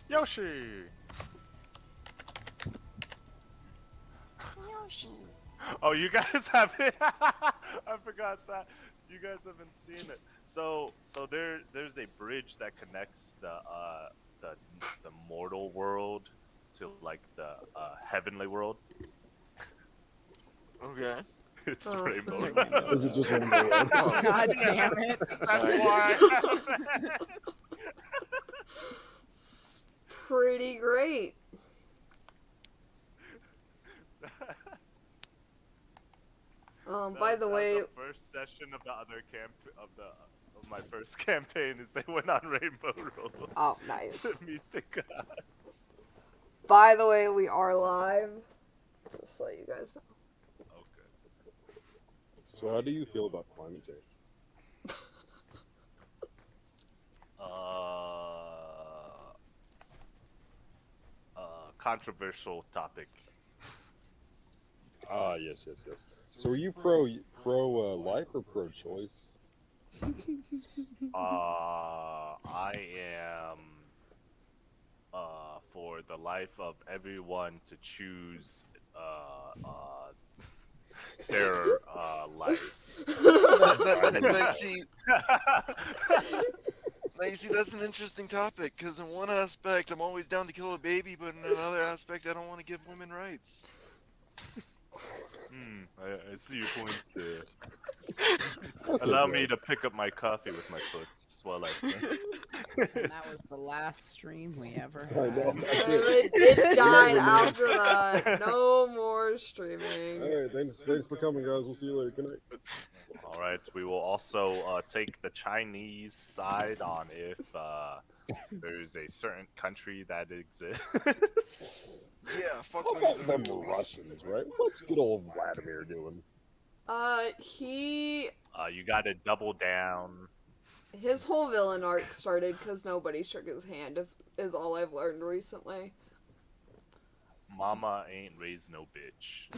Yoshi! Yoshi. Oh, you guys haven't. I forgot that. You guys haven't seen it. So there's a bridge that connects the the mortal world to like the heavenly world. Okay. It's Oh. Rainbow. Is it just one more road? Oh, God damn it. That's Nice. why I have that. It's pretty great. By the That was way, the first session of the other of my first campaign is they went on Rainbow Road. oh, nice. To meet the god. By the way, we are live. Just to let you guys know. Okay. So how do you feel about climate change? Controversial topic. Ah, yes. So are you pro life or pro choice? I am for the life of everyone to choose their lives. See, that's an interesting topic, because in one aspect, I'm always down to kill a baby, but in another aspect, I don't want to give women rights. I see your point. Allow me to pick up my coffee with my foot while I. And that was the last stream we ever I had. know. It died after that. No more streaming. Alright, thanks for coming, guys. We'll see you later. Good night. All right, we will also take the Chinese side on if there's a certain country that exists. Yeah, fuck How women. about them Russians, right? What's good old Vladimir doing? You got to double down. His whole villain arc started because nobody shook his hand, is all I've learned recently. Mama ain't raised no bitch.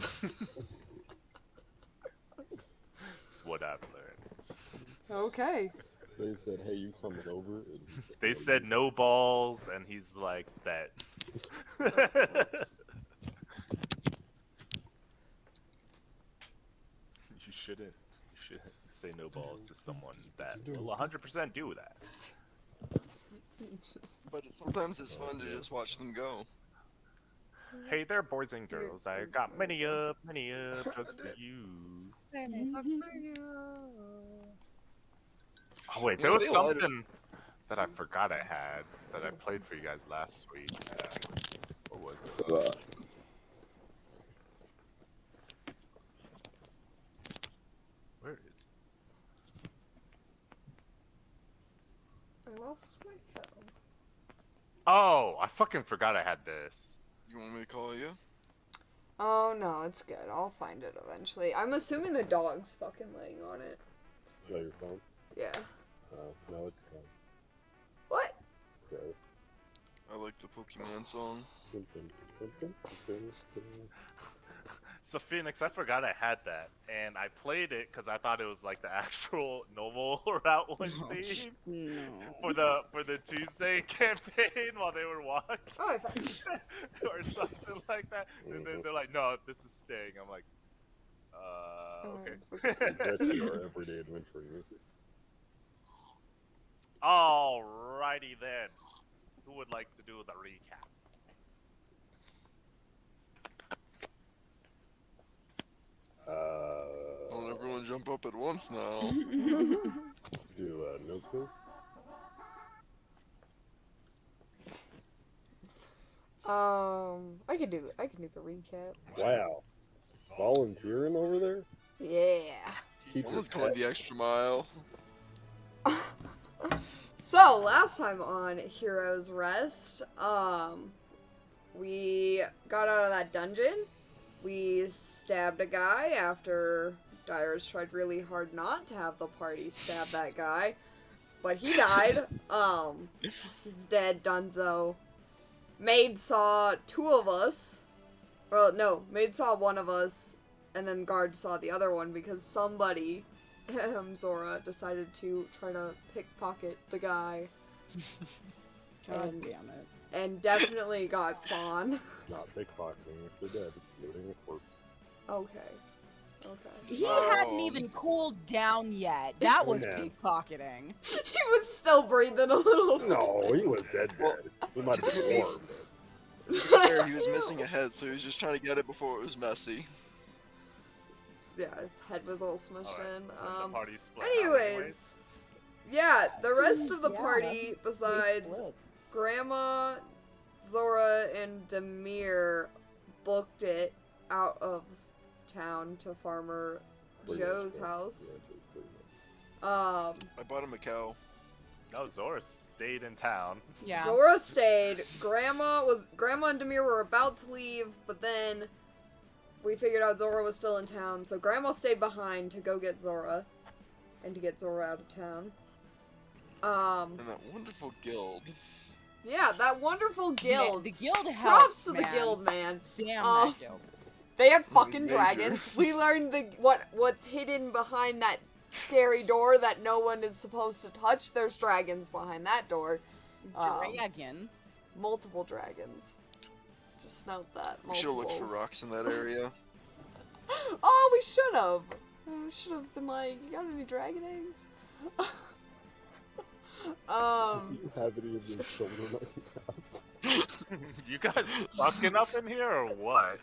That's what I've learned. Okay. They said, "Hey, you coming over?" And They said no balls, and he's like that. You shouldn't say no balls to someone that will 100% do that. But sometimes it's fun to just watch them go. Hey there, boys and girls. I got many drugs for you. Oh wait, there You know, was they lied- something that I forgot I had that I played for you guys last week. What was it? Where is it? I lost my phone. Oh, I fucking forgot I had this. You want me to call you? Oh no, it's good. I'll find it eventually. I'm assuming the dog's fucking laying on it. Is that your phone? Yeah. No, it's gone. What? Okay. I like the Pokemon song. So Phoenix, I forgot I had that, and I played it because I thought it was like the actual normal Route 1 theme No. for the Tuesday campaign while they were walking Oh, I found it. or something like that. And then they're like, "No, this is staying." I'm like, okay. That's your everyday adventure. Alrighty then. Who would like to do the recap? Don't everyone jump up at once now. Let's do note skills. I can do the recap. Wow. Volunteering over there? Yeah. Teacher Someone's going the extra mile. So, last time on Heroes Rest, we got out of that dungeon. We stabbed a guy after Dyers tried really hard not to have the party stab that guy. But he died. He's dead, dunzo. Maid saw two of us. Well, no, Maid saw one of us, and then Guard saw the other one because somebody, Zora, decided to try to pickpocket the guy. God And- damn it. and definitely got San. It's not pickpocketing. If they're dead, it's looting a corpse. Okay. Okay. He Oh. hadn't even cooled down yet. That was Yeah. pickpocketing. He was still breathing a little. No, he was dead. Well, He might have been warm. To be fair, he was missing a head, so he was just trying to get it before it was messy. Yeah, his head was all smushed Alright, in. the party split. Anyways, yeah, the rest of the Yeah, party, They besides split. Grandma, Zora, and Demir, booked it out of town to Farmer Pretty much, Joe's yeah. house. Yeah, Joe's pretty much. I bought him a cow. No, Zora stayed in town. Yeah. Zora stayed. Grandma and Demir were about to leave, but then we figured out Zora was still in town, so Grandma stayed behind to go get Zora and to get Zora out of town. And that wonderful guild. Yeah, that wonderful guild. The guild helped, Props to the man. guild, man. Damn Uh, that guild. They had fucking Major. dragons. We learned what's hidden behind that scary door that no one is supposed to touch. There's dragons behind that door. Dragons. Multiple dragons. Just note that. We should have looked for Multiples. rocks in that area. Oh, we should have. We should have been like, you got any dragon eggs? You have any of your children that you have? You guys fucking up in here or what?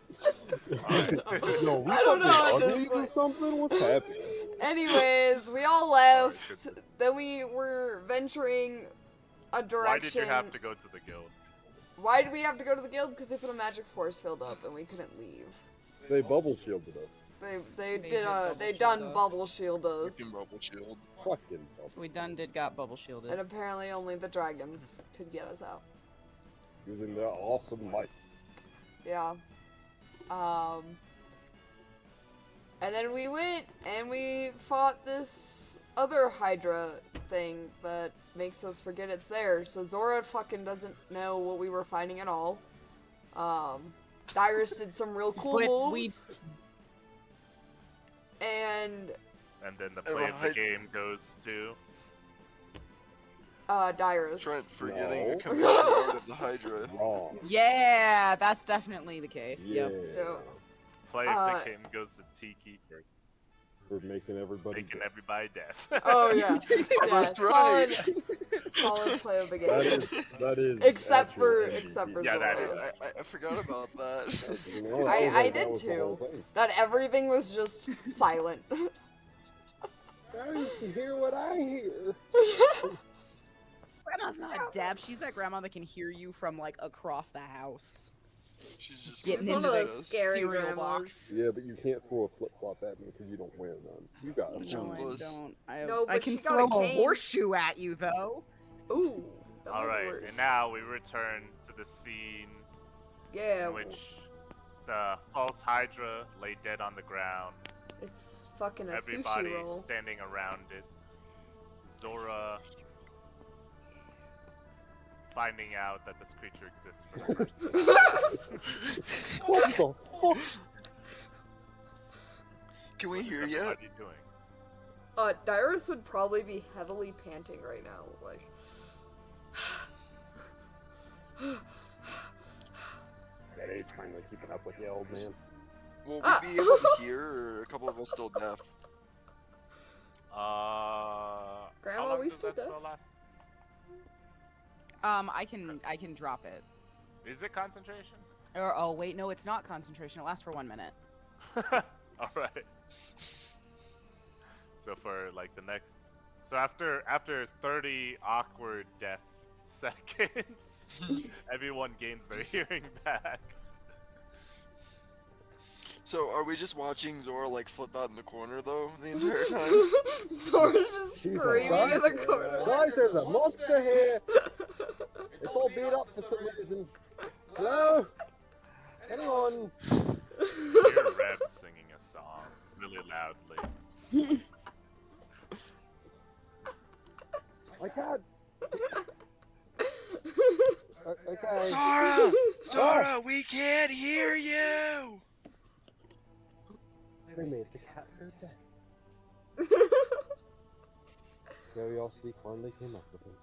No, we I don't know at fucking this uglies or point. something? What's happening? Anyways, we all left. Then we were venturing a Why direction. did you have to go to the guild? Why did we have to go to the guild? Because they put a magic force field up and we couldn't leave. They bubble shielded us. They They did did bubble they shield done us. bubble shield Freaking us. rubble shield. Fucking bubble. We done got bubble shielded. And apparently only the dragons could get us out. Using their awesome lights. Yeah. And then we went and we fought this other Hydra thing that makes us forget it's there. So Zora fucking doesn't know what we were fighting at all. Dyrus did some real cool But we- moves. And And then the play of the game goes to. Dyrus. Trent forgetting No. a commission guard of the Hydra. Wrong. Yeah, that's definitely the case. Yeah. Yep. Yeah. Play of the game goes to Tiki for For making everybody. making everybody deaf. Oh yeah. Yeah, That's solid, right. solid play of the game. That is. Except actual for- MVP. except for Yeah, that Zora. is. I forgot about that. You know, I that did was the whole too. thing. That everything was just silent. Now you can hear what I hear. Grandma's not deaf. She's that grandma that can hear you from like across the house. She's just Getting It's one into of the those scary cereal grandmas. box. Yeah, but you can't throw a flip flop at me because you don't wear none. You got Which it. No, one I was- don't. No, I but can she got throw a a cane. horseshoe at you though. Ooh. That might All be right, worse. and now we return to the scene Yeah, in which the false Hydra lay dead on the ground. it's fucking a Everybody sushi roll. standing around it. Zora finding out that this creature exists for the first time. What the fuck? Can we hear What's yet? everybody doing? Dyrus would probably be heavily panting right now, like. That age finally keeping up with you, old man. Will Ah. we be able to hear, or are a couple of us still deaf? Grandma, how long we does still that deaf? spell last? I can drop it. Is it concentration? Or oh wait, no, it's not concentration. It lasts for 1 minute. All right. So for like the next, so after 30 awkward death seconds, everyone gains their hearing back. So, are we just watching Zora like flip out in the corner though the entire time? Zora's just She's screaming like, in the corner. Guys, there's a monster here. It's all beat up for some reason. Hello? Anyone? Hear Reb singing a song really loudly. I can't. Okay. Zora! Zora, we can't hear you! They made the cat go deaf. Curiosity finally came up with him.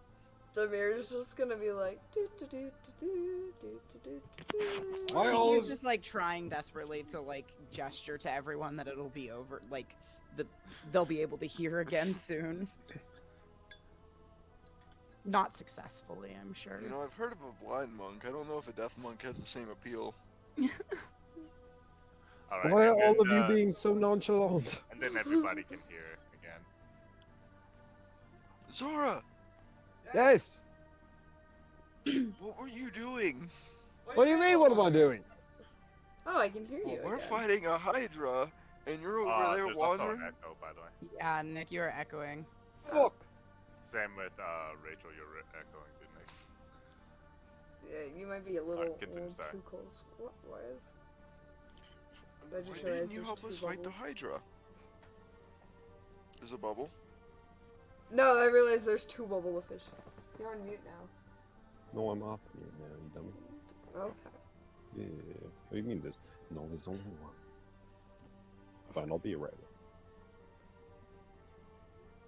Damir's just gonna be like, do do do do do do do do. Why all He's of just like trying desperately to like gesture to everyone that it'll be over, like they'll be able to hear again soon. Not successfully, I'm sure. You know, I've heard of a blind monk. I don't know if a deaf monk has the same appeal. All right, Why are and all of then, you being so nonchalant? And then everybody can hear again. Zora, Yes. what were you doing? What do you mean? What am I doing? Oh, I can hear Well, you we're again. fighting a Hydra, and you're over there There's also wandering. an echo, by the way. Yeah, Nick, you're echoing. Fuck. Same with Rachel, you're echoing, didn't Yeah, you might be a little, continue, sorry. too close. What was? I just Why realized didn't you there's help two us fight the bubbles. Hydra? There's a bubble. No, I realized there's two bubble fish. You're on mute now. No, I'm off mute now, you dummy. Okay. Yeah. What do you mean there's... No, there's only one. Fine, I'll be right back.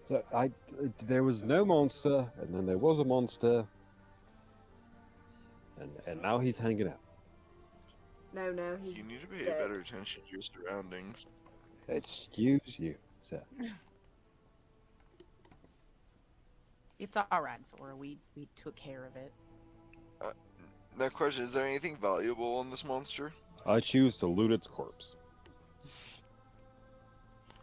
So, there was no monster, and then there was a monster, and now he's hanging out. No, he's You need to pay dead. better attention to your surroundings. Excuse you, sir. It's alright, Zora. We took care of it. Now, question: is there anything valuable on this monster? I choose to loot its corpse.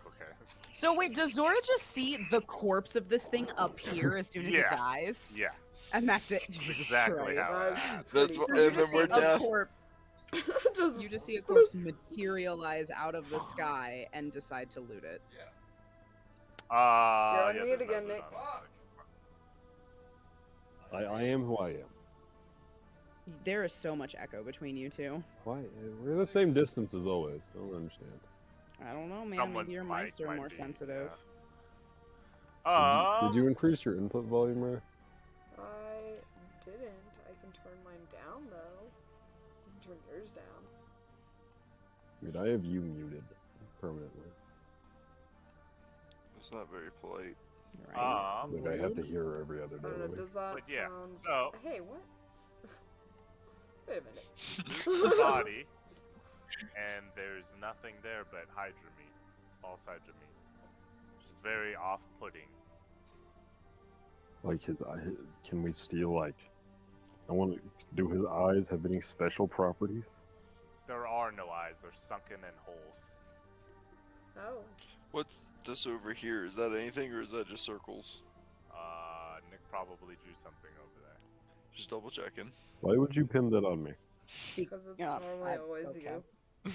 Okay. So wait, does Zora just see the corpse of this thing appear as soon as it Yeah. dies? Yeah. And that's it. Jesus Exactly Christ. how it That's happened. That's pretty what- cool. and then we're A deaf. corpse. Just You just see a corpse materialize out of the sky and decide to loot it. You're on yeah, mute there's again, no Nick. I am who I am. There is so much echo between you two. Why? We're the same distance as always. I don't understand. I don't know, man. Someone's Maybe your mic mics are might more be, sensitive. yeah. Did you increase your input volume, Ray? I didn't. I can turn mine down though. You can turn yours down. I mean, I have you muted permanently. It's not very polite. Right. Like, I have to hear her every other I day. don't know. of the week. Does that But yeah, sound? so Hey, what? Wait a minute. the body, and there's nothing there but Hydra meat, false Hydra meat, which is very off-putting. Like his eye, can we steal like? I want to. Do his eyes have any special properties? There are no eyes; they're sunken in holes. Oh. What's this over here? Is that anything, or is that just circles? Nick probably drew something over there. Just double checking. Why would you pin that on me? Because it's Yeah, normally always okay. you.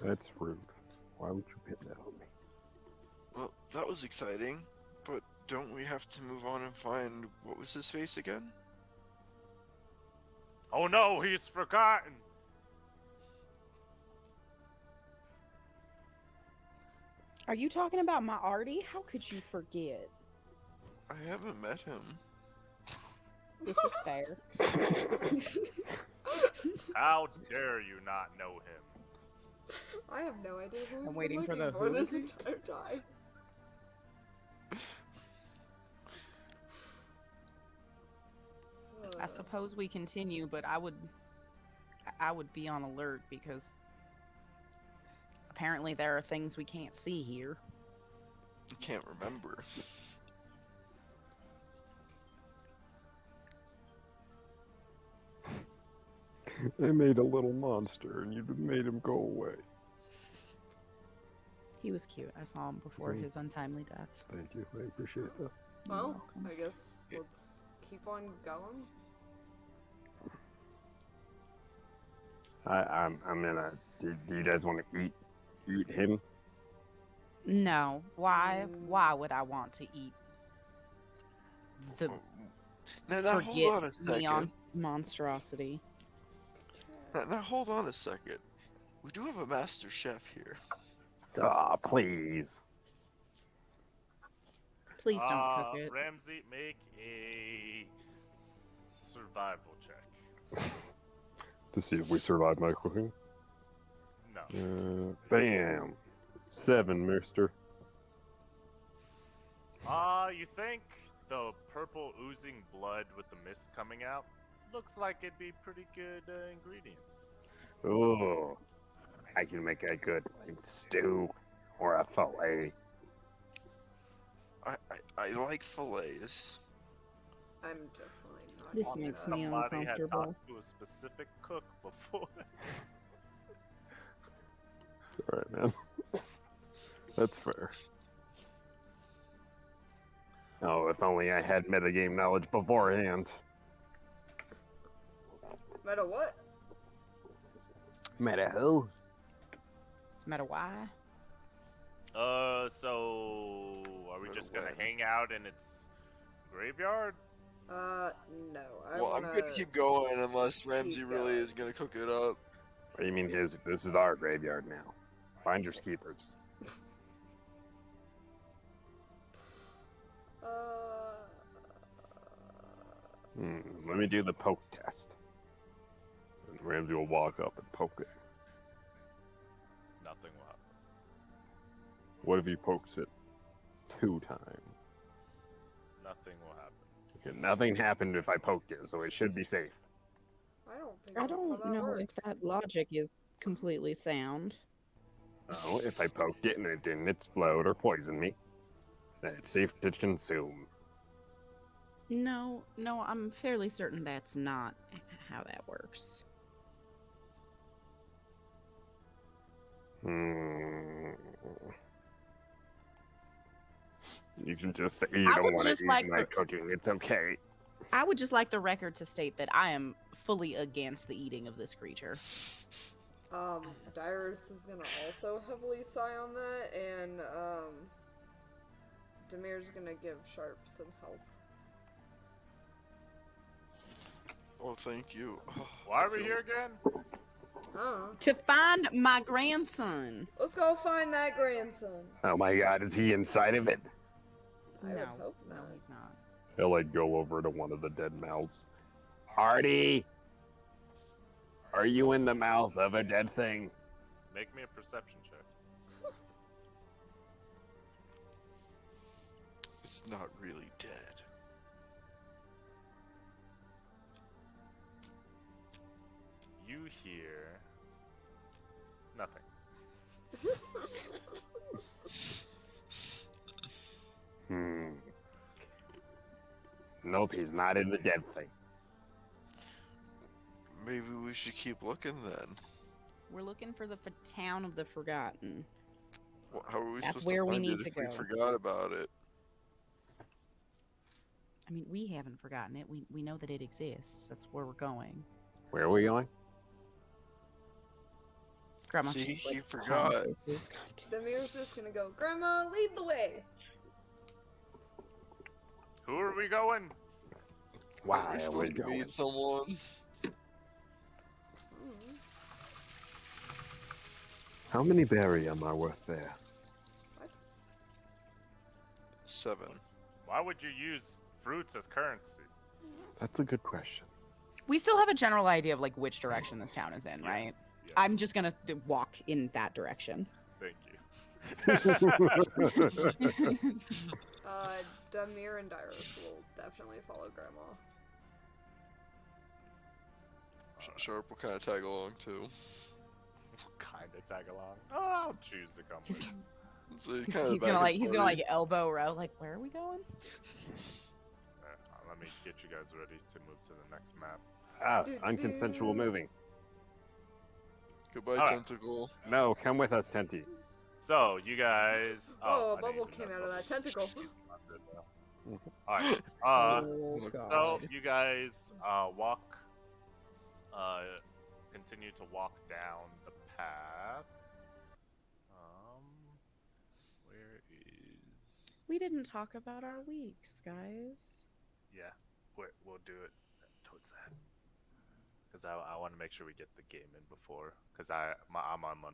That's rude. Why would you pin that on me? Well, that was exciting, but don't we have to move on and find what was his face again? Oh no, he's forgotten. Are you talking about my Artie? How could you forget? I haven't met him. This is fair. How dare you not know him? I have no idea who I'm we've waiting been for looking the for who. this entire time. I suppose we continue, but I would be on alert because apparently there are things we can't see here. I can't remember. I made a little monster, and you made him go away. He was cute. I saw him before his untimely death. Thank you. I appreciate that. Well, I guess let's keep on going. I'm gonna. Do you guys want to eat him? No. Why? Why would I want to eat the Now hold on a forget second. neon monstrosity? Now hold on a second. We do have a master chef here. Ah, please. Please don't cook it. Ramsey, make a survival check. To see if we survive my cooking. No. Bam. 7, mister. think the purple oozing blood with the mist coming out looks like it'd be pretty good ingredients. Ooh, I can make a good like, stew or a fillet. I like fillets. I'm definitely not. This eating makes that. me Somebody had uncomfortable. talked to a specific cook before. All right, man. That's fair. Oh, if only I had metagame knowledge beforehand. Meta what? Meta who? Matter why? So are we Meta just gonna when? hang out in its graveyard? No. Well, I'm gonna keep going unless Ramsey really going. is gonna cook it up. What do you mean his? This is our graveyard now. Find your keepers. Let me do the poke test. And Ramsey will walk up and poke it. Nothing will happen. What if he pokes it 2 times? Nothing will happen. Okay, nothing happened if I poked it, so it should be safe. I don't think I that's how don't that know works. if that logic is completely sound. Oh, if I poked it and it didn't explode or poison me, then it's safe to consume. No, I'm fairly certain that's not how that works. You can just say you I don't would want to just eat like my the- cooking. It's okay. I would just like the record to state that I am fully against the eating of this creature. Dyrus is gonna also heavily sigh on that, and, Demir's gonna give Sharp some health. Oh, thank you. Oh, Why I are we feel- here again? To find my grandson. Let's go find that grandson. Oh my god, is he inside of it? I no, would hope no, not. he's not. He'll like go over to one of the dead mouths. Artie! Are you in the mouth of a dead thing? Make me a perception check. It's not really dead. You hear nothing. Nope, he's not in the dead thing. Maybe we should keep looking then. We're looking for the town of the Forgotten. Well, how are we That's supposed where to we find need it if to we go. forgot about it? I mean, we haven't forgotten it. We know that it exists. That's where we're going. Where are we going? Grandma, See, just, he like, forgot. promises. God damn. Demir's just gonna go, Grandma, lead the way. Who are we going? Why Are we are we supposed to going? meet someone? How many barium are worth there? What? 7. Why would you use fruits as currency? That's a good question. We still have a general idea of like which direction this town is in, right? Yes. I'm just gonna walk in that direction. Thank you. Demir and Dyrus will definitely follow Grandma. Sharp will kind of tag along too. Kind of tag along. Oh, I'll choose to come with you. So he's He's kind of gonna like elbow row. Like, where are we going? Let me get you guys ready to move to the next map. Ah, Do-do-do. unconsensual moving. Goodbye, Alright. tentacle. No, come with us, Tenty. So, you guys... Oh, I a bubble didn't came even out of know that tentacle. Alright. Oh god. So, you guys walk... continue to walk down the path. Where is... We didn't talk about our weeks, guys. Yeah, we'll do it towards that. Because I want to make sure we get the game in before. Because I'm on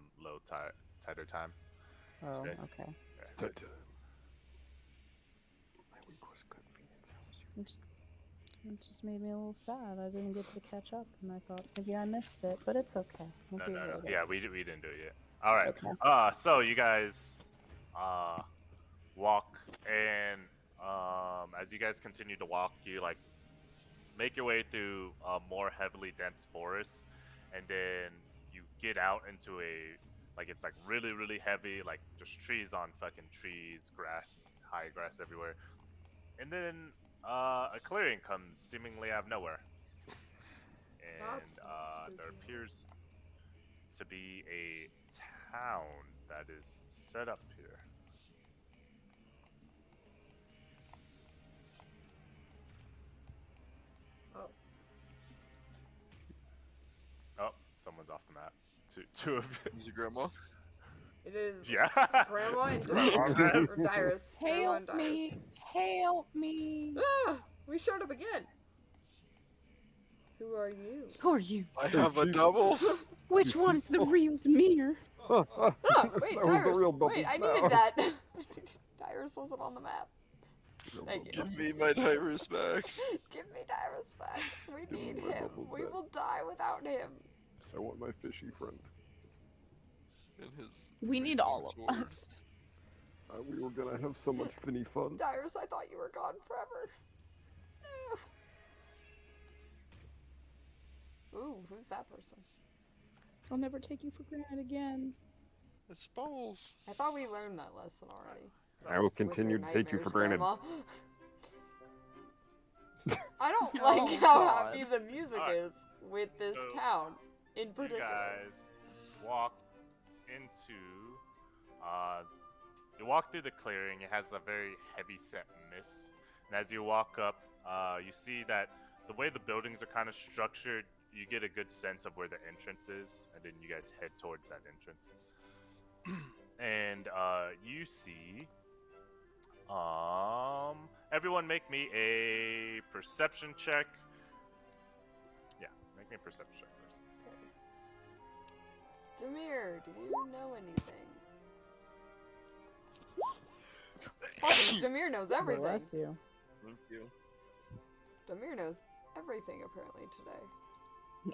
tighter time. Oh, Okay. okay. My week was good. Phoenix. How was your It just made me a little sad. I didn't get to catch up, and I thought maybe I missed it, but it's okay. We'll do it later. Yeah, we didn't do it yet. All right. Okay. So you guys walk, and as you guys continue to walk, you like make your way through a more heavily dense forest, and then you get out into a like it's like really really heavy, like just trees on fucking trees, grass, high grass everywhere, and then a clearing comes seemingly out of nowhere, and That's not there spooky. appears to be a town that is set up here. Oh, Oh, someone's off the map. Two of Is it grandma? it is yeah. Grandma and Grandma. or Dyrus. Grandma Help and Dyrus. me! Help me! Ah, we showed up again. Who are you? Who are you? I have a double. Which one is the real Demir? Ah, wait, That was the Dyrus. real Wait, I bubbles needed now. that. Dyrus wasn't on the map. Thank you. Give me my Tyrus back. Give me Dyrus back. We Give me need my him. bubbles We back. will die without him. I want my fishy friend. And his We need all of sword. us. We were gonna have so much finny fun. Dyrus, I thought you were gone forever. Ooh, who's that person? I'll never take you for granted again. It's balls. I thought we learned that lesson already. I will With your continue to take you for nightmares, granted. Grandma. I don't Oh, like how God. happy the music Alright. is with this So, town in You particular. guys walk into you walk through the clearing. It has a very heavy set mist, and as you walk up, you see that the way the buildings are kind of structured, you get a good sense of where the entrance is, and then you guys head towards that entrance. And you see everyone make me a perception check. Yeah, make me a perception check first. Demir, do you know anything? Fucking Demir knows everything. Bless you. Thank you. Demir knows everything apparently today.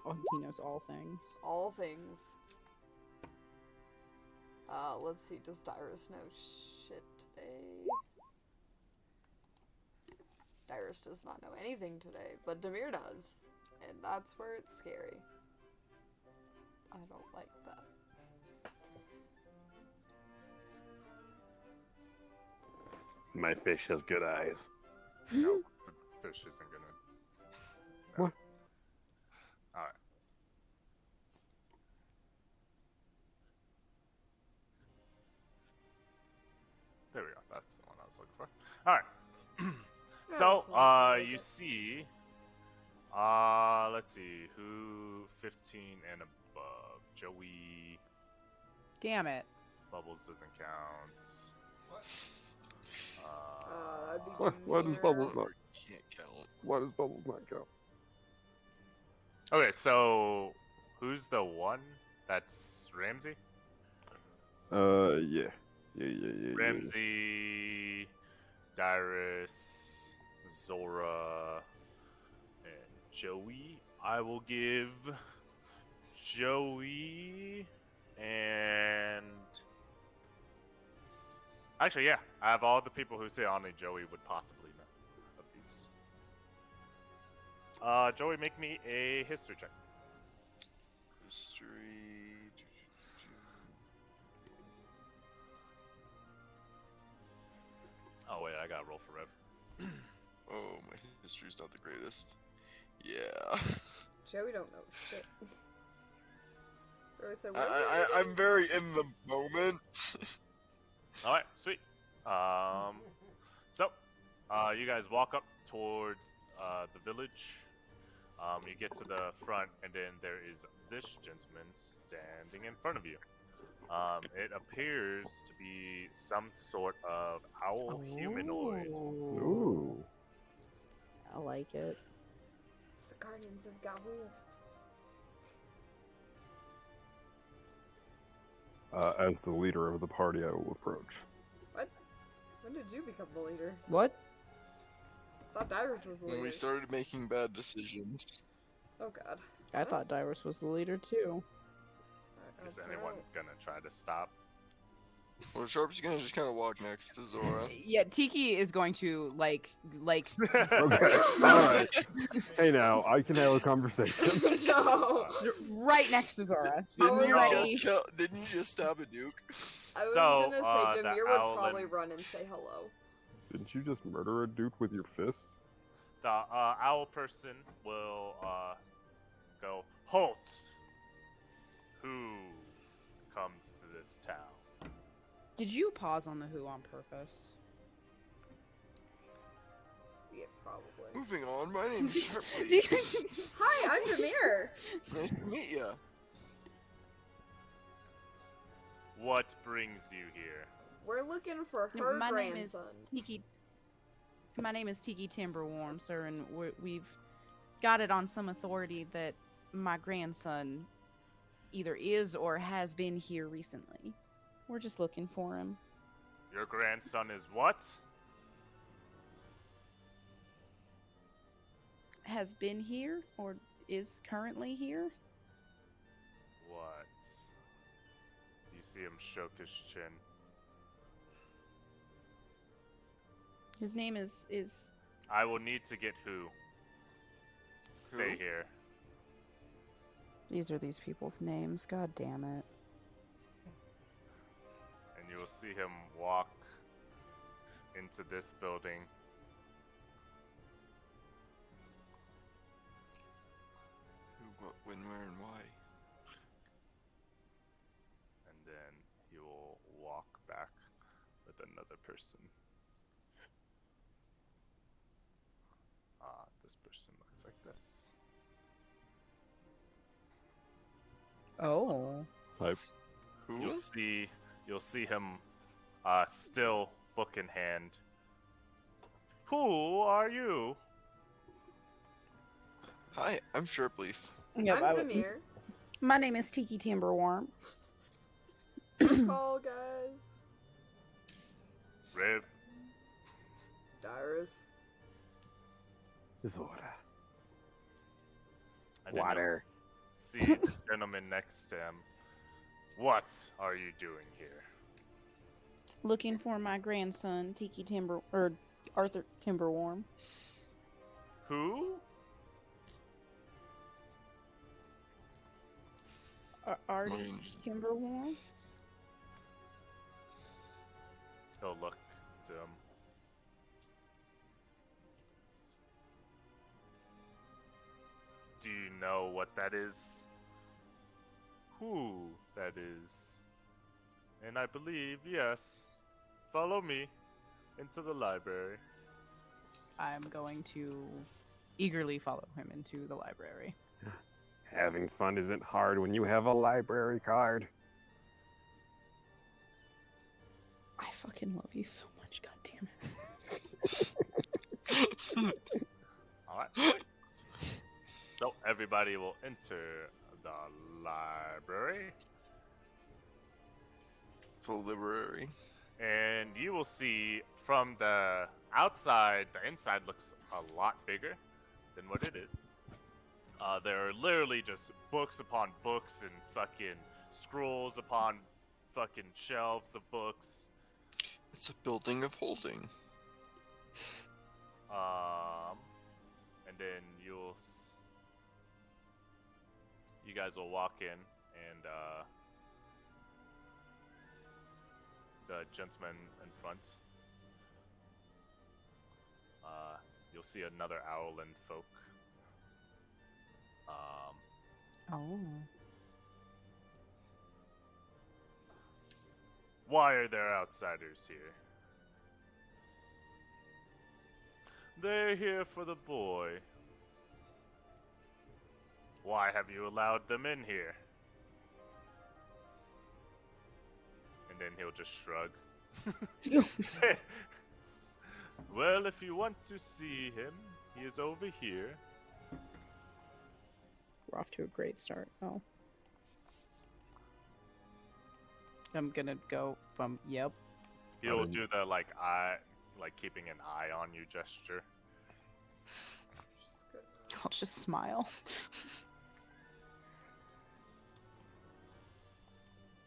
Oh, he knows all things. All things. Let's see, does Dyrus know shit today? Dyrus does not know anything today, but Demir does. And that's where it's scary. I don't like that. My fish has good eyes. No, the fish isn't gonna. No. What? Alright. There we go. That's the one I was looking for. Alright. So, Yeah, so you see. Let's see. Who 15 and above? Joey. Damn it. Bubbles doesn't count. I'd be Why does Demir. Bubbles not? Can't count. Why does Bubbles not count? Okay, so who's the one? That's Ramsey? Yeah. Yeah. Ramsey, Dyrus, Zora, and Joey. I will give Joey and actually, yeah, I have all the people who say only Joey would possibly know of these. Joey, make me a history check. History. Oh wait, I gotta roll for Rev. Oh, my history's not the greatest. Yeah. Joey don't know shit. Joey said, what did you do? I'm very in the moment. All right, sweet. So, you guys walk up towards the village. You get to the front, and then there is this gentleman standing in front of you. It appears to be some sort of owl humanoid. Ooh. I like it. It's the Guardians of Gahul. As the leader of the party, I will approach. What? When did you become the leader? What? I thought Dyrus was the leader. When we started making bad decisions. Oh god. I What? thought Dyrus was the leader too. Is Okay. anyone gonna try to stop Well, Sharp's gonna just kind of walk next to Zora. Yeah, Tiki is going to like Okay. All right. Hey, now I can have a conversation. No. right next to Zora. Didn't was you like- just didn't you just stab a nuke? I was So, gonna say the Demir would owl probably and- run and say hello. Didn't you just murder a dude with your fists? The owl person will go, halt! Who comes to this town? Did you pause on the who on purpose? Yeah, probably. Moving on, my name's Sharply. Hi, I'm Demir. Nice to meet ya. What brings you here? We're looking for No, her my name is grandson. Tiki. My name is Tiki Timberworm, sir, and we've got it on some authority that my grandson either is or has been here recently. We're just looking for him. Your grandson is what? Has been here or is currently here? What? You see him shook his chin. His name is I will need to get who. Stay Who? here. These are these people's names. God damn it. And you will see him walk into this building. Who, what, when, where, and why? And then he will walk back with another person. This person looks like this. Oh. Type. Who? You'll see him still book in hand. Who are you? Hi, I'm Sharpleaf. Yep, I'm Demir. My name is Tiki Timberworm. Call, guys. Riv. Dyrus. Zora. And then you'll Water. See the gentleman next to him. What are you doing here? Looking for my grandson, Arthur Timberworm. Who? Artie Mine. Timberworm? He'll look to him. Do you know what that is? Who that is? And I believe, yes. Follow me into the library. I'm going to eagerly follow him into the library. Having fun isn't hard when you have a library card. I fucking love you so much, god damn it. Alright. So everybody will enter the library. The library. And you will see from the outside, the inside looks a lot bigger than what it is. There are literally just books upon books and fucking scrolls upon fucking shelves of books. It's a building of holding. And then you guys will walk in, and the gentleman in front, you'll see another owl and folk. Oh. Why are there outsiders here? They're here for the boy. Why have you allowed them in here? And then he'll just shrug. Well, if you want to see him, he is over here. We're off to a great start. Oh. I'm gonna go from, yep. He'll do the like keeping an eye on you gesture. Just good. I'll just smile.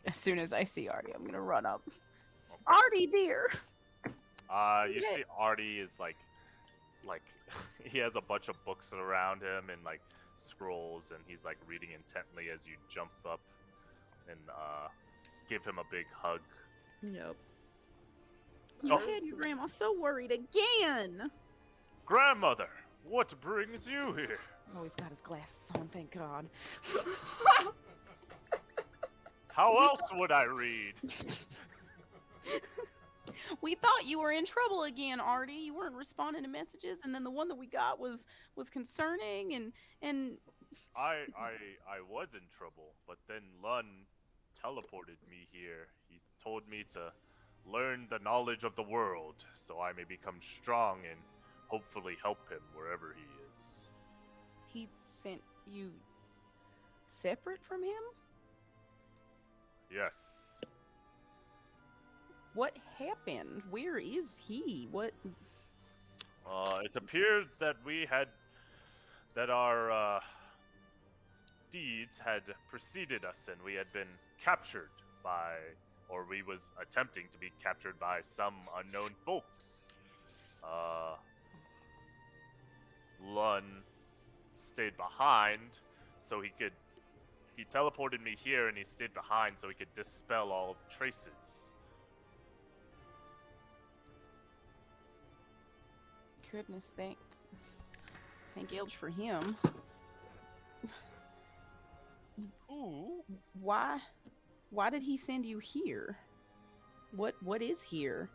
As soon as I see Artie, I'm gonna run up. Artie, dear. You see Artie is like he has a bunch of books around him and like scrolls, and he's like reading intently as you jump up and give him a big hug. Yep. Oh. You had your grandma so worried again. Grandmother, what brings you here? Oh, he's got his glasses on, thank God. How else would I read? We thought you were in trouble again, Artie. You weren't responding to messages, and then the one that we got was concerning, and I was in trouble, but then Lun teleported me here. He told me to learn the knowledge of the world, so I may become strong and hopefully help him wherever he is. he sent you separate from him? Yes. What happened? Where is he? What? It appeared that our deeds had preceded us, and we had been captured by, or we was attempting to be captured by some unknown folks. Lun stayed behind, so he teleported me here, and he stayed behind so he could dispel all traces. Goodness, thank Ilge for him. Ooh. Why did he send you here? What is here?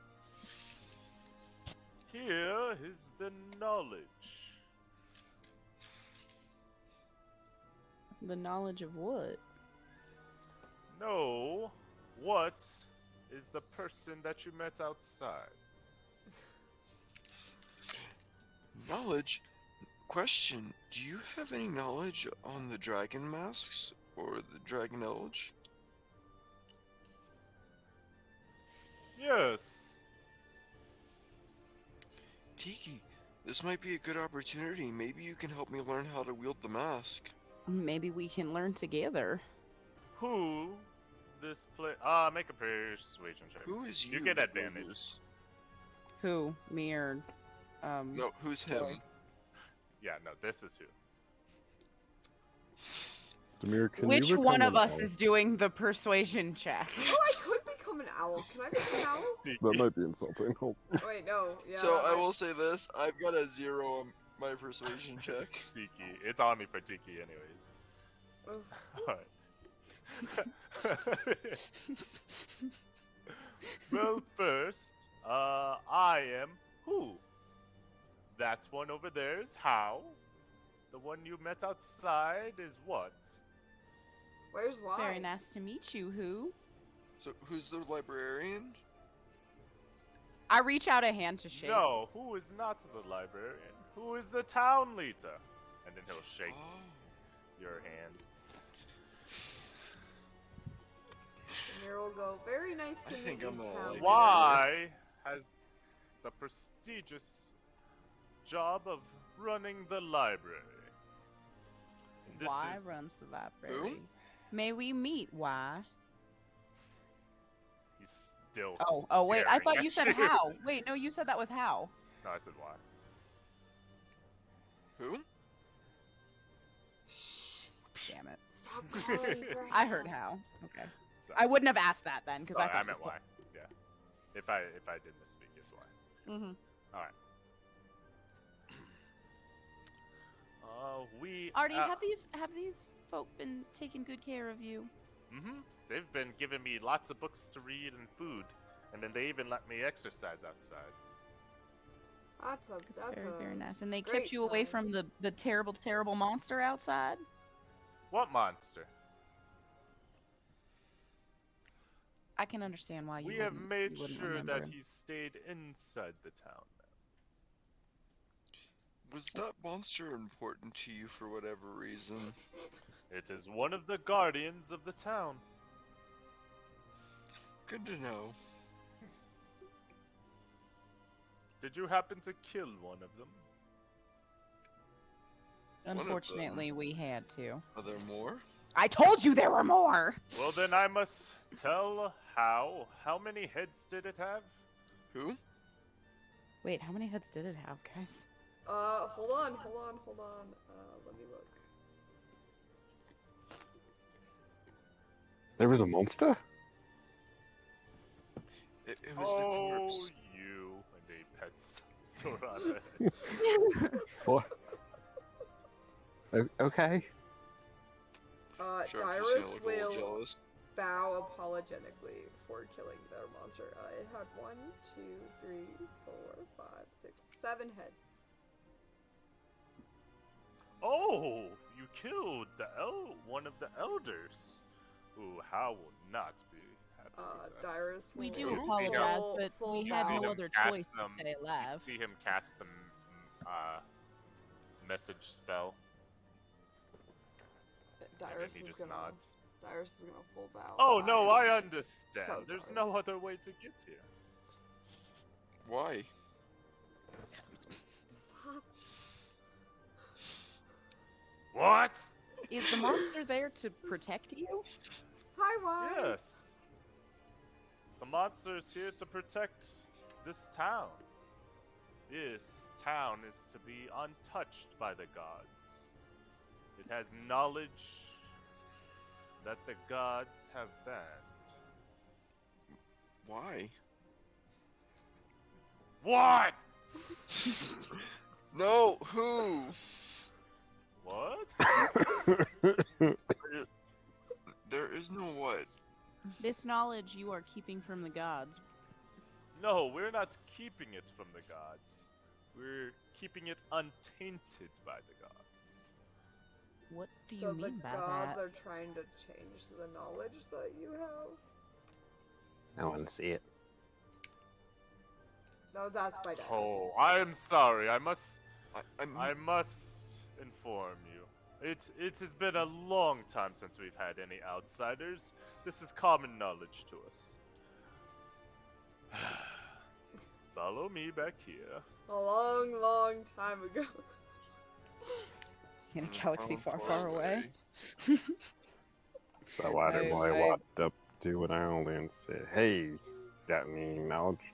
Here is the knowledge. The knowledge of what? No, what is the person that you met outside? Knowledge? Question, do you have any knowledge on the dragon masks or the dragon Elge? Yes. Tiki, this might be a good opportunity. Maybe you can help me learn how to wield the mask. Maybe we can learn together. Who this play? Make a persuasion check. Who is you? You get Scorpius? advantage. Who? Me or No, who's him? Sorry. Yeah, no, this is who. Demir, can which you one of become us an is doing the persuasion check? Oh, I could become an owl. Can I become an owl? owl? That might be insulting. Hold. Wait, no. Yeah. So I will say this: I've got a 0 on my persuasion check. Tiki. It's on me for Tiki, anyways. Alright. Well, first, I am who? That one over there is how. The one you met outside is what? Where's why? Very nice to meet you, who? So who's the librarian? I reach out a hand to shake. No, who is not the librarian? Who is the town leader? And then he'll shake Oh. your hand. And here we'll go. Very nice to I meet think you, I'm a town like- leader. Why has the prestigious job of running the library? This Why is- runs the library? May we meet? Why? He's still. Oh, wait. I staring thought at you said how. Wait, no, you said that was how. No, I said why. Who? Shh. Damn it. Stop calling for I heard help. how. Okay. So, I wouldn't have asked that then, because I sorry, thought I meant why. Yeah. If I did misspeak, it's why. Mm-hmm. All right. We. Artie, have these folk been taking good care of you? Mm-hmm. They've been giving me lots of books to read and food, and then they even let me exercise outside. That's Very, very nice. And they great kept you away time. from the terrible, terrible monster outside? What monster? I can understand why you We have wouldn't- made you wouldn't sure remember that him. he stayed inside the town. Was that monster important to you for whatever reason? It is one of the guardians of the town. Good to know. Did you happen to kill one of them? of them. Unfortunately, we had to. Are there more? I told you there were more! Well, then I must tell How many heads did it have? Who? Wait, how many heads did it have, guys? Hold on. Let me look. There was a monster? It was the corpse. You and a pets Sorana. What? Okay. Sharp's just gonna Dyrus look a little will jealous. bow apologetically for killing their monster. It had 1, 2, 3, 4, 5, 6, 7 heads. Oh, you killed one of the elders. Ooh, how will not be happy with that. Dyrus will We do You see apologize, full- but full we had bow. no him other cast choice to them- stay alive. You see him cast the message spell, and then Dyrus he is just gonna. nods. Dyrus is gonna full bow. Oh no, by- I understand. So There's sorry. no other way to get here. Why? Stop. What? Is the monster there to protect you? Hi, Why? Yes. The monster is here to protect this town. This town is to be untouched by the gods. It has knowledge that the gods have banned. Why? What? No, who? What? There is no what. This knowledge you are keeping from the gods. No, we're not keeping it from the gods. We're keeping it untainted by the gods. What do So you the mean by gods that? are trying to change the knowledge that you have? I want to see it. That was asked by Dyrus. Oh, I'm sorry. I must I'm inform you. It has been a long time since we've had any outsiders. This is common knowledge to us. Follow me back here. A long, long time ago. In a galaxy far, far away. So I did I- walked up to an island and said, "Hey, got any knowledge?"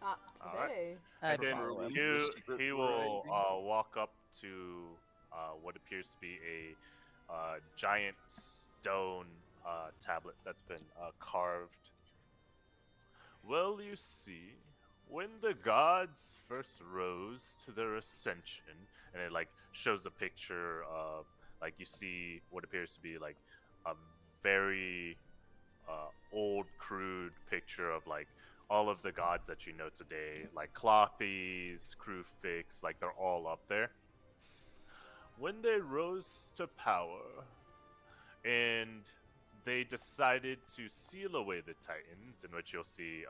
Not Alright. today. And then prefer we he, do a secret he will writing. walk up to what appears to be a giant stone tablet that's been carved. Well, you see, when the gods first rose to their ascension, and it like shows a picture of like you see what appears to be like a very old, crude picture of like all of the gods that you know today, like Clothes, Crufix, like they're all up there. When they rose to power and they decided to seal away the Titans, in which you'll see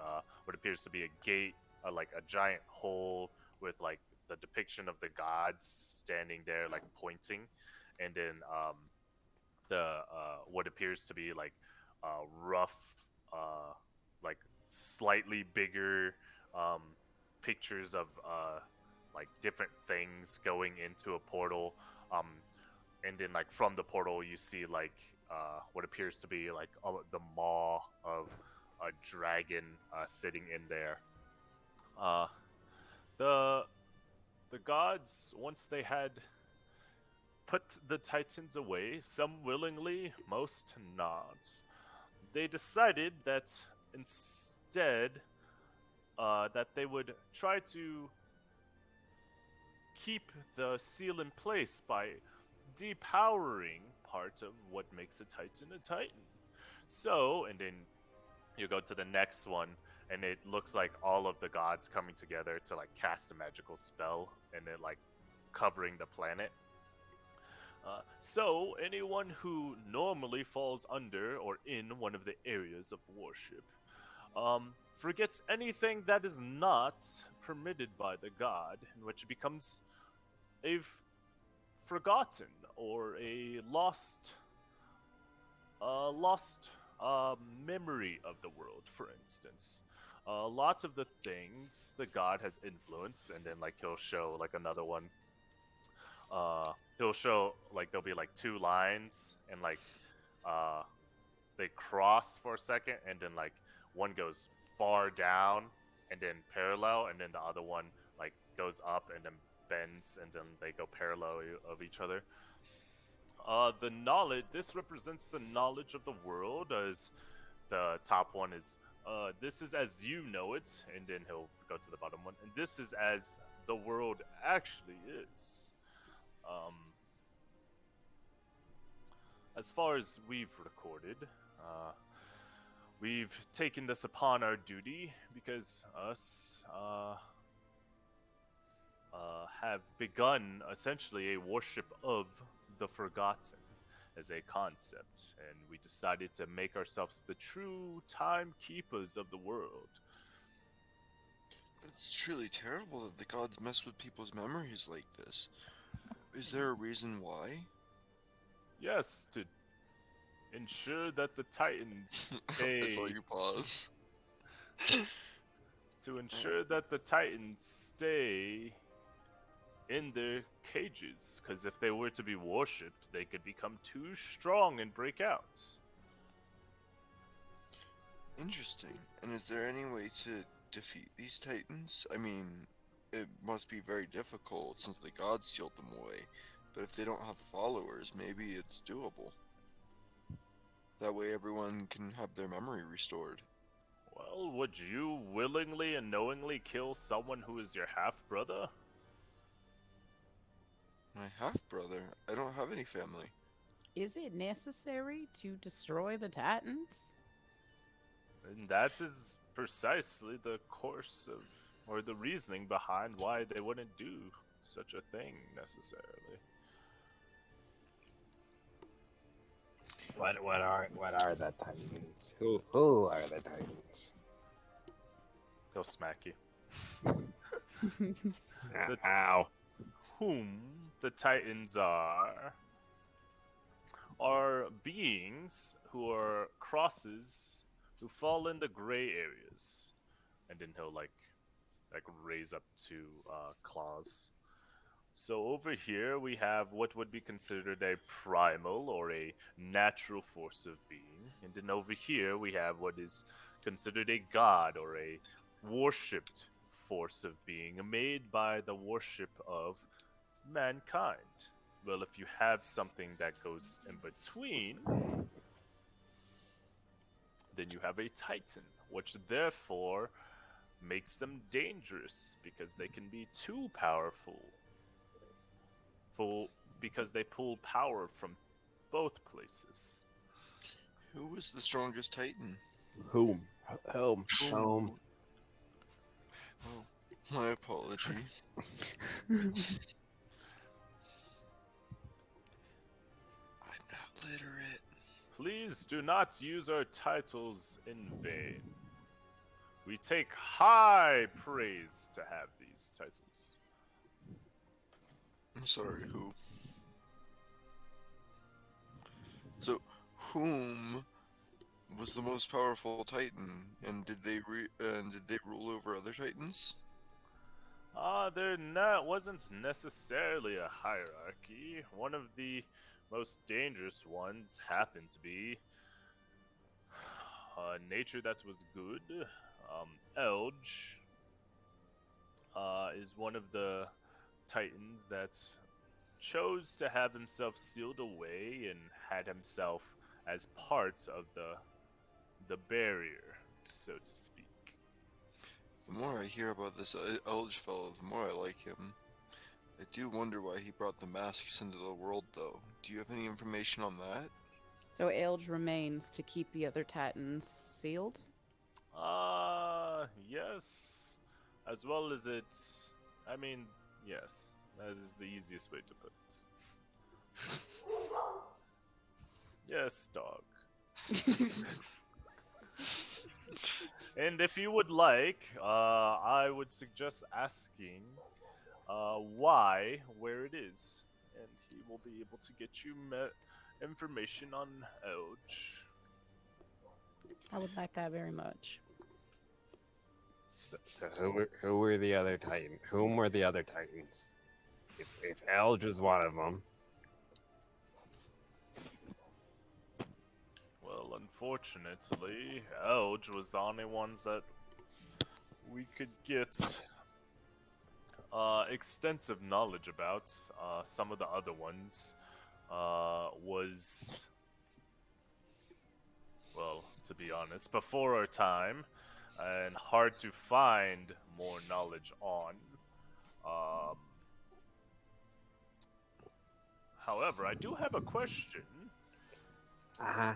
what appears to be a gate, like a giant hole with like the depiction of the gods standing there, like pointing, and then the what appears to be like rough, like slightly bigger pictures of like different things going into a portal, and then like from the portal you see like what appears to be like the maw of a dragon sitting in there. The gods, once they had put the Titans away, some willingly, most not, they decided that instead that they would try to keep the seal in place by depowering part of what makes a Titan a Titan. So, and then you go to the next one, and it looks like all of the gods coming together to like cast a magical spell, and then like covering the planet. So, anyone who normally falls under or in one of the areas of worship forgets anything that is not permitted by the god, in which becomes a forgotten or a lost memory of the world, for instance. Lots of the things the god has influenced, and then like he'll show like another one. He'll show like there'll be like two lines, and like they cross for a second, and then like one goes far down and then parallel, and then the other one like goes up and then bends, and then they go parallel of each other. The knowledge. This represents the knowledge of the world. As the top one is, this is as you know it, and then he'll go to the bottom one, and this is as the world actually is. As far as we've recorded, we've taken this upon our duty because us have begun essentially a worship of the Forgotten as a concept, and we decided to make ourselves the true timekeepers of the world. It's truly terrible that the gods mess with people's memories like this. Is there a reason why? Yes, to ensure that the Titans stay. I saw you pause. To ensure that the Titans stay in their cages, because if they were to be worshipped, they could become too strong and break out. Interesting. And is there any way to defeat these titans? I mean, it must be very difficult since the gods sealed them away. But if they don't have followers, maybe it's doable. That way everyone can have their memory restored. Well, would you willingly and knowingly kill someone who is your half-brother? My half-brother? I don't have any family. Is it necessary to destroy the Titans? And that is precisely the course of, or the reasoning behind why they wouldn't do such a thing necessarily. What are the Titans? Who are the Titans? He'll smack you. Ow. Whom the Titans are beings who are crosses who fall in the gray areas, and then he'll like raise up two claws. So over here we have what would be considered a primal or a natural force of being, and then over here we have what is considered a god or a worshipped force of being made by the worship of mankind. Well, if you have something that goes in between, then you have a titan, which therefore makes them dangerous because they can be too powerful. Because they pull power from both places. Who is the strongest titan? Whom? Whom? Oh, my apology. I'm not literate. Please do not use our titles in vain. We take high praise to have these titles. I'm sorry, who? So, whom was the most powerful titan, and did they rule over other titans? Wasn't necessarily a hierarchy. One of the most dangerous ones happened to be nature that was good. Elge is one of the titans that chose to have himself sealed away and had himself as part of the barrier, so to speak. The more I hear about this Elge fellow, the more I like him. I do wonder why he brought the masks into the world, though. Do you have any information on that? So Elge remains to keep the other Titans sealed? Yes. As well as yes. That is the easiest way to put it. Yes, dog. And if you would like, I would suggest asking where it is, and he will be able to get you information on Elge. I would like that very much. So who were the other Titans? Whom were the other Titans? If Elge was one of them. Well, unfortunately, Elge was the only ones that we could get extensive knowledge about. Some of the other ones was, well, to be honest, before our time, and hard to find more knowledge on. Um, However, I do have a question. Uh-huh.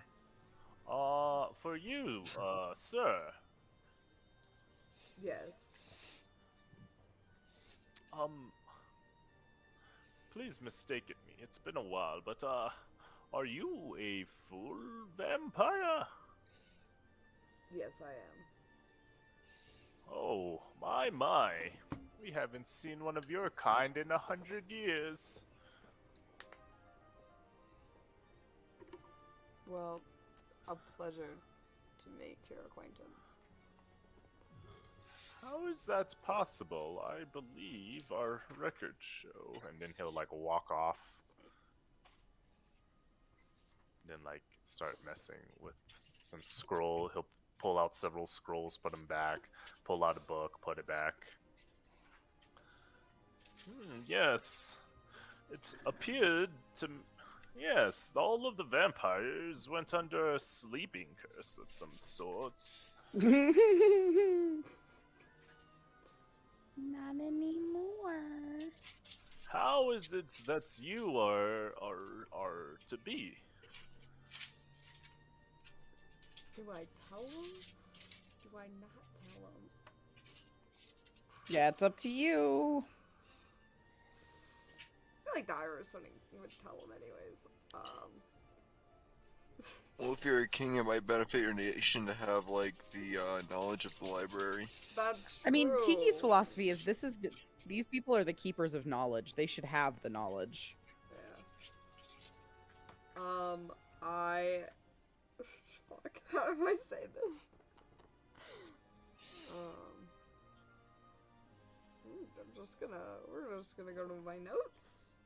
For you, sir. Yes. Please mistake it me. It's been a while, but are you a full vampire? Yes, I am. Oh, my. We haven't seen one of your kind in 100 years. Well, a pleasure to make your acquaintance. How is that possible? I believe our records show. And then he'll, like, walk off. Then, like, start messing with some scroll. He'll pull out several scrolls, put them back. Pull out a book, put it back. Yes. It appeared to... Yes, all of the vampires went under a sleeping curse of some sort. Not anymore. How is it that you are to be? Do I tell him? Do I not tell him? Yeah, it's up to you. I feel like Dyrus would tell him anyways. Well, if you're a king, it might benefit your nation to have, like, the knowledge of the library. That's true. I mean, Tiki's philosophy is these people are the keepers of knowledge. They should have the knowledge. Yeah. Fuck, how do I say this? We're just gonna go to my notes.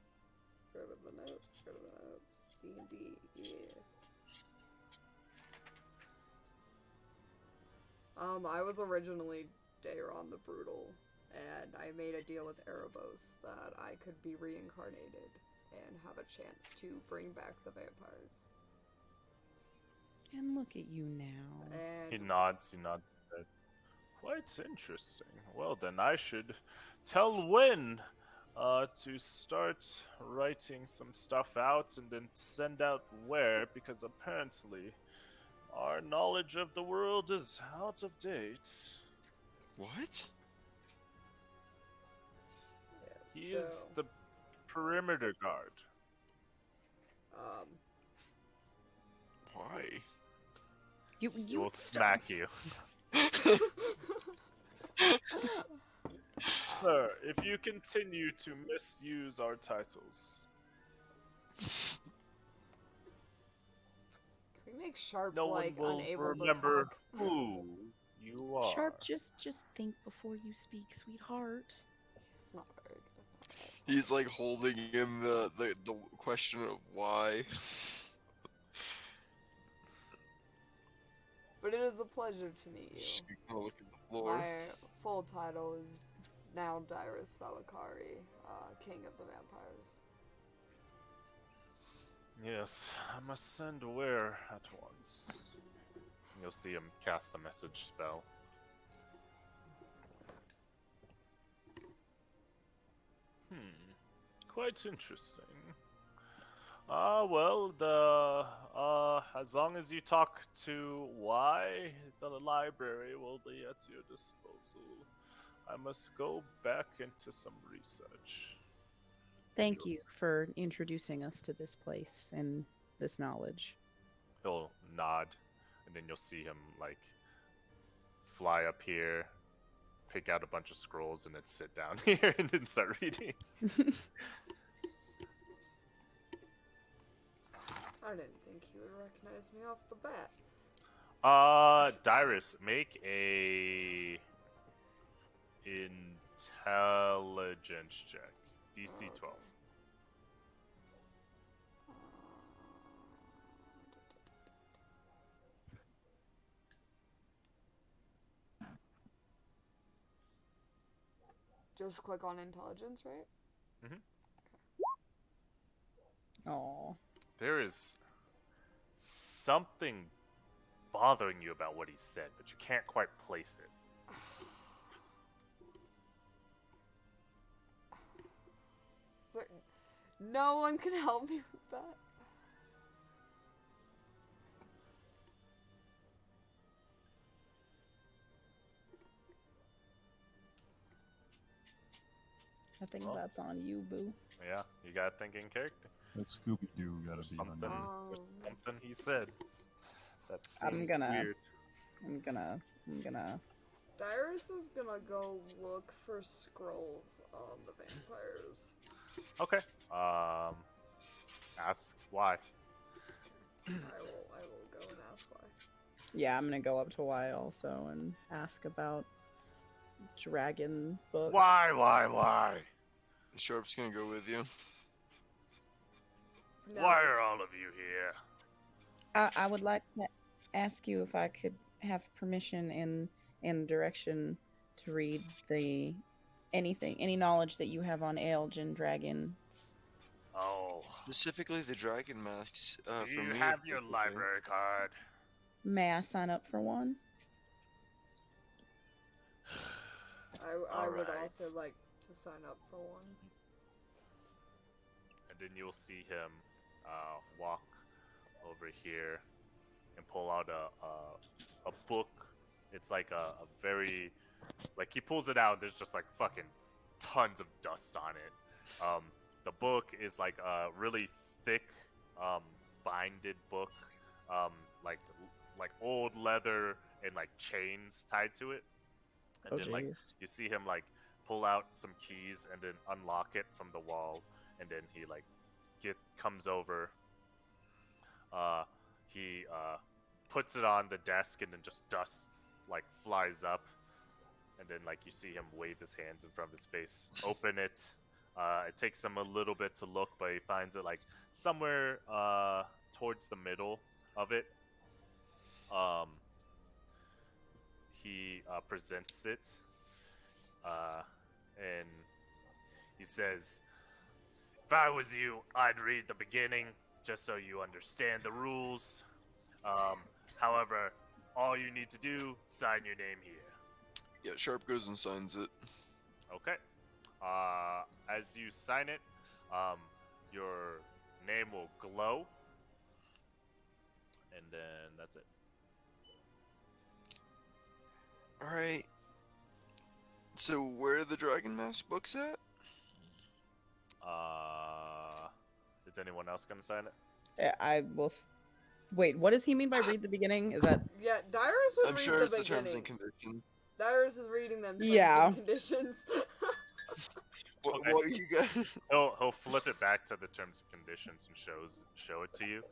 Go to the notes. D&D, yeah. I was originally Daeron the Brutal, and I made a deal with Erebos that I could be reincarnated and have a chance to bring back the vampires. And look at you now. And He nods. Quite interesting. Well, then I should tell Win to start writing some stuff out and then send out where, because apparently our knowledge of the world is out of date. What? He yeah, is the perimeter guard. Why? You He will smack you. Sir, if you continue to misuse our titles, Can we make Sharp no one like will unable remember to talk? who you are. Sharp, just think before you speak, sweetheart. He's not very good at that. He's like holding in the question of why. But it is a pleasure to meet you. Just gonna look at the floor. My full title is now Dyrus Valakari, King of the Vampires. Yes, I must send where at once. You'll see him cast a message spell. Quite interesting. Well, as long as you talk to why, the library will be at your disposal. I must go back into some research. Thank you for introducing us to this place and this knowledge. He'll nod, and then you'll see him, like, fly up here, pick out a bunch of scrolls, and then sit down here and then start reading. I didn't think he would recognize me off the bat. Dyrus, make a intelligence check. DC 12. just click on intelligence, right? Oh. There is something bothering you about what he said, but you can't quite place it. No one can help me with that. I think Well. that's on you, boo. Yeah, you got to think in character. That Scooby Doo gotta be on Something, you. there's something he said that I'm seems gonna- weird. I'm gonna. Dyrus is gonna go look for scrolls on the vampires. Okay. Ask why. I will go and ask why. Yeah, I'm gonna go up to Y also and ask about dragon books. Why? Sharp's gonna go with you. No. Why are all of you here? I would like to ask you if I could have permission in direction to read any knowledge that you have on Elgin dragons. Oh, Specifically the dragon masks. do For you me, have your particularly. library card? May I sign up for one? I would Alright. also like to sign up for one. And then you'll see him walk over here and pull out a book. It's like a very, like he pulls it out. There's just like fucking tons of dust on it. The book is like a really thick, binded book, like old leather and like chains tied to it. And Oh then like jeez. you see him like pull out some keys and then unlock it from the wall, and then he like comes over. He puts it on the desk, and then just dust like flies up, and then like you see him wave his hands in front of his face. Open it. It takes him a little bit to look, but he finds it like somewhere towards the middle of it. He presents it, and he says, "If I was you, I'd read the beginning, just so you understand the rules. However, all you need to do, sign your name here." Yeah, Sharp goes and signs it. Okay. As you sign it, your name will glow, and then that's it. Alright. So where are the dragon mask books at? Is anyone else gonna sign it? I will. Wait, what does he mean by read the beginning? Is that Yeah, Dyrus would I'm read sure the it's the terms and beginning. conditions. Dyrus is reading them terms Yeah. and conditions. Okay. What you got? He'll flip it back to the terms and conditions and show it to you.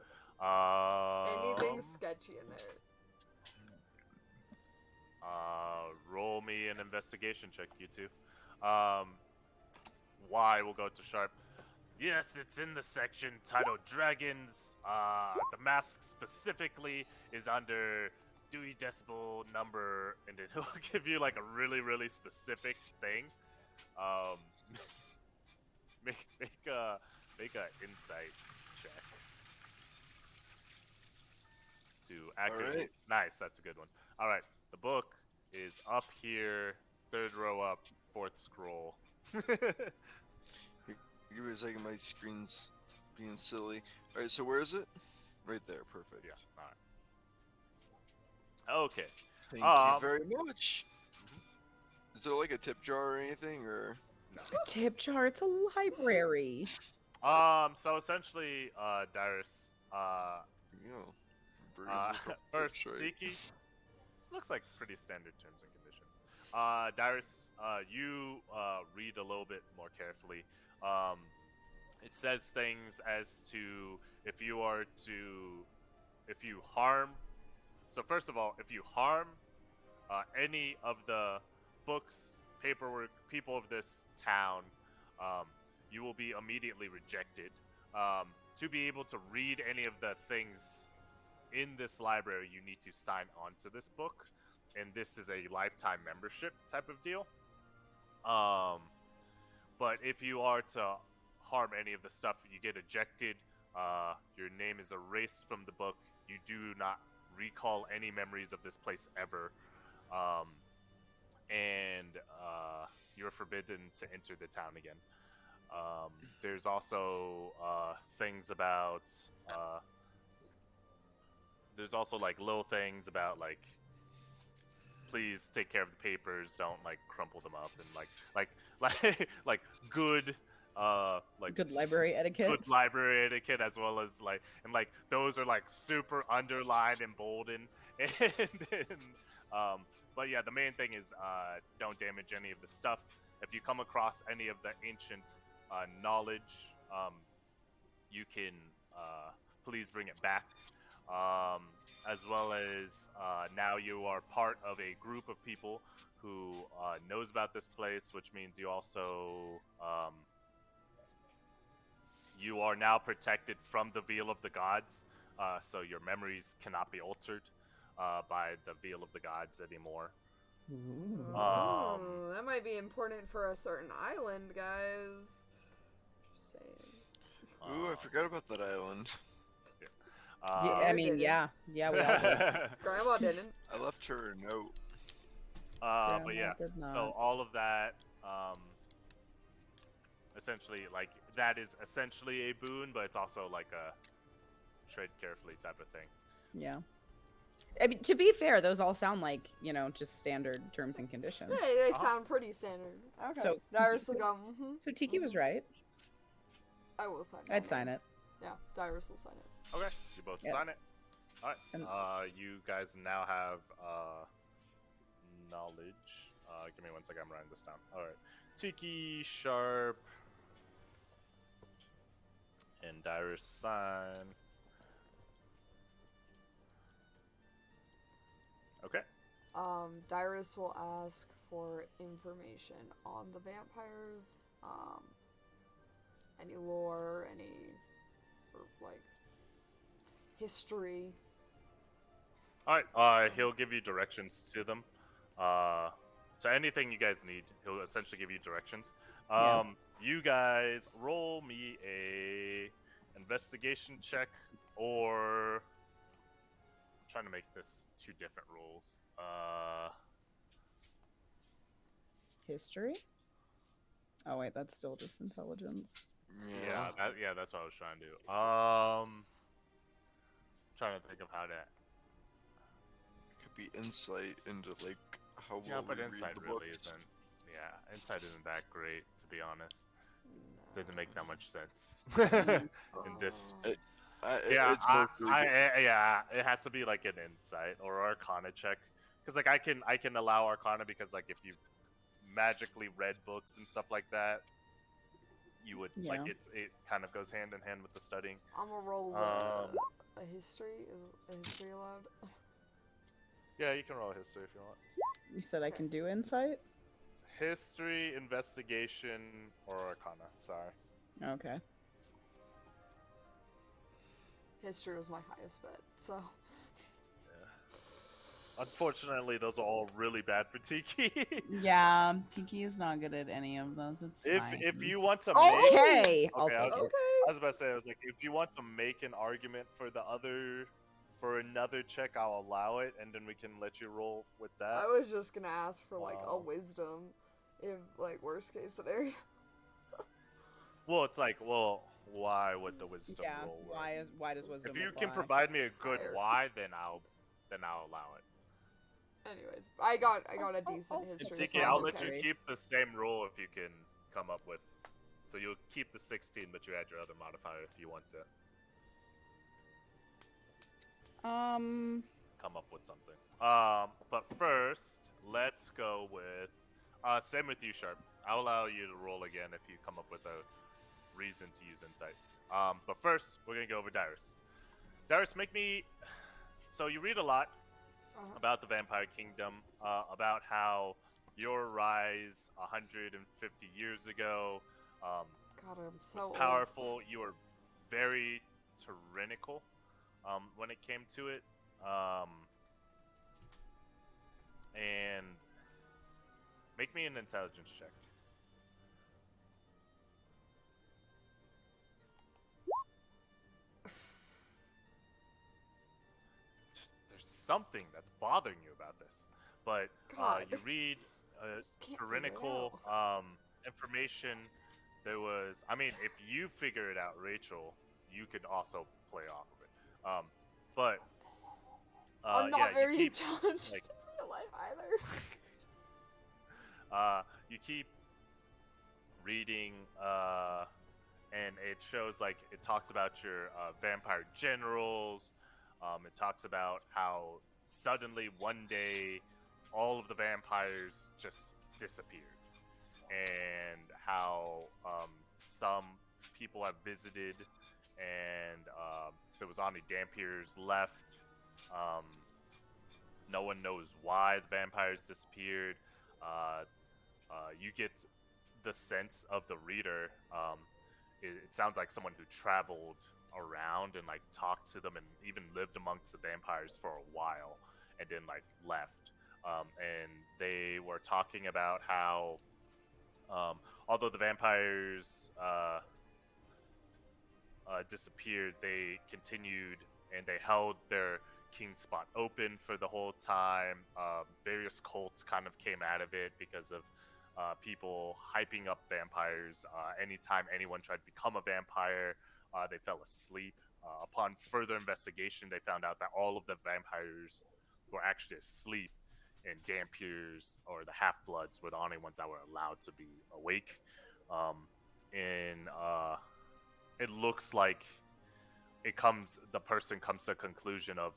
Anything sketchy in there. Roll me an investigation check, you two. Y will go to Sharp. Yes, it's in the section titled Dragons. The mask specifically is under Dewey Decibel number, and then he'll give you like a really, really specific thing. Make a insight check to accurately. Alright. Nice, that's a good one. All right, the book is up here, third row up, fourth scroll. Give me a second, my screen's being silly. Alright, so where is it? Right there, perfect. Yeah. All right. Okay. Thank you very much. Is there like a tip jar or anything, or? a tip jar? It's a library. So essentially, Dyrus, You know, brains with a first, flip chart. Tiki. This looks like pretty standard terms and conditions. Dyrus, you read a little bit more carefully. It says things as to if you harm. So first of all, if you harm any of the books, paperwork, people of this town, you will be immediately rejected. To be able to read any of the things in this library, you need to sign on to this book, and this is a lifetime membership type of deal. but if you are to harm any of the stuff, you get ejected. Your name is erased from the book. You do not recall any memories of this place ever. And you're forbidden to enter the town again. There's also things about. There's also like little things about like. Please take care of the papers. Don't like crumple them up and like good. Like Good library etiquette. good library etiquette as well as like those are like super underlined and bolden and but yeah, the main thing is don't damage any of the stuff. If you come across any of the ancient knowledge, you can please bring it back, as well as now you are part of a group of people who knows about this place, which means you also you are now protected from the veil of the gods, so your memories cannot be altered by the veil of the gods anymore. Oh, that might be important for a certain island, guys. Just saying. Ooh, I forgot about that island. Yeah, I You mean, didn't. yeah, we all did. Grandma didn't. I left her a note. But yeah, did so not. all of that, essentially, like, that is essentially a boon, but it's also like a tread carefully type of thing. Yeah. I mean, to be fair, those all sound like, you know, just standard terms and conditions. Yeah, they sound pretty standard. Okay. So- Dyrus will go, So Tiki was right. I will sign it. I'd sign it. Yeah, Dyrus will sign it. Okay, you both Yeah. sign it. All right. And- You guys now have knowledge. Give me 1 second. I'm writing this down. All right. Tiki, Sharp, and Dyrus sign. Okay. Dyrus will ask for information on the vampires, any lore, any, or, like, history. All right. He'll give you directions to them. So anything you guys need, he'll essentially give you directions. Yeah. You guys roll me a investigation check, or I'm trying to make this 2 different rolls. History? Oh, wait, that's still just intelligence. Yeah, that's what I was trying to do. Trying to think of how to. It could be insight into like how Yeah, well but we read insight the really books. isn't. Yeah, insight isn't that great, to be honest. Doesn't make that much sense in this. Yeah, It's mostly yeah, it has to be like an insight or Arcana check, because like I can allow Arcana because like if you've magically read books and stuff like that, you would like Yeah. it kind of goes hand in hand with the studying. I'm gonna roll Um, a history. Is a history allowed? Yeah, you can roll a history if you want. You said I can do insight? History, investigation, or Arcana. Sorry. Okay. History was my highest bet, so. Unfortunately, those are all really bad for Tiki. Yeah, Tiki is not good at any of those. It's fine. if you want to Okay! I'll Okay, take okay. it. Okay. I was about to say, I was like, if you want to make an argument for another check, I'll allow it, and then we can let you roll with that. I was just gonna ask for like a Wow. wisdom, if like worst case scenario. Well, it's like, why would the wisdom Yeah, roll? work? why does wisdom If you apply? can provide me a good Fire. why, then I'll allow it. Anyways, I got a decent oh, And history. Tiki, so I'm I'll let okay. you keep the same rule if you can come up with. So you'll keep the 16, but you add your other modifier if you want to come up with something. But first, let's go with same with you, Sharp. I'll allow you to roll again if you come up with a reason to use insight. But first, we're gonna go over Dyrus. Dyrus, make me. So you read a lot about the Vampire Kingdom, about how your rise 150 years ago God, I'm so was old. powerful. You were very tyrannical when it came to it. And make me an intelligence check. something that's bothering you about this. But God. you read Just can't figure it tyrannical information. There was, I mean, if you figure it out, Rachel, you could also play off of it. But I'm not yeah, very you keep intelligent like, in real life either. you keep reading, and it shows like it talks about your vampire generals. It talks about how suddenly one day all of the vampires just disappeared, and how some people have visited, and there was only Dampiers left. No one knows why the vampires disappeared. You get the sense of the reader. It sounds like someone who traveled around and like talked to them and even lived amongst the vampires for a while and then like left. And they were talking about how although the vampires disappeared, they continued and they held their king spot open for the whole time. Various cults kind of came out of it because of people hyping up vampires. Anytime anyone tried to become a vampire, they fell asleep. Upon further investigation, they found out that all of the vampires were actually asleep, and Dampiers, or the Half-Bloods, were the only ones that were allowed to be awake. It looks like the person comes to a conclusion of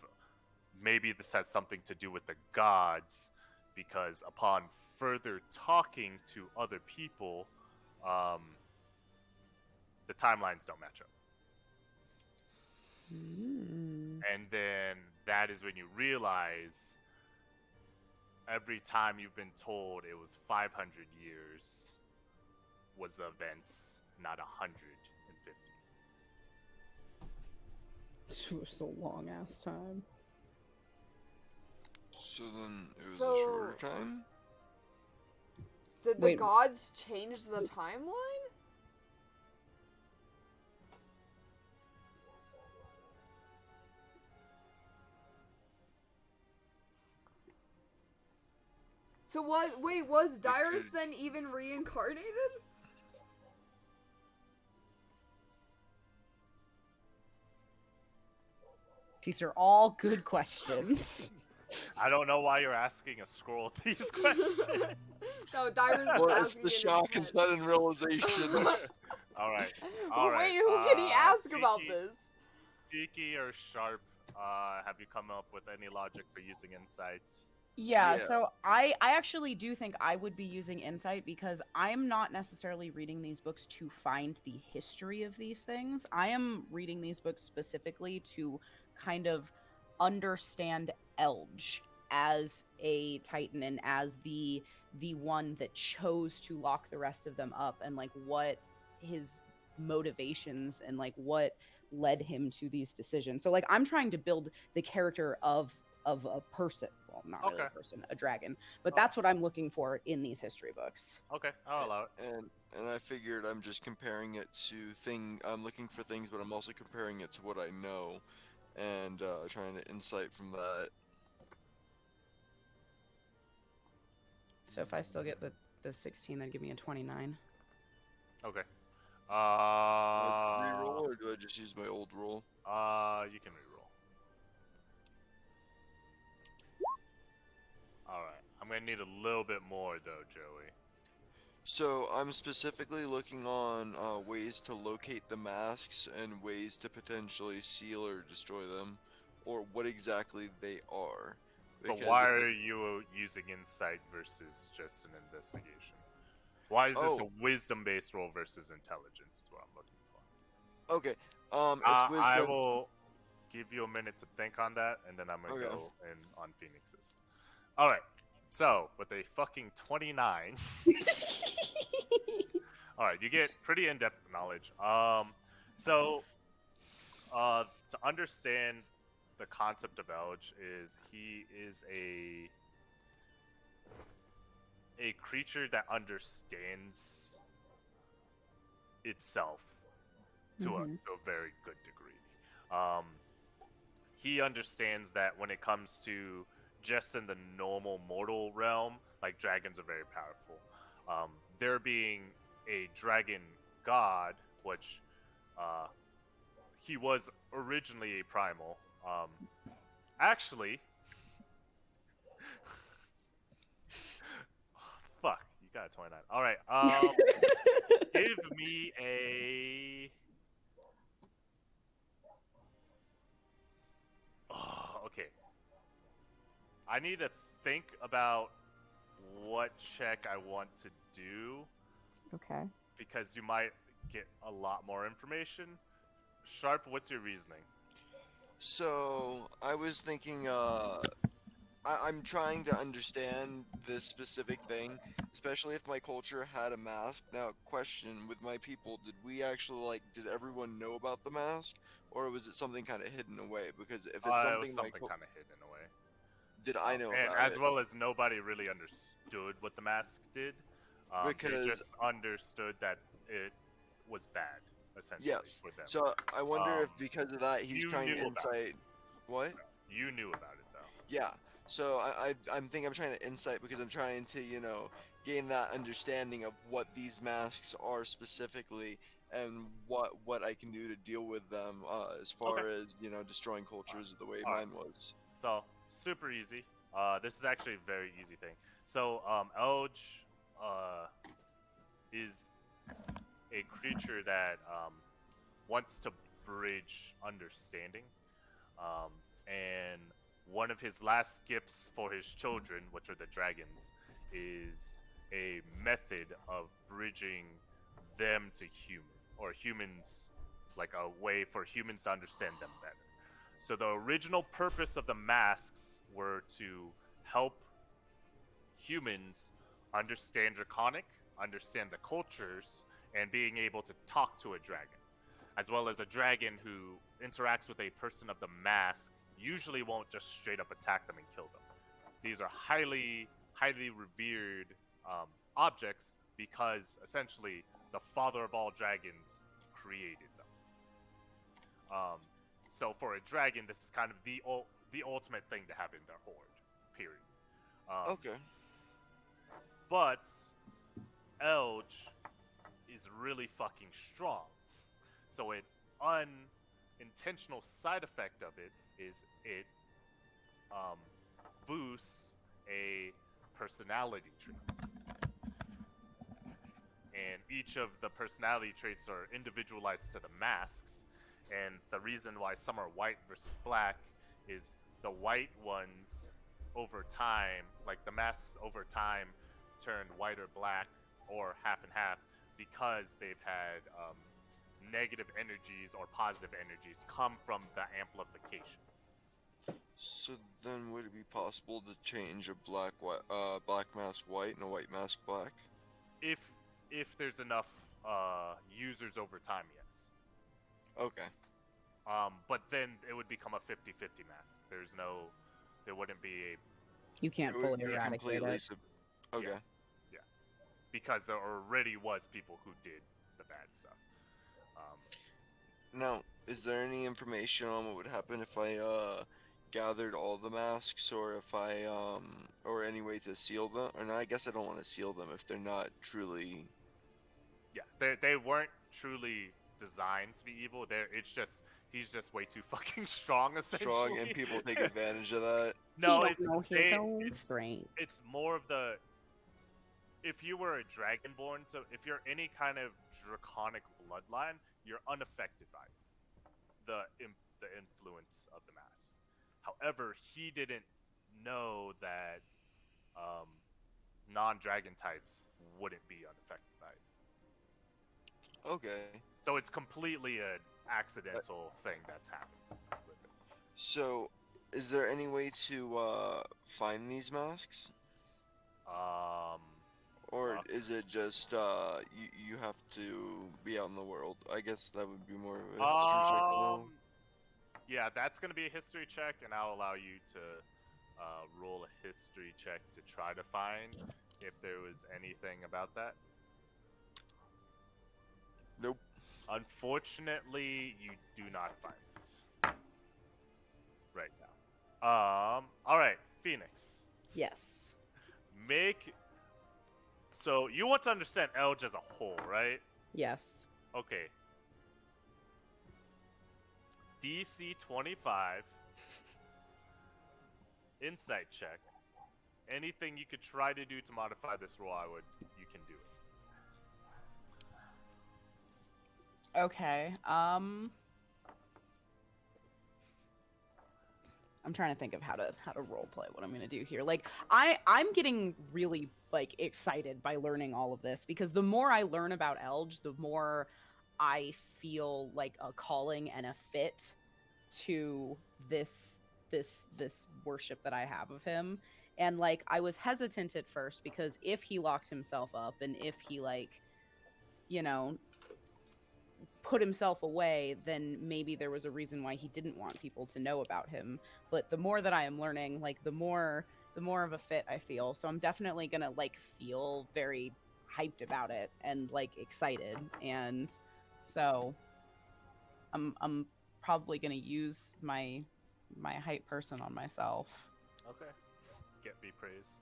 maybe this has something to do with the gods, because upon further talking to other people, the timelines don't match up. And then that is when you realize every time you've been told it was 500 years was the events, not 150. It was a long ass time. So then it was So- a shorter time? Did the Wait. gods change the timeline? So was Dyrus then even reincarnated? These are all good questions. I don't know why you're asking a scroll these questions. No, Dyrus is Or it's asking the in his shock and head. sudden realization. All right. Well, wait, who can he ask about Tiki- this? Tiki or Sharp, have you come up with any logic for using insights? Yeah, Yeah. so I actually do think I would be using insight, because I'm not necessarily reading these books to find the history of these things. I am reading these books specifically to kind of understand Elge as a Titan and as the one that chose to lock the rest of them up, and like what his motivations and like what led him to these decisions. So like I'm trying to build the character of a person. Well, not really a Okay. person, a dragon. But Oh. that's what I'm looking for in these history books. Okay, I'll allow it. And I figured I'm just comparing it to I'm looking for things, but I'm also comparing it to what I know, and trying to insight from that. So if I still get the 16, that'd give me a 29. Okay. Do I reroll, or do I just use my old roll? You can reroll. Alright. I'm gonna need a little bit more though, Joey. So I'm specifically looking on ways to locate the masks and ways to potentially seal or destroy them, or what exactly they are. But Because why if are you using insight versus just an investigation? Why is this a wisdom-based roll versus intelligence is what I'm looking for. Okay, it's wisdom. I will give you a minute to think on that, and then I'm gonna Okay. go in on Phoenix's. Alright, so with a fucking 29, alright, you get pretty in-depth knowledge. So to understand the concept of Elge is he is a creature that understands itself to a very good degree. he understands that when it comes to just in the normal mortal realm, like dragons are very powerful. There being a dragon god, which he was originally a primal. Actually, fuck, you got a 29. All right. Give me a. Oh, okay. I need to think about what check I want to do Okay. because you might get a lot more information. Sharp, what's your reasoning? So I was thinking, I'm trying to understand this specific thing, especially if my culture had a mask. Now, question with my people, did we actually did everyone know about the mask, or was it something kind of hidden away? Because if it's It was something something kind of hidden away. did I know And about as it? well as nobody really understood what the mask did. They Because just understood that it was bad, essentially, yes, for them. so I wonder if Um, because of that he's you trying to knew about insight. What? You knew about it, though. Yeah. So I'm trying to insight because I'm trying to gain that understanding of what these masks are specifically and what I can do to deal with them as far Okay. as destroying cultures the way Alright. mine was. So, super easy. This is actually a very easy thing. So, Elge is a creature that wants to bridge understanding. And one of his last gifts for his children, which are the dragons, is a method of bridging them to human, or humans, like a way for humans to understand them better. So the original purpose of the masks were to help humans understand Draconic, understand the cultures, and being able to talk to a dragon. As well as a dragon who interacts with a person of the mask usually won't just straight up attack them and kill them. These are highly, highly revered objects because essentially the father of all dragons created them. So for a dragon, this is kind of the ultimate thing to have in their horde. Period. Okay. But Elge is really fucking strong. So an unintentional side effect of it is it boosts a personality trait. And each of the personality traits are individualized to the masks. And the reason why some are white versus black is the white ones over time, like the masks over time, turn white or black or half and half because they've had negative energies or positive energies come from the amplification. So then, would it be possible to change a black mask white and a white mask black? If there's enough users over time, yes. Okay. But then it would become a 50-50 mask. There wouldn't be a You can't It would fully be eradicate completely it. okay. because there already was people who did the bad stuff. Now, is there any information on what would happen if I gathered all the masks, or if I or any way to seal them? Or no, I guess I don't want to seal them if they're not truly. Yeah, they weren't truly designed to be evil. It's just he's just way too fucking strong, essentially. Strong, and people take advantage of that. No, he it's don't know his they- own it's strength. it's more of the if you were a dragonborn, so if you're any kind of draconic bloodline, you're unaffected by the influence of the mask. However, he didn't know that non-dragon types wouldn't be unaffected by it. Okay. So it's completely an accidental thing that's happened with it. So, is there any way to find these masks, or is it just you have to be out in the world? I guess that would be more of a history check. No? Yeah, that's gonna be a history check, and I'll allow you to roll a history check to try to find if there was anything about that. Nope. Unfortunately, you do not find it. right now. All right, Phoenix. Yes. So you want to understand Elge as a whole, right? Yes. Okay. DC 25. Insight check. Anything you could try to do to modify this roll, you can do it. Okay. I'm trying to think of how to role play what I'm gonna do here. Like I'm getting really like excited by learning all of this because the more I learn about Elge, the more I feel like a calling and a fit to this worship that I have of him. And like I was hesitant at first because if he locked himself up and if he like, you know, put himself away, then maybe there was a reason why he didn't want people to know about him. But the more that I am learning, like the more of a fit I feel. So I'm definitely gonna like feel very hyped about it and like excited. And so I'm probably gonna use my hype person on myself. Okay. Get me praise.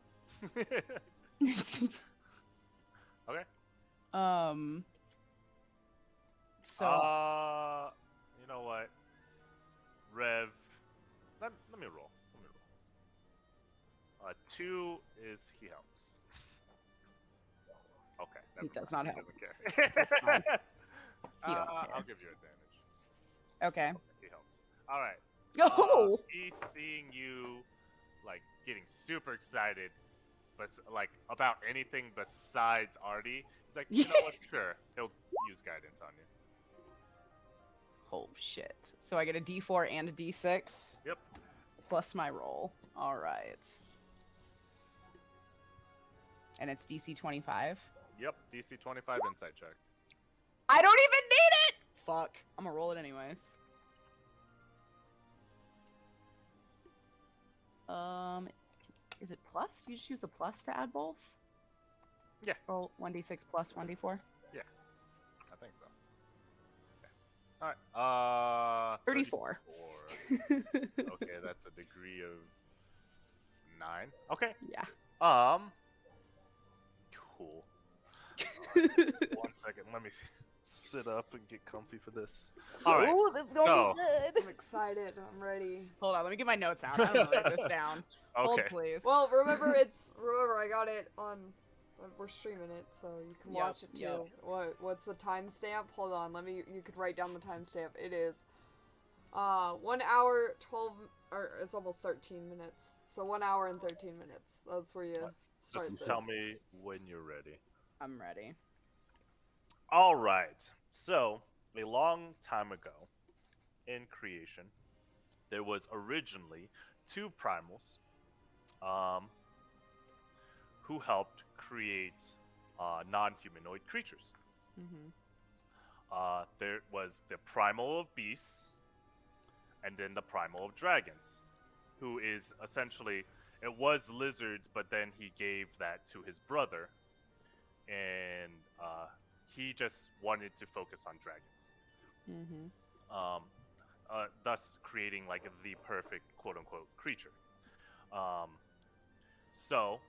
Okay. So you know what? Rev. Let me roll. 2 is he helps. Okay. He never does mind. not He help. doesn't care. fine. You don't care. I'll give you advantage. Okay. He helps. All right. Oh. He's seeing you like getting super excited, but like about anything besides Artie. He's like, you know what? Sure, he'll use guidance on you. Oh shit. So I get a D4 and a D6. Yep. Plus my roll. All right. And it's DC 25. Yep. DC 25 insight check. I don't even need it. Fuck. I'm gonna roll it anyways. Is it plus? You just use the plus to add both? Yeah. Roll 1d6 plus 1d4. Yeah. I think so. Okay. All right. 34. 34. Okay, that's a degree of 9. Okay. Yeah. Cool. 1 second. Let me sit up and get comfy for this. All right. Ooh, this is gonna be good. I'm excited. I'm ready. Hold on, let me get my notes out. I'm gonna write this down. Hold, Okay. please. Well, remember I got it on. We're streaming it, so you can Yep, watch it too. yep. What's the timestamp? Hold on, you could write down the timestamp. It is 1 hour 12, or it's almost 13 minutes. So 1 hour and 13 minutes. That's where you start Just this. tell me when you're ready. I'm ready. All right. So, a long time ago in creation, there was originally 2 primals who helped create non-humanoid creatures. Mm-hmm. There was the primal of beasts and then the primal of dragons, who is essentially, it was lizards, but then he gave that to his brother, and he just wanted to focus on dragons. Mm-hmm. Thus creating like the perfect quote-unquote creature. So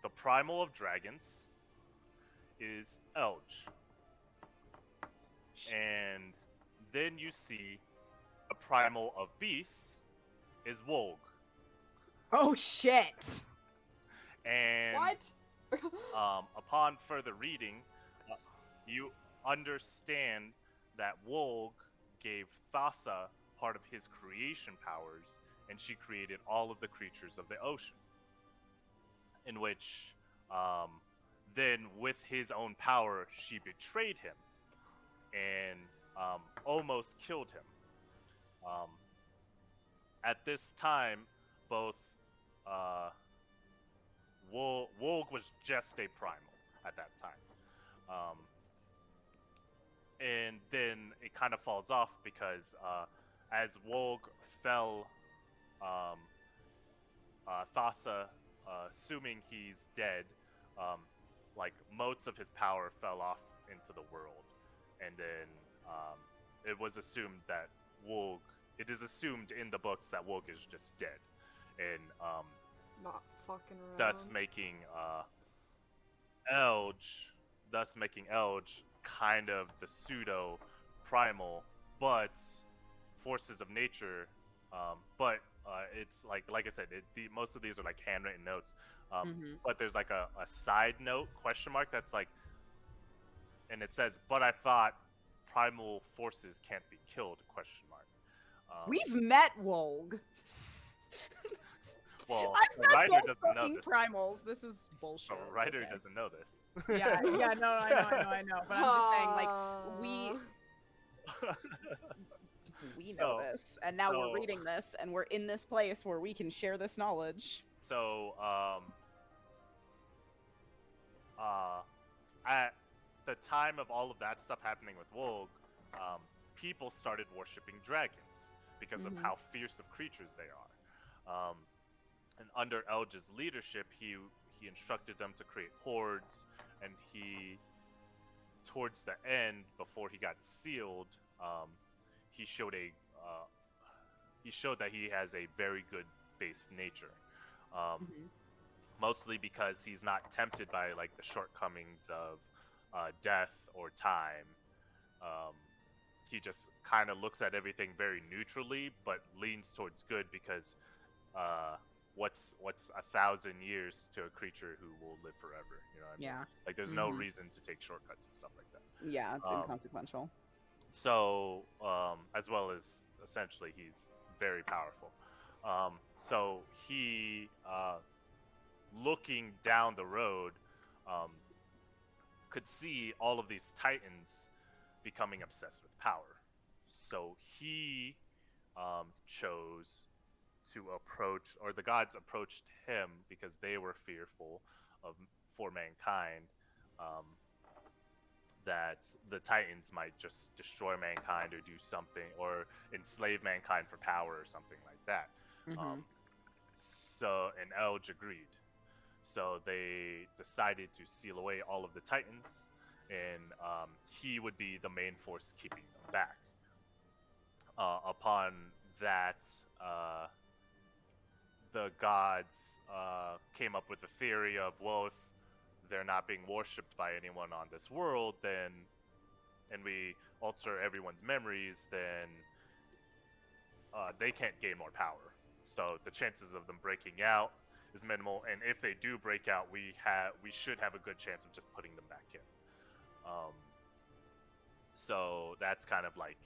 the primal of dragons is Elge, and then you see a primal of beasts is Wolg, Oh shit! and What? upon further reading, you understand that Wolg gave Thassa part of his creation powers, and she created all of the creatures of the ocean. In which, then with his own power, she betrayed him and almost killed him. At this time, both Wolg was just a primal at that time. And then it kind of falls off because as Wolg fell, Thassa, assuming he's dead, like motes of his power fell off into the world, and then it was assumed that Wolg it is assumed in the books that Woog is just dead, and Not fucking around. thus making Elge kind of the pseudo primal, but forces of nature. But it's like I said, most of these are like handwritten notes. But there's like a side note question mark that's like, and it says, "But I thought primal forces can't be killed?" Question mark. We've met Wolg. Well, I've the met writer both doesn't know fucking this. primals. This is bullshit. The writer okay. doesn't know this. Yeah, no, I know. But I'm just saying, like, we know this, and now we're reading this, and we're in this place where we can share this knowledge. So, at the time of all of that stuff happening with Wolg, people started worshipping dragons because of how fierce of creatures they are. And under Elge's leadership, he instructed them to create hordes, and towards the end, before he got sealed, he showed that he has a very good base nature. Mostly because he's not tempted by like the shortcomings of death or time. He just kind of looks at everything very neutrally, but leans towards good because what's 1,000 years to a creature who will live forever? You know what I mean? Yeah. Like there's no reason to take shortcuts and stuff like that. Yeah, it's inconsequential. So, as well as essentially he's very powerful. So he, looking down the road, could see all of these titans becoming obsessed with power. So he chose to approach, or the gods approached him because they were fearful for mankind, that the titans might just destroy mankind or do something, or enslave mankind for power or something like that. And Elge agreed. So they decided to seal away all of the titans, and he would be the main force keeping them back. Upon that, the gods came up with the theory of, well, if they're not being worshipped by anyone on this world, then, and we alter everyone's memories, then they can't gain more power. So the chances of them breaking out is minimal, and if they do break out, we should have a good chance of just putting them back in. So that's kind of like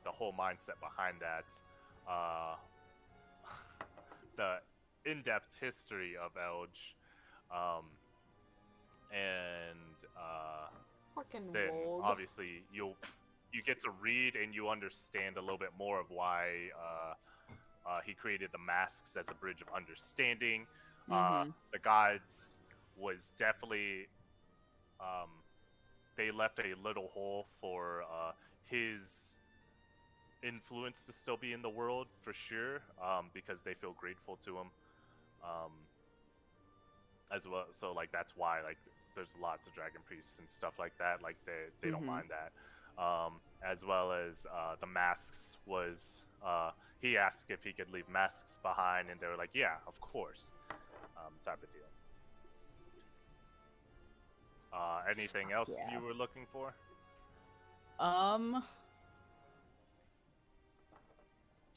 the whole mindset behind that. The in-depth history of Elge, and Fucking then Wold. obviously you get to read and you understand a little bit more of why he created the masks as a bridge of understanding. The gods was definitely they left a little hole for his influence to still be in the world for sure, because they feel grateful to him, as well. So like that's why like there's lots of dragon priests and stuff like that. Like they don't mind that. As well as the masks was he asked if he could leave masks behind, and they were like, yeah, of course, type of deal. Anything else you were looking for?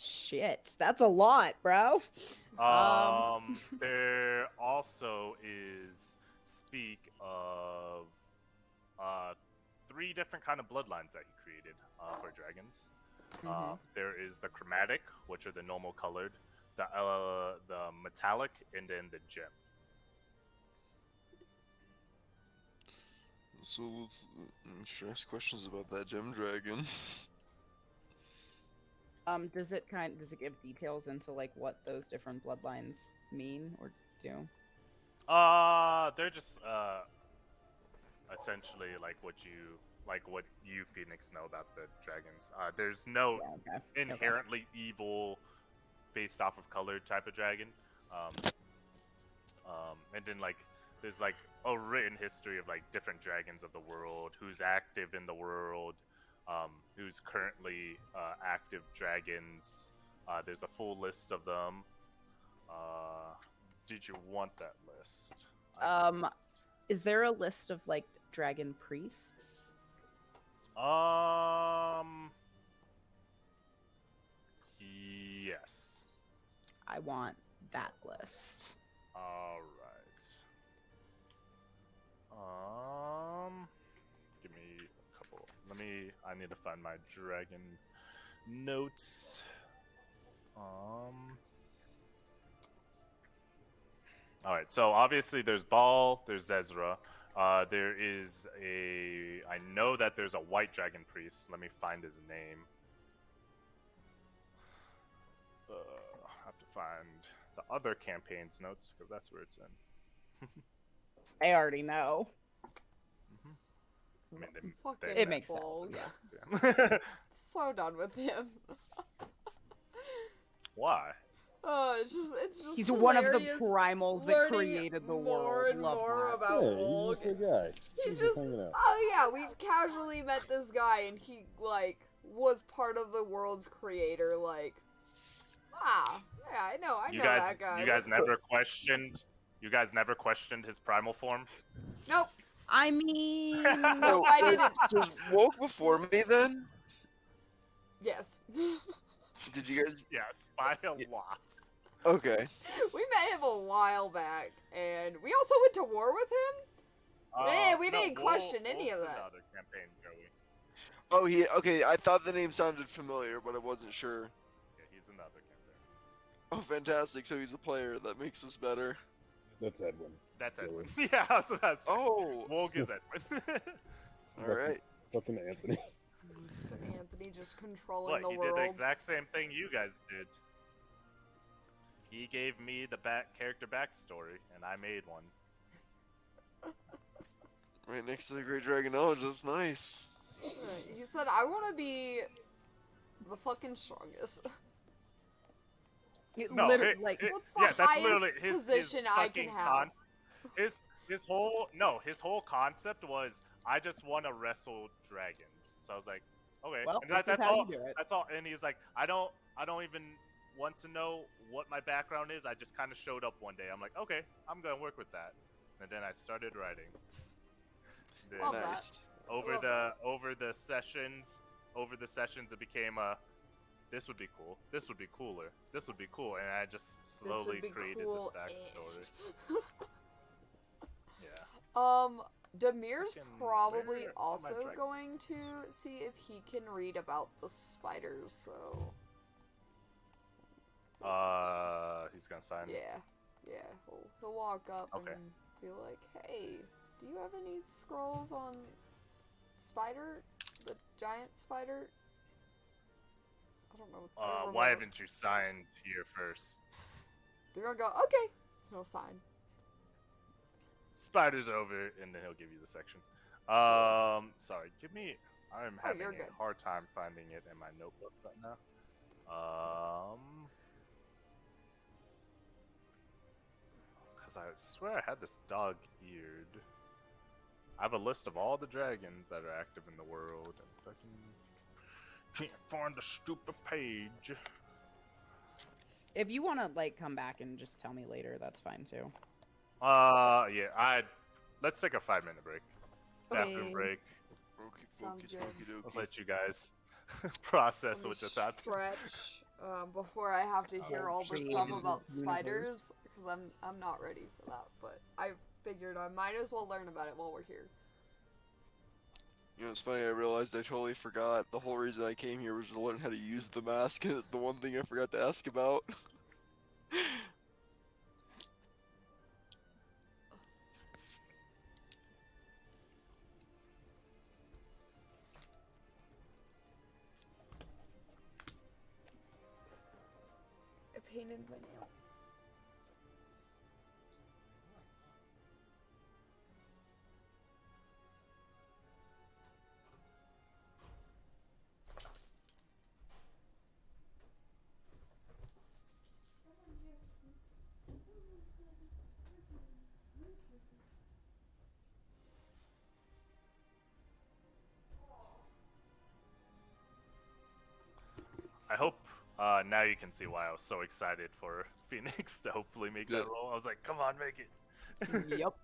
Shit, that's a lot, bro. There also is speak of 3 different kind of bloodlines that he created for dragons. There is the chromatic, which are the normal colored, the metallic, and then the gem. So should I ask questions about that gem dragon? Does it give details into like what those different bloodlines mean or do? They're just essentially like what you Phoenix know about the dragons. There's no inherently evil based off of color type of dragon. And then like there's like a written history of like different dragons of the world, who's active in the world, who's currently active dragons. There's a full list of them. Did you want that list? Is there a list of like dragon priests? Yes. I want that list. All right. Give me a couple. I need to find my dragon notes. All right. So obviously there's Baal, there's Ezra. There is I know that there's a white dragon priest. Let me find his name. I have to find the other campaign's notes because that's where it's in. I already know. I mean, Fucking It makes Bulg. sense. Yeah. So done with him. Why? It's just He's one of the hilarious primals that learning created the more world. and Love more that. about Hey, Bulg. he's just a guy. He's just, hanging out. oh yeah, we've casually met this guy and he, like, was part of the world's creator, like, yeah, I know that guy. You guys never questioned his primal form? Nope, I mean, nope, I didn't. So was woke before me then? Yes. Did you guys? Yes, by a Yeah. lot. Okay. We met him a while back, and we also went to war with him. Man, we didn't question any of Wolf's that. Another campaign, Joey. Oh, okay. I thought the name sounded familiar, but I wasn't sure. Yeah, he's another campaign. Oh, fantastic! So he's a player. That makes us better. That's Edwin. That's Joey. Edwin. Yeah, that's what I was saying. Oh, Wolg is Edwin. all right. Fucking Anthony. Anthony just controlling What, the he world. did the exact same thing you guys did. He gave me the character backstory, and I made one. Right next to the Great Dragon Knowledge. That's nice. He said, I want to be the fucking strongest. No, literally, his- like, What's the that's highest literally his position I can fucking have? His whole concept was I just want to wrestle dragons. So I was like, okay, well, and this is that's how all. you do it. That's all. And he's like, I don't even want to know what my background is. I just kind of showed up one day. I'm like, okay, I'm gonna work with that. And then I started writing. Then Love that. Nice. over Love the sessions, it became this would be cool. This would be cooler. This would be cool. And I just slowly created this backstory. Yeah. Demir's Fucking probably where am I also dragging? going to see if he can read about the spiders, so He's gonna sign. yeah, he'll walk up Okay. and be like, hey, do you have any scrolls on Spider? The giant spider? I don't know. I don't Why remember. haven't you signed here first? They're gonna go, okay. He'll sign. Spider's over, and then he'll give you the section. Sorry, I'm having you're a good. hard time finding it in my notebook right now. Because I swear I had this dog-eared. I have a list of all the dragons that are active in the world, and fucking can't find the stupid page. If you want to like come back and just tell me later, that's fine too. Yeah, let's take a 5-minute break. Bathroom Okay. break. Sounds good. I'll let you guys process Let me what just happened. stretch before I have to hear all the stuff Dream about universe. spiders, because I'm not ready for that. But I figured I might as well learn about it while we're here. You know, it's funny. I realized I totally forgot. The whole reason I came here was to learn how to use the mask, and it's the one thing I forgot to ask about. I painted my nail. I hope now you can see why I was so excited for Phoenix to hopefully make that role. I was like, come on, make it. Yep.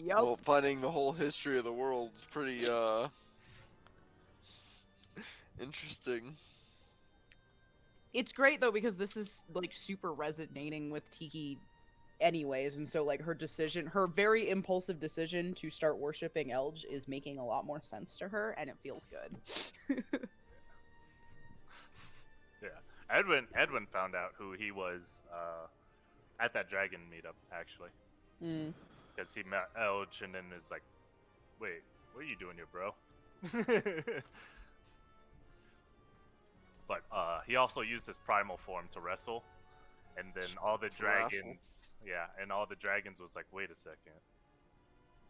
Yep. Well, finding the whole history of the world's pretty interesting. It's great though because this is like super resonating with Tiki anyways, and so like her very impulsive decision to start worshiping Elge is making a lot more sense to her, and it feels good. Yeah, Edwin found out who he was at that dragon meetup actually, because he met Elge and then is like, wait, what are you doing here, bro? But he also used his primal form to wrestle, and then all the dragons, and all the dragons was like, wait a second,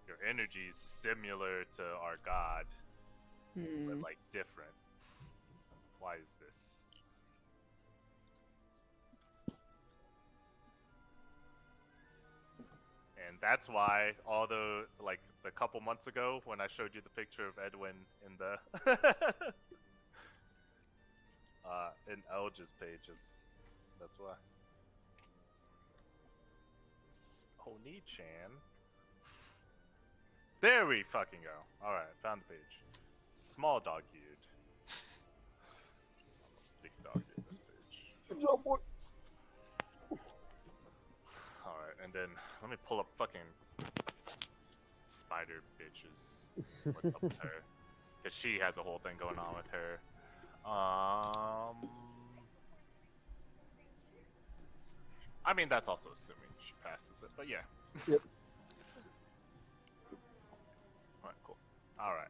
your energy is similar to our god, but like different. Why is this? And that's why all the couple months ago when I showed you the picture of Edwin in the in Elge's pages, that's why. Oni-chan. There we fucking go. Alright, found the page. Small dog-eared. Big dog-eared this page. Good job, boy. Alright, and then let me pull up fucking spider bitches. What's up with her? Because she has a whole thing going on with her. I mean, that's also assuming she passes it, but yeah. Yep. Alright, cool. Alright.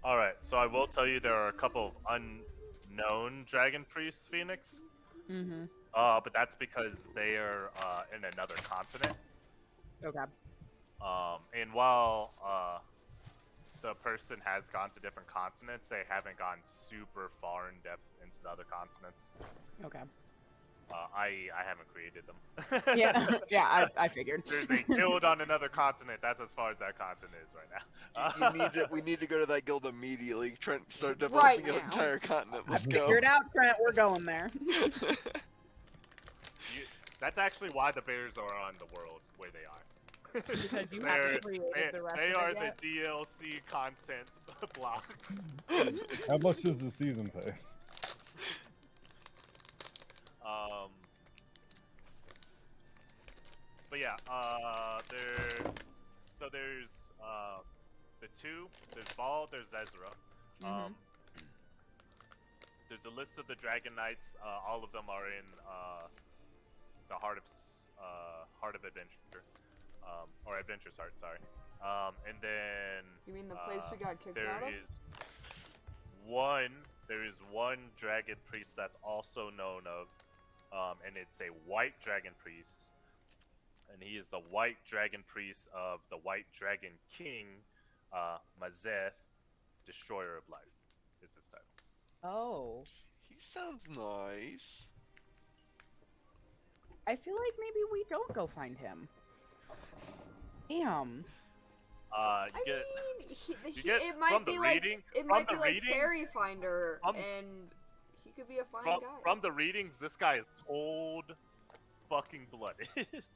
Alright, so I will tell you there are a couple of unknown dragon priests, Phoenix. Mm-hmm. But that's because they are in another continent. Okay. And while the person has gone to different continents, they haven't gone super far in depth into the other continents. Okay. I haven't created them. Yeah, yeah, I figured. There's a guild on another continent. That's as far as that continent is right now. We need to go to that guild immediately. Trent, start Right developing an now. entire continent. Let's I go. figured out, Trent. We're going there. That's actually why the bears are on the world where they are. Because you haven't created the rest They of are it yet. the DLC content block. How much is the season pass? But yeah, there's the two, there's Ball, there's Ezra. There's a list of the Dragon Knights, all of them are in the Heart of Adventure. Or Adventure's Heart, sorry. And then You mean the place we got kicked out of? There is one dragon priest that's also known of, and it's a white dragon priest, and he is the white dragon priest of the White Dragon King, Mazeth, Destroyer of Life, is his title. Oh. He sounds nice. I feel like maybe we don't go find him. Damn. It might be like Fairy Finder, and he could be a fine guy. From the readings, this guy is cold fucking blooded.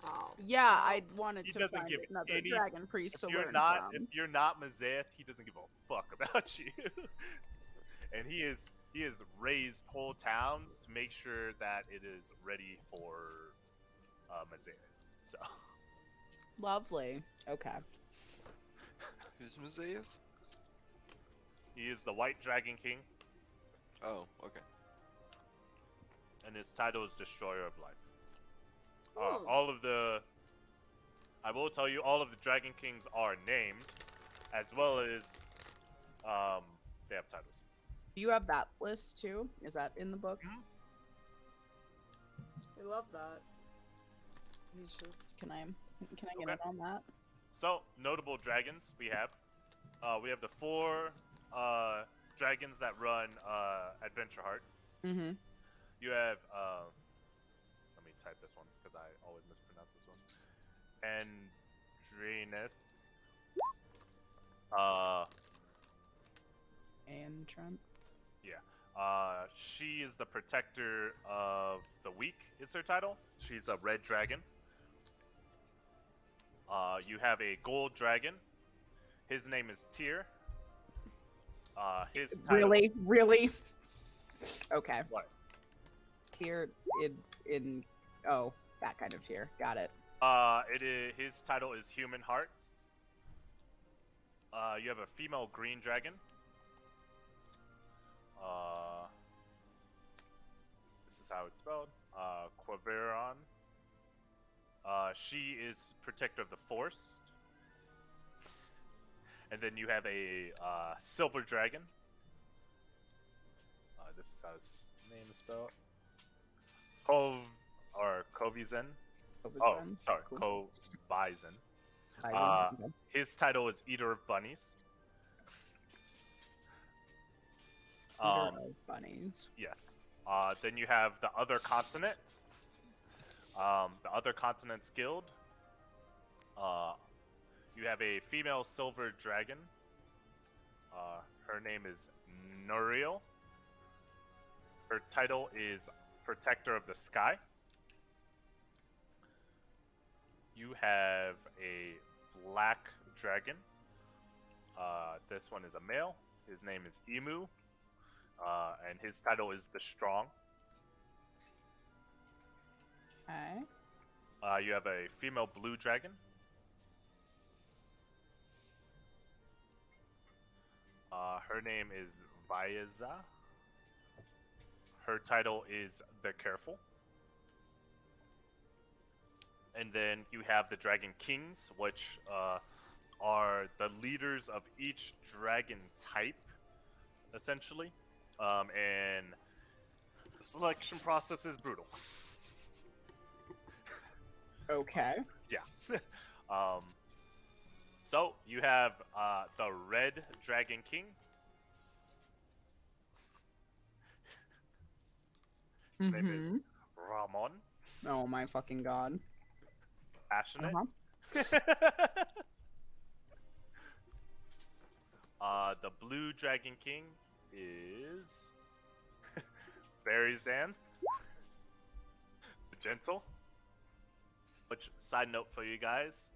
Oh. Yeah, I wanted He to doesn't find give another any- dragon priest to learn If from. you're not Mazeth, he doesn't give a fuck about you. And he has raised whole towns to make sure that it is ready for Mazeth. So Lovely. Okay. Who's Mazaev? he is the White Dragon King, Oh, okay. and his title is Destroyer of Life. Hmm. I will tell you, all of the Dragon Kings are named, as well as they have titles. Do you have that list too? Is that in the book? I love that. He's just. Can I get Okay. in on that? So, notable dragons we have the 4 dragons that run Adventure Heart. Mm-hmm. You have let me type this one because I always mispronounce this one. Andraneth. Uh, And Trent. yeah. She is the protector of the weak. Is her title? She's a red dragon. You have a gold dragon. His name is Tyr. His title. Really? Okay. What? Tier in oh, that kind of tier. Got it. It is his title is Human Heart. You have a female green dragon. This is how it's spelled. Quaveron. She is protector of the forest. And then you have a silver dragon. This is how his name is spelled. Kovizen. Oh, sorry, Cool. Kovizen. Okay. His title is Eater of Bunnies. Eater of bunnies. Yes. Then you have the Other Continent. The Other Continent's Guild. You have a female silver dragon. Her name is Nuriel. Her title is Protector of the Sky. You have a black dragon. This one is a male. His name is Emu. And his title is The Strong. Okay. You have a female blue dragon. Her name is Vaeza. Her title is The Careful. And then you have the Dragon Kings, which are the leaders of each dragon type, essentially. And the selection process is brutal. Okay. Yeah. So you have the Red Dragon King. His name is Mm-hmm. Ramon. Oh my fucking god. Passionate. The Blue Dragon King is Berryzan. The Gentle. Which, side note for you guys,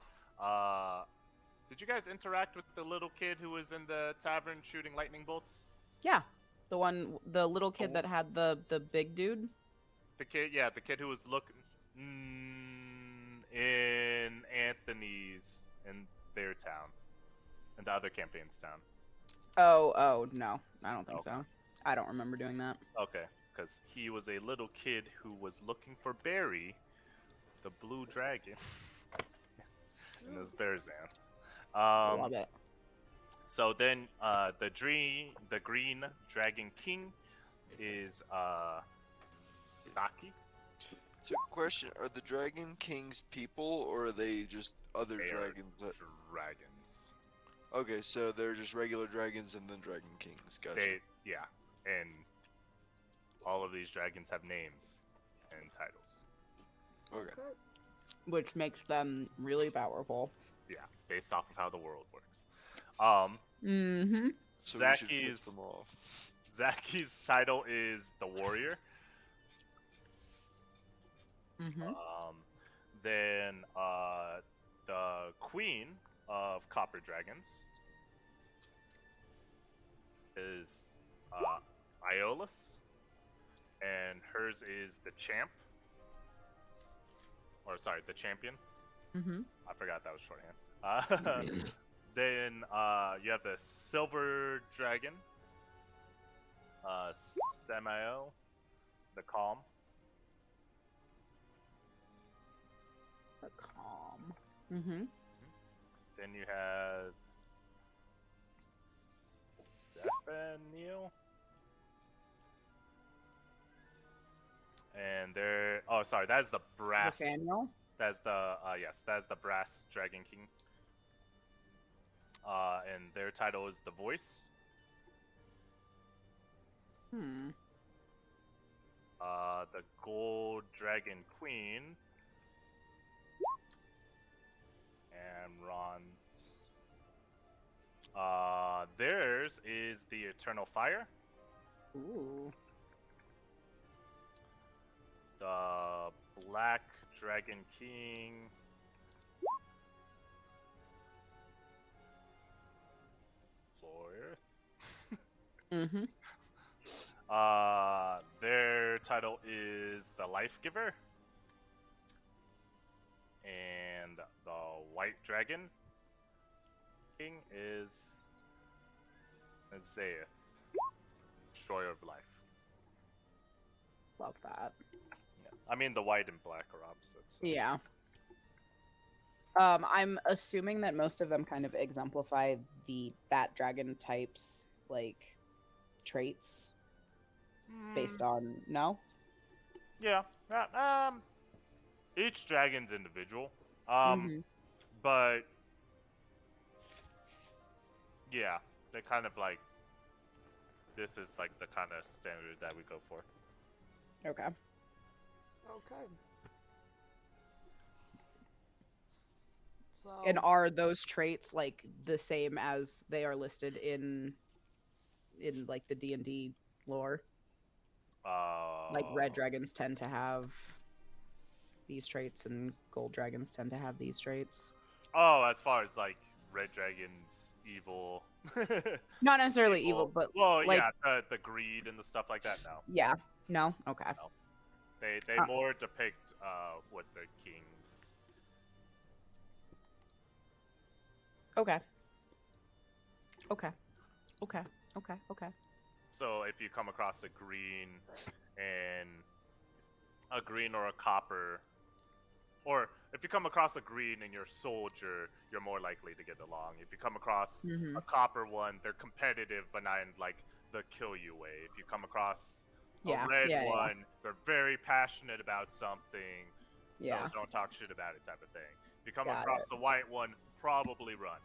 did you guys interact with the little kid who was in the tavern shooting lightning bolts? Yeah. The little kid that had the big dude. The kid who was looking in Anthony's, in their town, in the other campaign's town. Oh, no. I don't think Okay. so. I don't remember doing that. Okay, because he was a little kid who was looking for Barry, the blue dragon, and it was Bearzan. Love it. So then, the Green Dragon King is Saki. So, question: are the Dragon Kings people, or are they just other They are dragons? dragons. Okay, so they're just regular dragons and then Dragon Kings. Gotcha. And all of these dragons have names and titles. Okay. Which makes them really powerful. Yeah, based off of how the world works. Mm-hmm. So we should piss Zaki's them off. Zaki's title is the Warrior. Mm-hmm. Then the Queen of Copper Dragons is Iolus, and hers is the Champ. Or sorry, the Champion. Mm-hmm. I forgot that was shorthand. Then you have the Silver Dragon, Samael, the Calm. The calm. Mm-hmm. Then you have Zephaniel. And there. Oh, sorry. That's the brass. Nathaniel. That's the yes. That's the brass Dragon King. And their title is the Voice. the Gold Dragon Queen. And Ron's. Theirs is the Eternal Fire. Ooh. The Black Dragon King. Floor Earth. Mm-hmm. Their title is the Life Giver. And the White Dragon King is Zaeth, Destroyer of Life. Love that. Yeah. I mean, the white and black are opposites. So. Yeah. I'm assuming that most of them kind of exemplify that dragon type's like traits based on no. Yeah. Each dragon's individual. Mhm. But yeah, they kind of like this is like the kind of standard that we go for. Okay. Okay. So. And are those traits like the same as they are listed in like the D&D lore? Like red dragons tend to have these traits and gold dragons tend to have these traits. Oh, as far as like red dragons evil. Not necessarily evil, but well, like, yeah, the greed and the stuff like that. No, yeah, no, okay. No. They more depict what the kings. Okay. Okay. Okay. Okay. Okay. So if you come across a green or a copper, or if you come across a green and you're a soldier, you're more likely to get along. If you come across a copper one, they're competitive, but not in like the kill you way. If you come across a red one, they're very passionate about something, so don't talk shit about it type of thing. If you come across a white one, probably run.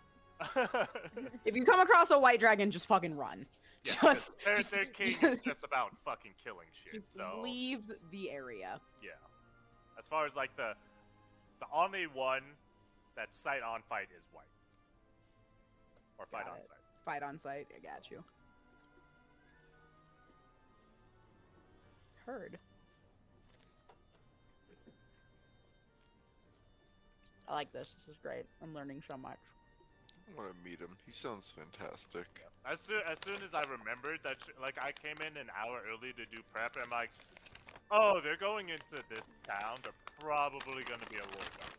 If you come across a white dragon, just fucking run. Yeah, their king is just about fucking killing shit. So leave the area. Yeah. As far as like the only one that's sight on fight is white. Or fight on sight. Fight on sight, I got you. Heard. I like this. This is great. I'm learning so much. I want to meet him. He sounds fantastic. As soon as I remembered that, like, I came in an hour early to do prep, and I'm like, oh, they're going into this town. They're probably going to be a war zone.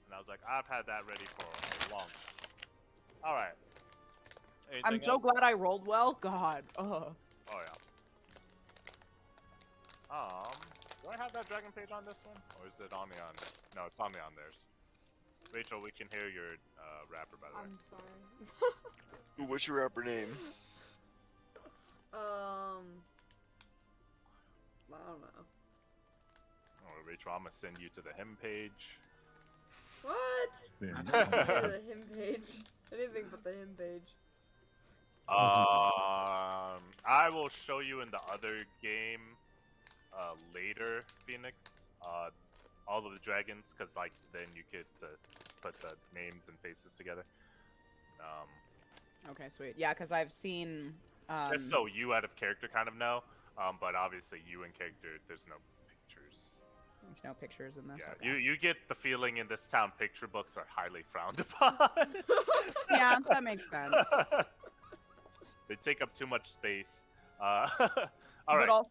And I was like, I've had that ready for a long time. All right. I'm so glad I rolled well. God. Oh yeah. Do I have that dragon page on this one, or is it on the on? No, it's on the on theirs. Rachel, we can hear your rapper by the way. I'm sorry. What's your rapper name? I don't know. Oh, Rachel, I'm gonna send you to the him page. What? Yeah. Yeah, the him page. Anything but the him page. I will show you in the other game later, Phoenix. All of the dragons, because like then you get to put the names and faces together. Okay, sweet. Yeah, because I've seen. Just so you out of character kind of know, but obviously you in character, there's no pictures. There's no pictures in this. Yeah, Okay. you get the feeling in this town picture books are highly frowned upon. Yeah, that makes sense. They take up too much space. All right.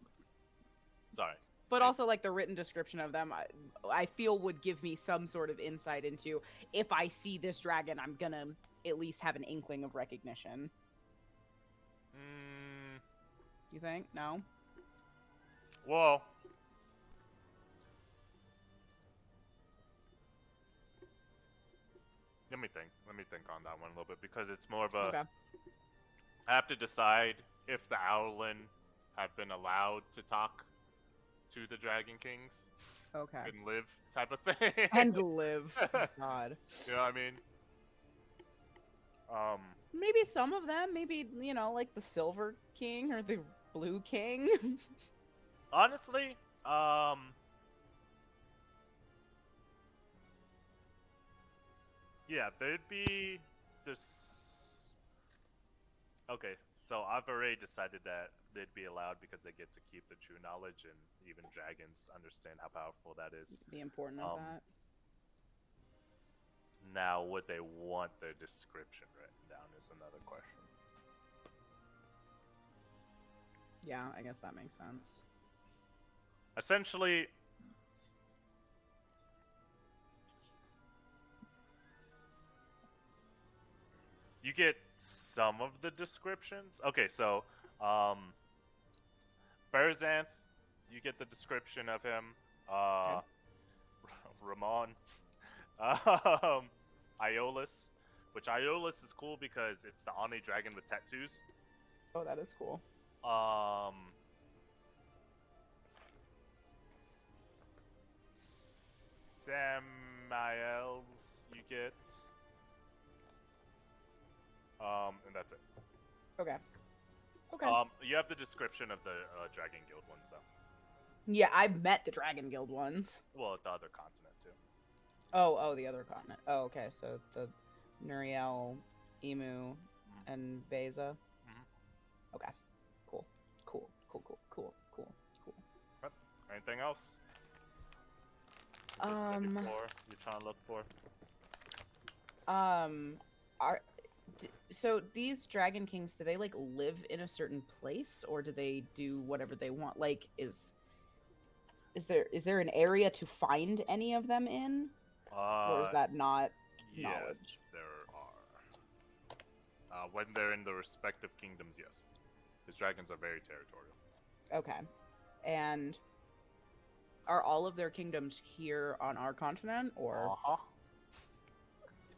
Sorry. But also, like, the written description of them, I feel would give me some sort of insight into if I see this dragon, I'm gonna at least have an inkling of recognition. You think? No? Well, let me think on that one a little bit, because it's more of a... Okay. I have to decide if the Owlin have been allowed to talk to the Dragon Kings. Okay. And live type of thing. And live. God. You know what I mean? Maybe some of them. Maybe, you know, like the Silver King or the Blue King. Honestly, yeah, there'd be this. Okay, so I've already decided that they'd be allowed because they get to keep the true knowledge, and even dragons understand how powerful that is. The importance of Um, that. Now, would they want their description written down is another question. Yeah, I guess that makes sense. Essentially, you get some of the descriptions. Okay, so Berzanth, you get the description of him. Okay. Ramon, Iolus, which Iolus is cool because it's the Ani dragon with tattoos. Oh, that is cool. Samaels, you get. And that's it. Okay. Okay. You have the description of the Dragon Guild ones, though. Yeah, I've met the Dragon Guild ones. Well, the other continent, too. Oh, the other continent. Oh, okay. So the Nuriel, Emu, and Beza. Mhm. Okay. Cool. Yep. Anything else? You're trying to look for? So these Dragon Kings, do they like live in a certain place, or do they do whatever they want? Like, is there an area to find any of them in, or is that not knowledge? Yes, there are. When they're in the respective kingdoms, yes. Because dragons are very territorial. Okay. And are all of their kingdoms here on our continent, or? Uh-huh.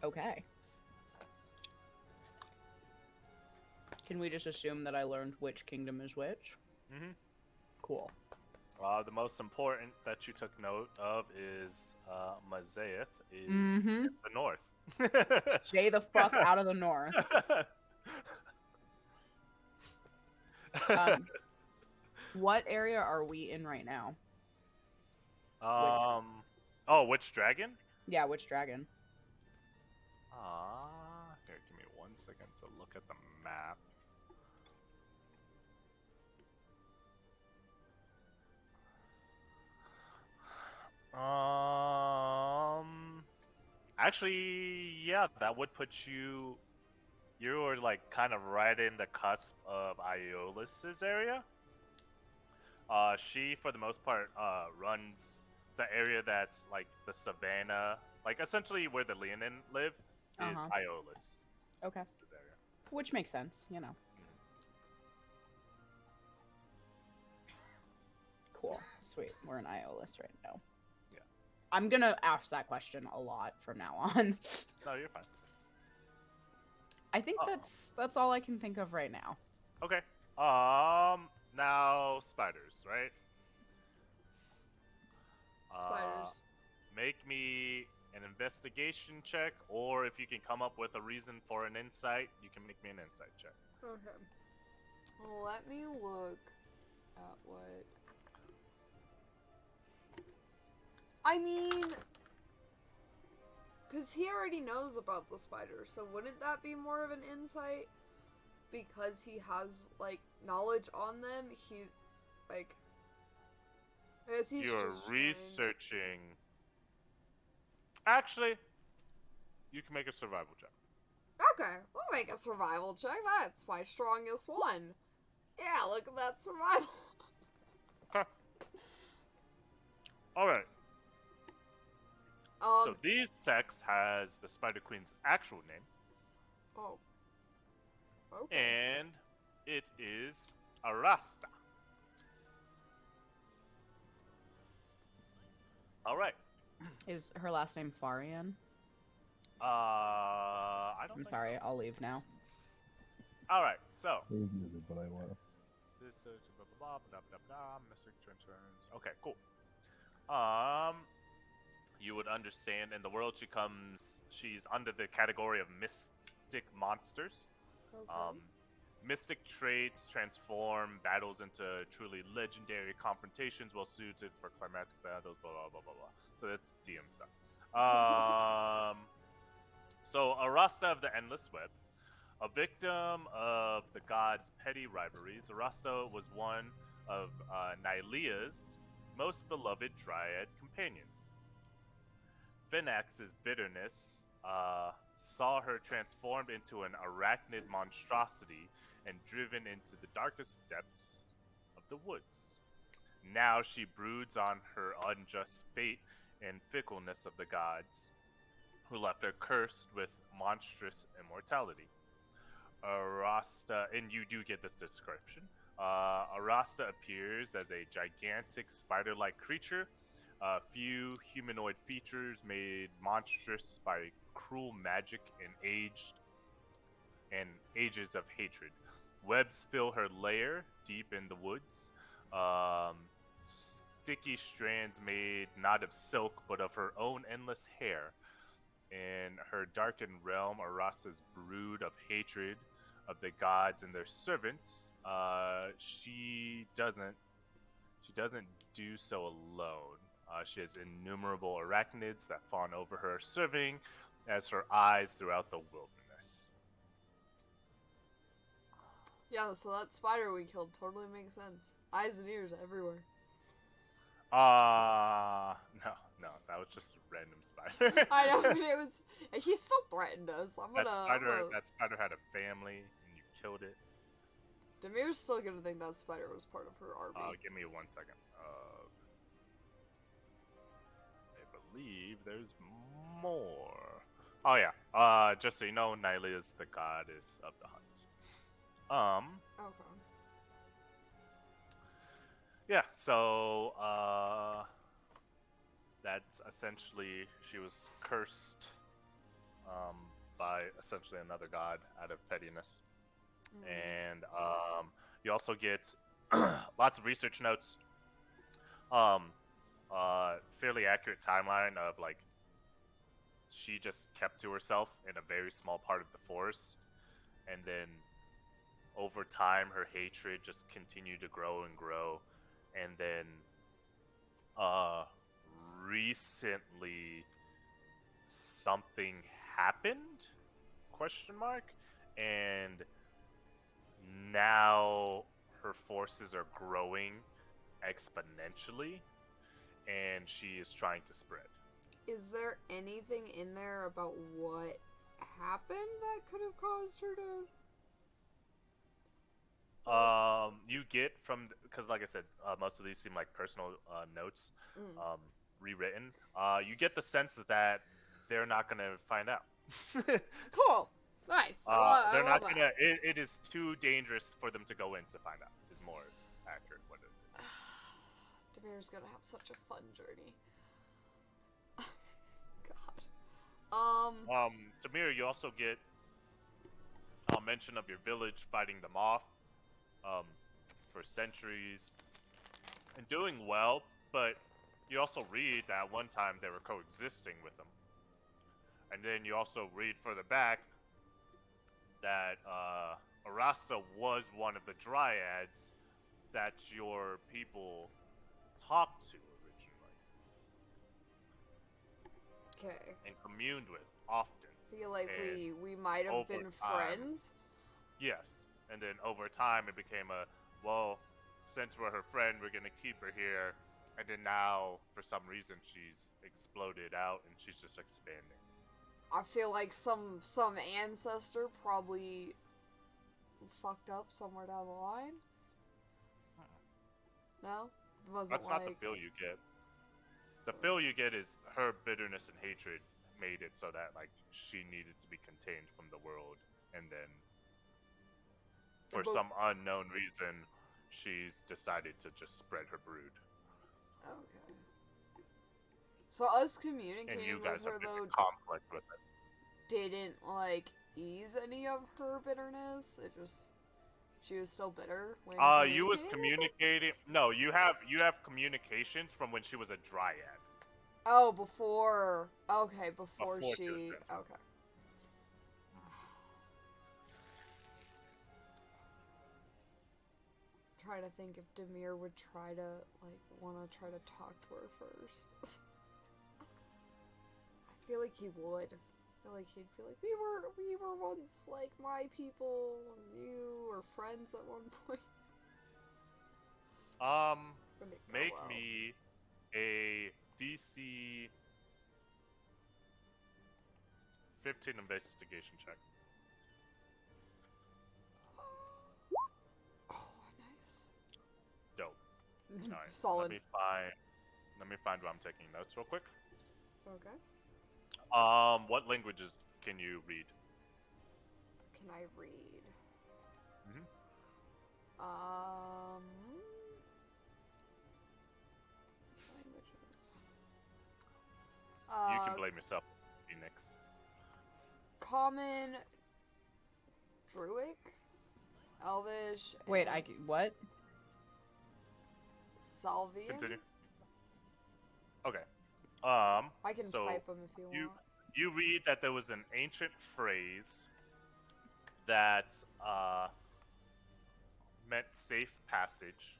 Okay. Can we just assume that I learned which kingdom is which? Mm-hmm. Cool. The most important that you took note of is Mazaeth is Mm-hmm. in the north. Stay the fuck out of the north. What area are we in right now? Which dragon? Yeah, which dragon? Here, give me 1 second to look at the map. Actually, yeah, that would put you. You were like kind of right in the cusp of Iolis's area. She, for the most part, runs the area that's like the savannah, like essentially where the Leonin live, is Iolis. Okay. This area. Which makes sense, you know. Cool. Sweet. We're in Iolis right now. Yeah. I'm gonna ask that question a lot from now on. No, you're fine. I think that's all I can think of right now. Okay. Now spiders, right? Spiders. Make me an investigation check, or if you can come up with a reason for an insight, you can make me an insight check. Okay. Well, let me look at what. I mean, because he already knows about the spiders, so wouldn't that be more of an insight? Because he has, like, knowledge on them, he, like, I guess he's You're just researching. Actually, you can make a survival check. Okay, we'll make a survival check. That's my strongest one. Yeah, look at that survival. Okay. All right. So these text has the Spider Queen's actual name. Oh. Okay. And it is Arasta. All right. Is her last name Farian? I don't. I'm sorry, I'll leave now. All right. So. But I left. This blah blah blah blah blah. Mystic returns. Okay, cool. You would understand in the world she's under the category of apocalyptic monsters. Okay. Mystic traits transform battles into truly legendary confrontations, well suited for climatic battles. Blah blah blah blah blah. So that's DM stuff. So Arasta of the Endless Web, a victim of the gods' petty rivalries, Arasta was one of Nylea's most beloved dryad companions. Finax's bitterness saw her transformed into an arachnid monstrosity and driven into the darkest depths of the woods. Now she broods on her unjust fate and fickleness of the gods, who left her cursed with monstrous immortality. Arasta, and you do get this description. Arasta appears as a gigantic spider-like creature, few humanoid features made monstrous by cruel magic and ages of hatred. Webs fill her lair deep in the woods. Sticky strands made not of silk but of her own endless hair. In her darkened realm, Arasa's brood of hatred of the gods and their servants, she doesn't do so alone. She has innumerable arachnids that fawn over her, serving as her eyes throughout the wilderness. Yeah, so that spider we killed totally makes sense. Eyes and ears everywhere. No, that was just a random spider. I know, but it was. He still threatened us. That spider had a family, and you killed it. Demir's still gonna think that spider was part of her army. Give me 1 second. I believe there's more. Oh yeah. Just so you know, Nylea is the goddess of the hunt. Okay. Yeah. So that's essentially she was cursed by essentially another god out of pettiness. And you also get lots of research notes, fairly accurate timeline of like she just kept to herself in a very small part of the forest, and then over time her hatred just continued to grow and grow, and then recently something happened, question mark, and now her forces are growing exponentially, and she is trying to spread. Is there anything in there about what happened that could have caused her to? You get from, because like I said, most of these seem like personal notes, rewritten. You get the sense that they're not gonna find out. Cool. Nice. They're not gonna. It is too dangerous for them to go in to find out. Is more accurate what it is. Demir's gonna have such a fun journey. God. Demir, you also get mention of your village fighting them off, for centuries, and doing well. But you also read that one time they were coexisting with them, and then you also read further back that Arasta was one of the dryads that your people talked to originally Okay. and communed with often. Feel like And we might have over been time- friends. Yes, and then over time it became a, well, since we're her friend, we're gonna keep her here, and then now for some reason she's exploded out and she's just expanding. I feel like some ancestor probably fucked up somewhere down the line. No? It wasn't That's like... not the feel you get. The feel you get is her bitterness and hatred made it so that like she needed to be contained from the world, and then for But- some unknown reason she's decided to just spread her brood. Okay. So us And communicating you guys with her have been though in conflict with it. didn't like ease any of her bitterness. It just she was still bitter when You was communicating with her? communicating. No, you have communications from when she was a dryad. Oh, before. Okay, before Before she was she. transformed. Okay. trying to think if Demir would try to, like, want to try to talk to her first. I feel like he would. I feel like he'd be like, we were once, like, my people, and you were friends at one point. Wouldn't it go Make well? me a DC 15 investigation check. Oh, nice. Dope. All right. Solid. Let me find where I'm taking notes real quick. Okay. What languages can you read? Can I read? Mhm. Languages. You can blame yourself, Phoenix. Common, Druic, Elvish. Wait, and what? Salvian. Continue. Okay. I can so type them if you want. you read that there was an ancient phrase that meant safe passage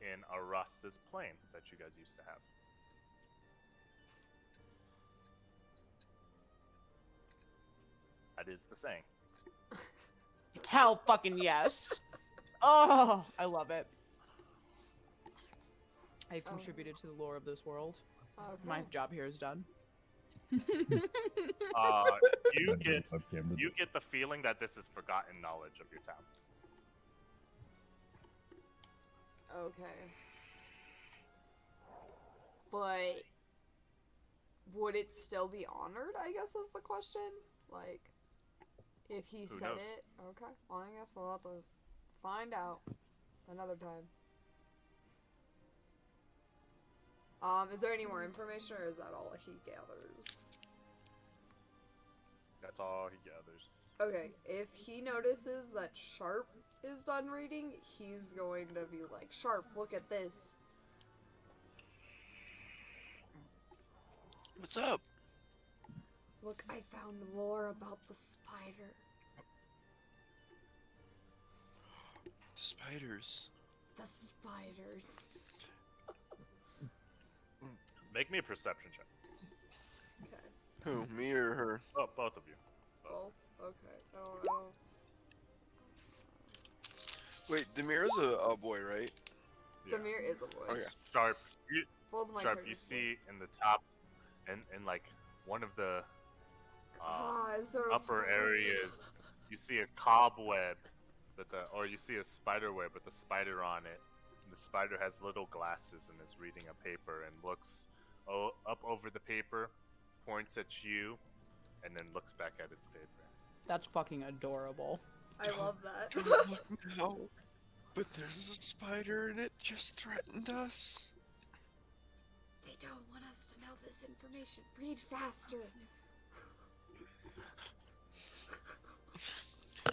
in Arasta's plane that you guys used to have. That is the saying. Hell fucking yes. Oh, I love it. I've contributed to the lore of this world. Okay. My job here is done. You get the feeling that this is forgotten knowledge of your town. Okay. But would it still be honored, I guess is the question? Like, if he said knows? it? Okay. Well, I guess we'll have to find out another time. Is there any more information, or is that all he gathers? That's all he gathers. Okay, if he notices that Sharp is done reading, he's going to be like, Sharp, look at this. What's up? Look, I found lore about the spider. The spiders. The spiders. Make me a perception check. Okay. Who, me or her? Oh, both of you. Both? Okay. Oh. Wait, Demir's a boy, right? Yeah. Demir is a boy. Oh yeah. Sharp, Both of my Sharp, you characters see in the top, in like one of the is there a upper spider? areas, you see a cobweb, or you see a spider web with a spider on it. And the spider has little glasses and is reading a paper and looks up over the paper, points at you, and then looks back at its paper. That's fucking adorable. I love that. Don't look now. But there's a spider and it just threatened us. They don't want us to know this information. Read faster.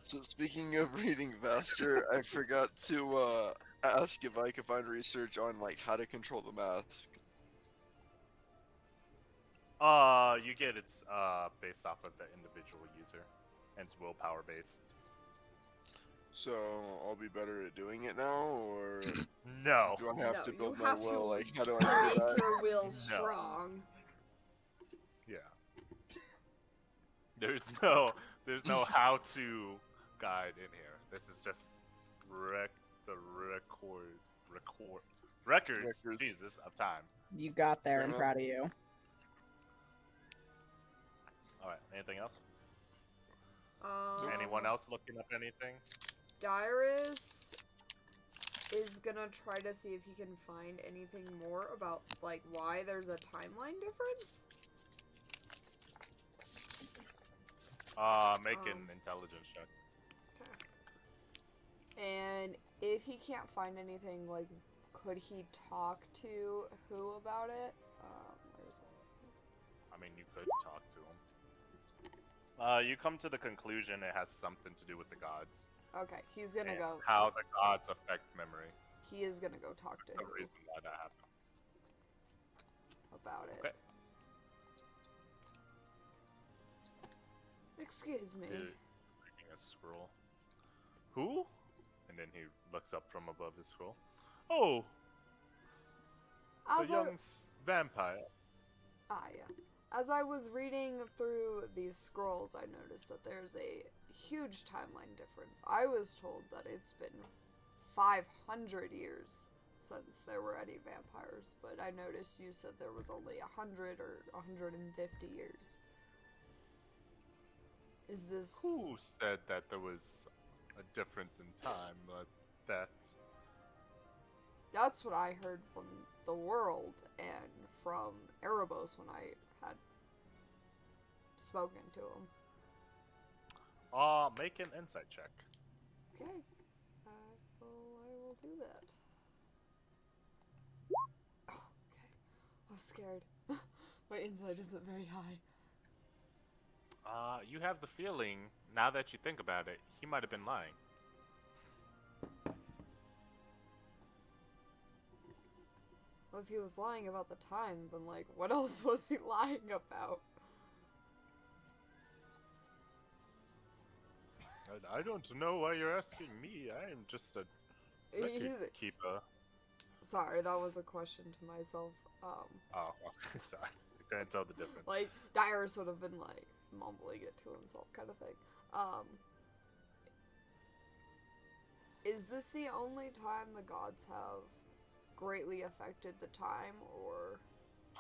So speaking of reading faster, I forgot to ask if I could find research on like how to control the mask. You get it's based off of the individual user, and it's willpower based. So I'll be better at doing it now, or No. do I have No, to you build my have to will? Like, how do I Make do that? your will strong. Yeah. There's no how-to guide in here. This is just records. Jesus, of time. You got there. I'm Yeah. proud of you. All right. Anything else? Um, Anyone else looking up anything? Dyrus is gonna try to see if he can find anything more about, like, why there's a timeline difference. Make an intelligence check. And if he can't find anything, like, could he talk to who about it? Where's it? I mean, you could talk to him. You come to the conclusion it has something to do with the gods. Okay, he's gonna and go. how the gods affect memory. He is gonna go talk to The who reason why that happened. about it. Okay. Excuse me. Reading a scroll. Who And then he looks up from above his scroll. Oh, a As I, young vampire. yeah. As I was reading through these scrolls, I noticed that there's a huge timeline difference. I was told that it's been 500 years since there were any vampires, but I noticed you said there was only 100 or 150 years. Is this... Who said that there was a difference in time? That's what I heard from the world and from Erebos when I had spoken to him. Make an insight check. Okay. I will do that. Oh, okay. I was scared. My insight isn't very high. You have the feeling, now that you think about it, he might have been lying. Well, if he was lying about the time, then, like, what else was he lying about? I don't know why you're asking me. I am just a record keeper. Sorry, that was a question to myself. Oh, okay, sorry. I couldn't tell the difference. Like, Dyrus would have been, like, mumbling it to himself kind of thing. Is this the only time the gods have greatly affected the time, or...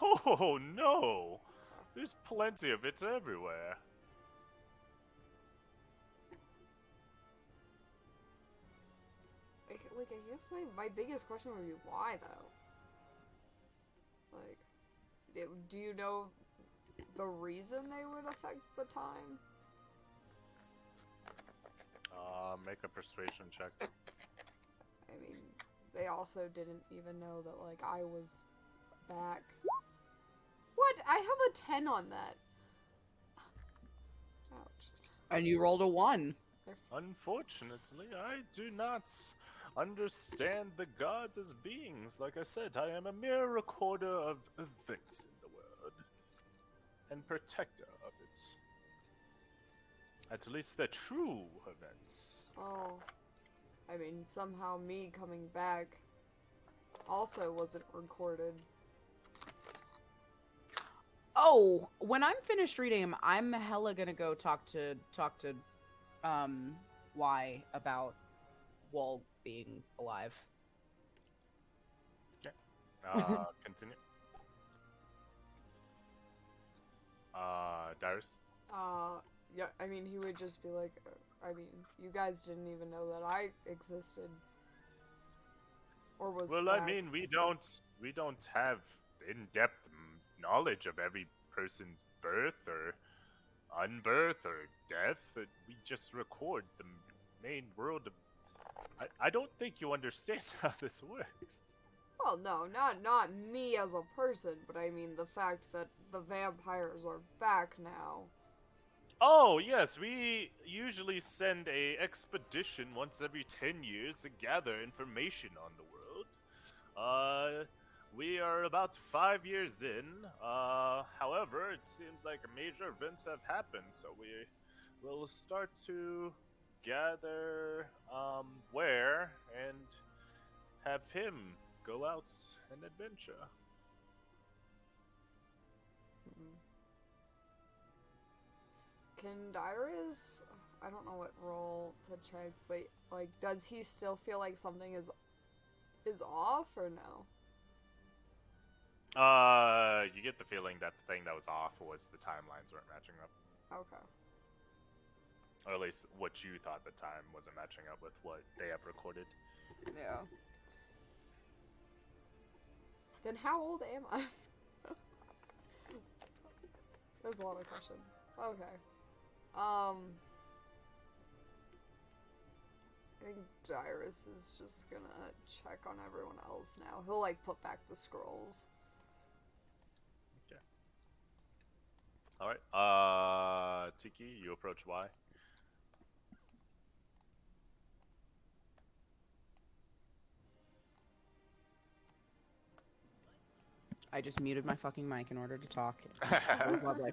Oh, no! There's plenty of it everywhere. Like, I guess my biggest question would be why, though? Like, do you know the reason they would affect the time? Make a persuasion check. I mean, they also didn't even know that, like, I was back. What? I have a 10 on that. Ouch. And you rolled a 1. Unfortunately, I do not understand the gods as beings. Like I said, I am a mere recorder of events in the world. And protector of it. At least the true events. Oh. I mean, somehow me coming back also wasn't recorded. Oh, when I'm finished reading him, I'm hella gonna go talk to Y about Walt being alive. Okay. Continue. Dyrus? Yeah, I mean, he would just be like, I mean, you guys didn't even know that I existed. Or was Well, back. I mean, we don't have in-depth knowledge of every person's birth or unbirth or death. We just record the main world of... I don't think you understand how this works. Well, no, not me as a person, but I mean the fact that the vampires are back now. Oh, yes, we usually send a expedition once every 10 years to gather information on the world. We are about 5 years in. However, it seems like major events have happened, so we will start to gather where and have him go out and adventure. Can Dyrus, I don't know what role to check, but like, does he still feel like something is off or no? You get the feeling that the thing that was off was the timelines weren't matching up. Okay. Or at least what you thought the time wasn't matching up with what they have recorded. Yeah. Then how old am I? There's a lot of questions. Okay. I think Dyrus is just gonna check on everyone else now. He'll, like, put back the scrolls. Okay. Alright, Tiki, you approach Y. I just muted my fucking mic in order to talk. Lovely.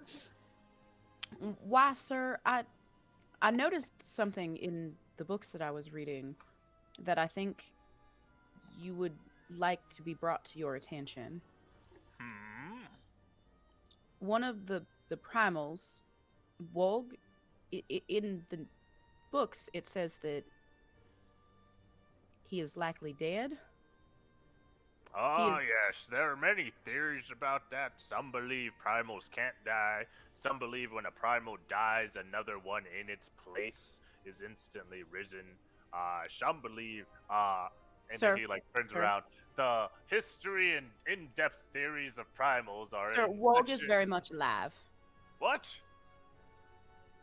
Why, sir, I noticed something in the books that I was reading. that I think you would like to be brought to your attention. Hmm. One of the primals, Wolg, in the books it says that he is likely dead. Oh, yes, there are many theories about that. Some believe primals can't die. Some believe when a primal dies, another one in its place is instantly risen. Some believe, and Sir, then he like turns sir. around. The history and in-depth theories of primals are Sir, in Wolg is section. very much alive. What?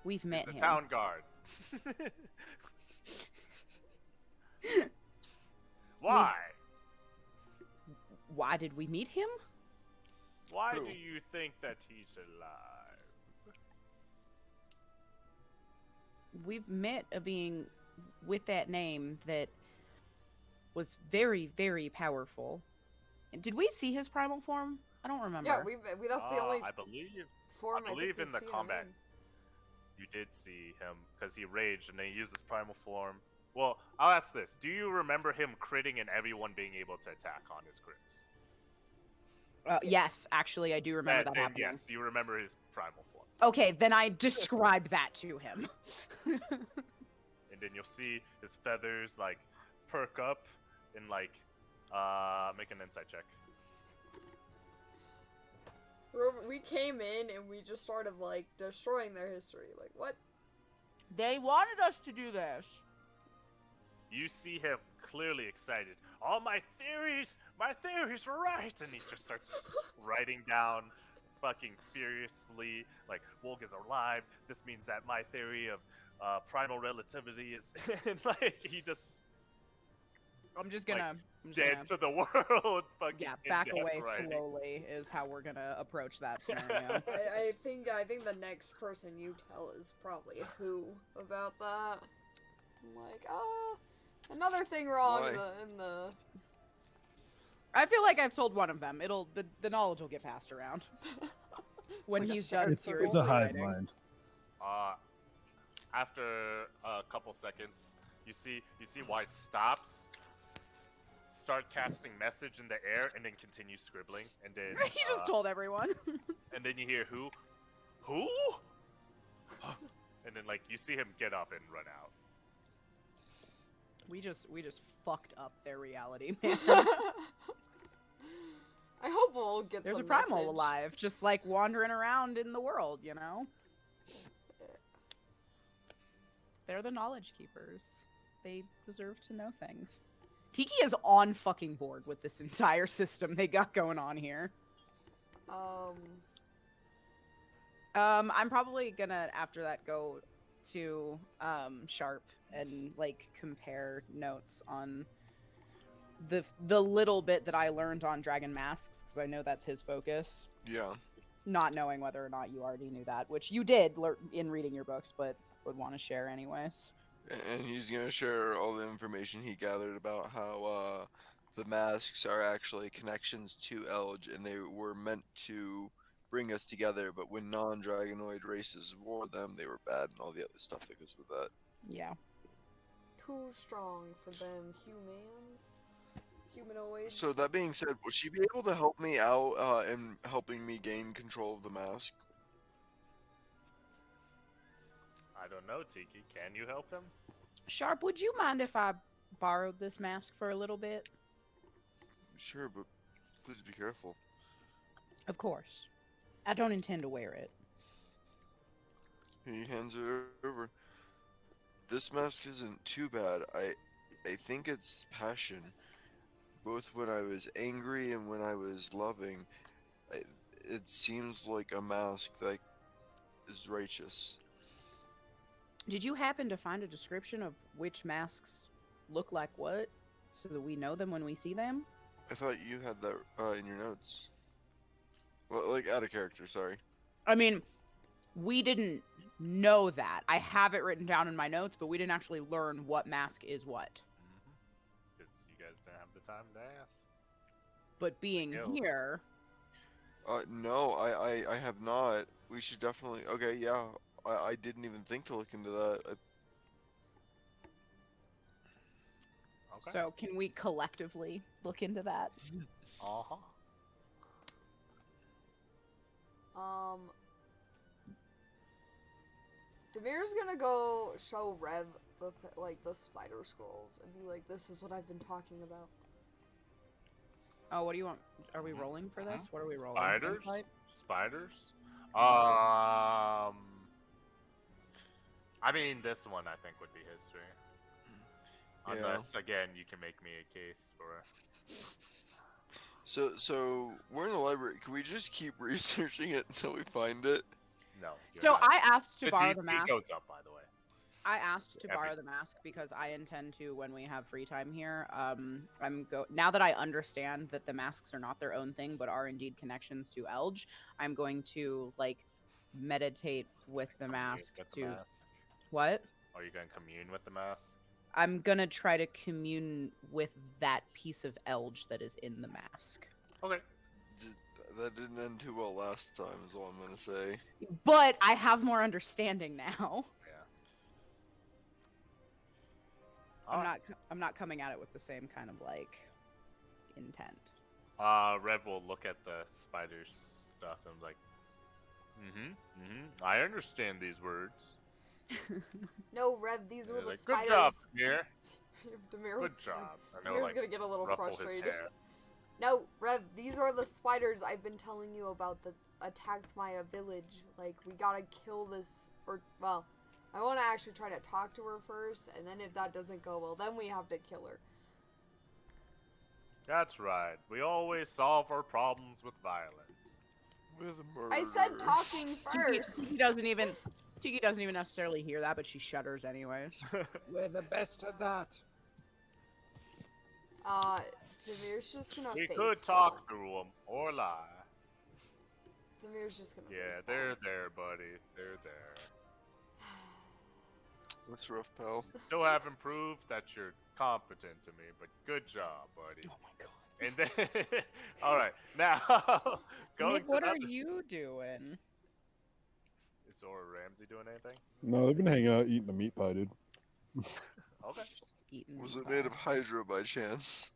We've He's met the him. town guard. Why? Why did we meet him? Why Who? do you think that he's alive? We've met a being with that name that was very, very powerful. And did we see his primal form? I don't remember. Yeah, we that's the only I believe form I believe think in we the see combat. him You did see him because he raged and then he used his primal form. Well, I'll ask this: do you remember him critting and everyone being able to attack on his crits? Yes. Yes, actually, I do remember that Then happening. yes, you remember his primal form. Okay, then I described that to him. And then you'll see his feathers like perk up and like make an insight check. We came in and we just started like destroying their history. Like what? They wanted us to do this. You see him clearly excited. All my theories were right, and he just starts writing down, fucking furiously, like Wolg is alive. This means that my theory of primal relativity is, and like he just I'm just Like, gonna, dead to the world. Fucking yeah, back in-depth away writing. slowly is how we're gonna approach that scenario. I think the next person you tell is probably who about that. I'm like, another thing wrong Why? in the I feel like I've told one of them. The knowledge will get passed around when like a he's shared done circle. seriously It's a hive writing. mind. After a couple seconds, you see why stops, start casting message in the air, and then continue scribbling, and then He just told everyone. and then you hear who, and then like you see him get up and run out. We just fucked up their reality, man. I hope we'll get There's a some primal message. alive, just like wandering around in the world, you know? They're the knowledge keepers. They deserve to know things. Tiki is on fucking board with this entire system they got going on here. I'm probably gonna, after that, go to Sharp and like compare notes on the little bit that I learned on Dragon Masks, because I know that's his focus. Yeah. Not knowing whether or not you already knew that, which you did in reading your books, but would want to share anyways. And he's gonna share all the information he gathered about how the masks are actually connections to Elge, and they were meant to bring us together. But when non-dragonoid races wore them, they were bad, and all the other stuff that goes with that. Yeah. Too strong for them humanoids. So that being said, would she be able to help me out in helping me gain control of the mask? I don't know, Tiki. Can you help him? Sharp, would you mind if I borrowed this mask for a little bit? Sure, but please be careful. Of course. I don't intend to wear it. He hands it over. This mask isn't too bad. I think it's passion. Both when I was angry and when I was loving. It seems like a mask that is righteous. Did you happen to find a description of which masks look like what, so that we know them when we see them? I thought you had that in your notes. Well, like out of character, sorry. I mean, we didn't know that. I have it written down in my notes, but we didn't actually learn what mask is what. Because you guys didn't have the time to ask. But being Yo. here, No, I have not. We should definitely. Okay, yeah. I didn't even think to look into that. Okay. So can we collectively look into that? Uh-huh. Demir's gonna go show Rev the spider scrolls and be like, "This is what I've been talking about." Oh, what do you want? Are we rolling for this? What are we rolling? Spiders? Insight? Spiders? I mean, this one I think would be history. Yeah. Unless, again, you can make me a case for it. So we're in the library. Can we just keep researching it until we find it? No. you're So not. I asked to The borrow DC the mask. goes up, by the way. I asked to Every borrow the mask because I intend to, when we have free time here, now that I understand that the masks are not their own thing but are indeed connections to Elge, I'm going to like meditate with the mask With to the mask. what? Are you going to commune with the mask? I'm gonna try to commune with that piece of Elge that is in the mask. Okay. That didn't end too well last time, is all I'm gonna say. But I have more understanding now. Yeah. I'm not coming at it with the same kind of like intent. Rev will look at the spider stuff and be like, I understand these words. No, Rev, these And were they're the like, spiders. Good job, Demir. Demir Good was job. And they'll, Demir's like, gonna get a little ruffle his frustrated. hair. No, Rev, these are the spiders I've been telling you about that attacked my village. Like, we gotta kill this, or, well, I want to actually try to talk to her first, and then if that doesn't go well, then we have to kill her. That's right. We always solve our problems with violence. With murder. I said talking first. Tiki doesn't even necessarily hear that, but she shudders anyways. We're the best at that. Demir's just gonna We face could talk through them or lie. Demir's just gonna Yeah, face they're there, buddy. They're there. That's rough, pal. Still haven't proved that you're competent to me, but good job, buddy. Oh my god. And then, all right, now going Nick, to what the are other- you doing? Is Zora Ramsey doing anything? No, they've been hanging out eating a meat pie, dude. Okay. Just eating. Was it made of Hydra by chance?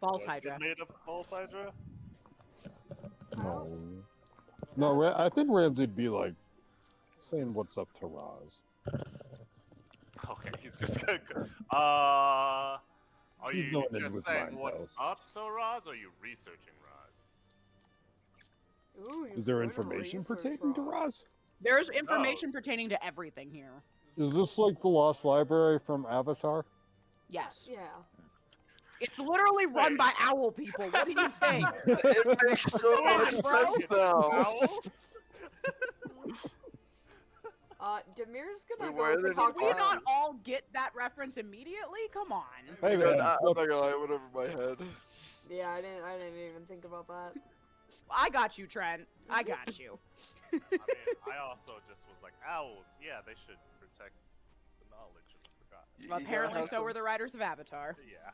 False Was it Hydra? made of false Hydra? No. No, I think Ramsey'd be like saying what's up to Roz. Okay, he's just gonna go. Are He's you going in just with saying Ryan what's Bells. up to Roz, or are you researching Roz? Ooh, Is there he's going to information research pertaining to Roz? There's information pertaining to everything here. Is this like the Lost Library from Avatar? Yes. Yeah. It's literally run Wait. by owl people. What do you think? It makes so Come on, much bro. sense now. Owl? Demir's gonna Wait, why are go they talk Did to we him. not all get that reference immediately? Come on. Hey I'm man, not look, gonna lie, it went over my head. Yeah, I didn't even think about that. I got you, Trent. I got you. I mean, I also just was like, owls. Yeah, they should protect the knowledge. I forgot. You Well, gotta apparently, have so them- were the writers of Avatar. Yeah.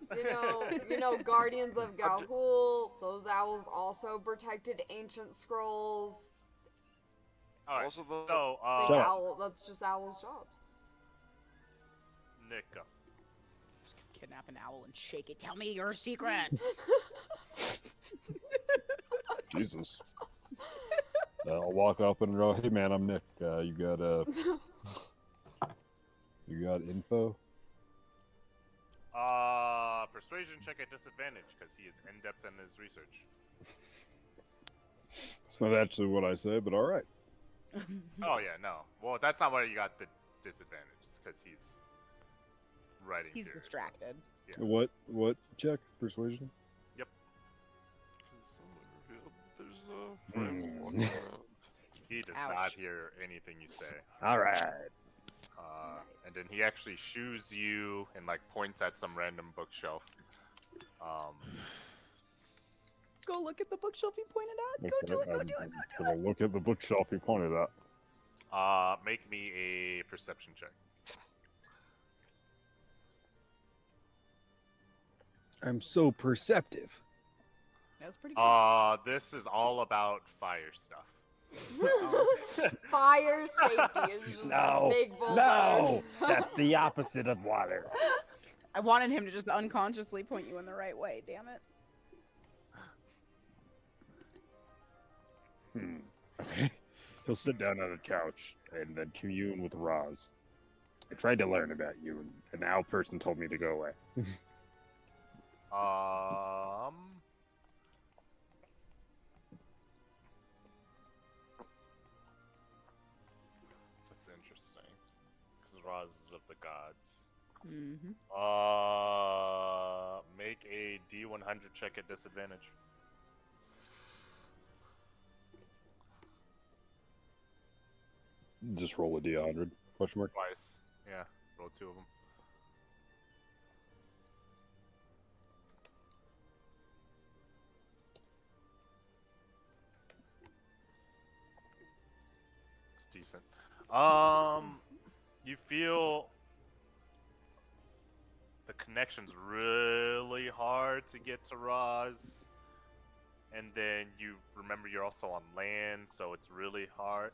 You know, Guardians of Ga'Hoole, those owls also protected ancient scrolls. All right. Also, the So, Big Shut up. owl, that's just owls' jobs. Nick, Just kidnap an owl and shake it. Tell me your secret. Jesus. I'll walk up and go, hey man, I'm Nick. You got info? persuasion check at disadvantage because he is in depth in his research. It's not actually what I said, but all right. Oh yeah, no. Well, that's not why you got the disadvantage. It's because he's writing. He's here, so- distracted. Yeah. What check? Persuasion? Someone revealed there's a Hmm. primal walking around. He does Ouch. not hear anything you say. All right. And then he actually shoos you and like points at some random bookshelf. Go look at the bookshelf he pointed at. Go do it. Go do it. Go do Gonna look at the bookshelf he pointed at. Make me a perception check. I'm so perceptive. That was pretty good. This is all about fire stuff. Fire safety is just No, big bull no, fire. that's the opposite of water. I wanted him to just unconsciously point you in the right way, damn it. Okay. He'll sit down on a couch and then commune with Roz. I tried to learn about you, and an owl person told me to go away. That's interesting. Because Roz is of the gods. Mm-hmm. Make a D100 check at disadvantage. Just roll a D100? Question mark. Twice. Yeah, roll 2 of them. It's decent. You feel the connection's really hard to get to Roz. And then you remember you're also on land, so it's really hard.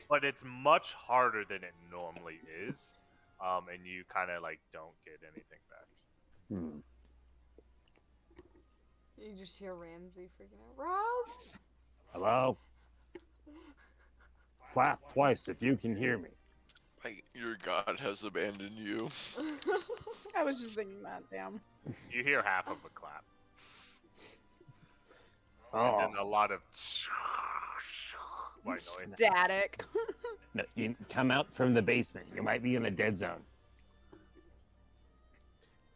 But it's much harder than it normally is. And you kind of like don't get anything back. You just hear Ramsey freaking out. Roz? Hello? Clap twice if you can hear me. Your god has abandoned you. I was just thinking that, damn. You hear half of a clap. Oh, And then a lot of white noise. Static. no, you come out from the basement. You might be in a dead zone.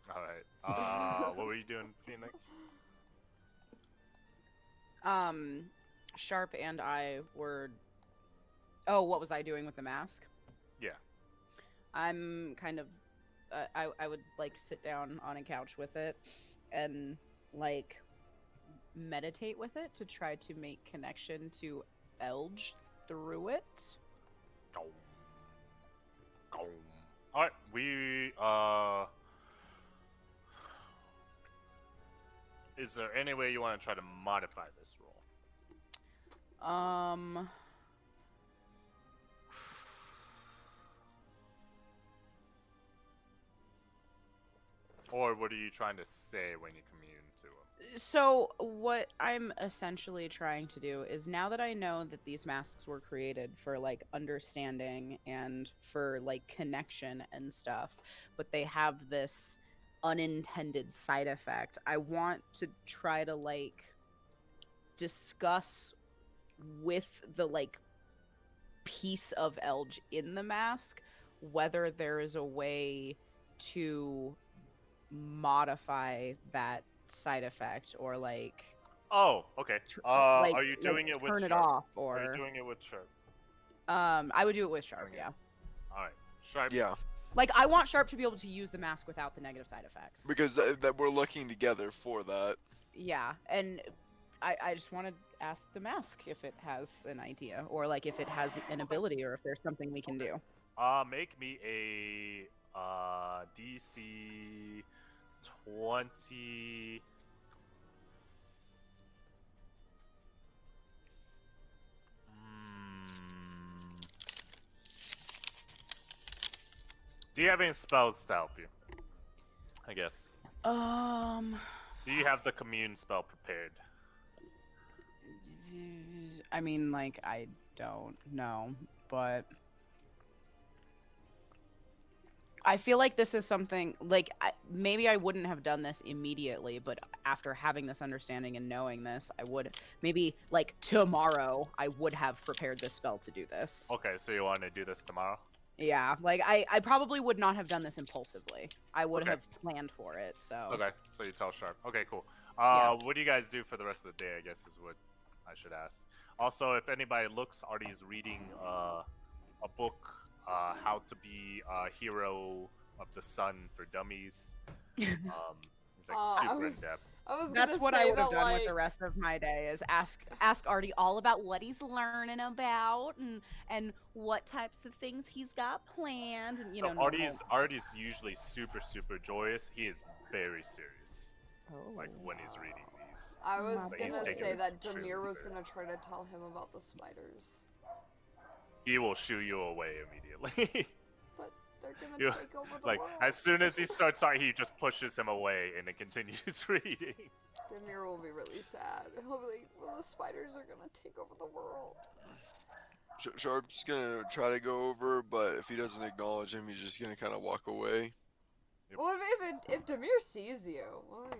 Alright. What were you doing, Phoenix? Sharp and I were... Oh, what was I doing with the mask? Yeah. I'm kind of... I would, like, sit down on a couch with it and, like, meditate with it to try to make connection to Elge through it. Alright, we, is there any way you want to try to modify this roll? Or what are you trying to say when you commune to him? So what I'm essentially trying to do is, now that I know that these masks were created for like understanding and for like connection and stuff, but they have this unintended side effect, I want to try to like discuss with the like piece of Elge in the mask whether there is a way to modify that side effect, or like Oh, okay. like, Are you doing it with turn it Sharp? off, Are you or doing it with Sharp? I would do it with Sharp. Okay. Yeah, Alright. Sharp. Yeah, like I want Sharp to be able to use the mask without the negative side effects. because that we're looking together for that. Yeah, and I just want to ask the mask if it has an idea, or like if it has an ability, or if there's something we can do. Make me a DC 20. Do you have any spells to help you? I guess. Do you have the commune spell prepared? I mean, like, I don't know, but I feel like this is something, like, maybe I wouldn't have done this immediately, but after having this understanding and knowing this, I would, maybe, like, tomorrow, I would have prepared this spell to do this. Okay, so you want to do this tomorrow? Yeah, like, I probably would not have done this impulsively. I would Okay. have planned for it, so. Okay, so you tell Sharp. Okay, cool. Yeah. What do you guys do for the rest of the day, I guess is what I should ask. Also, if anybody looks, Artie's reading a book, How to Be a Hero of the Sun for Dummies. It's like super in-depth. I was That's gonna what say I would have that, done like, with the rest of my day, is ask Artie all about what he's learning about, and what types of things he's got planned, and So Artie's usually super joyous. He is very serious. Like when he's reading these. I was Like, he's gonna taking say this that extremely Demir was serious. gonna try to tell him about the spiders. He will shoo you away immediately. But They're gonna You- take over the Like, world. as soon as he starts talking, he just pushes him away and it continues reading. Demir will be really sad. He'll be like, well, the spiders are gonna take over the world. Sharp's gonna try to go over, but if he doesn't acknowledge him, he's just gonna kind of walk away. Yep. Well, if Demir sees you,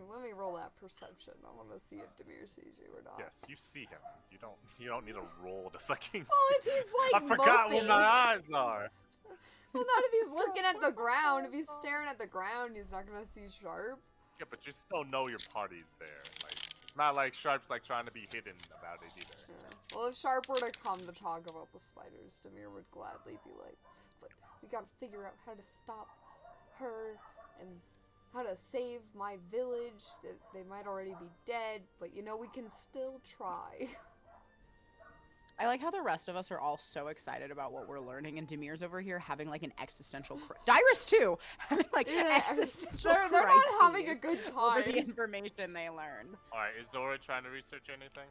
let me roll that perception. I want to see if Demir sees you or not. Yes, you see him. You don't need a roll to fucking. Well, if see. he's like I forgot moping. what my eyes are. Well, not if he's looking at the ground. If he's staring at the ground, he's not gonna see Sharp. Yeah, but you still know your party's there. Like, not like Sharp's like trying to be hidden about it either. Yeah. Well, if Sharp were to come to talk about the spiders, Demir would gladly be like, but we gotta figure out how to stop her and how to save my village. They might already be dead, but you know, we can still try. I like how the rest of us are all so excited about what we're learning, and Demir's over here having like an existential Dyrus too, having like Yeah, existential they're not having a crises good over the time. information they learned. Alright, is Zora trying to research anything?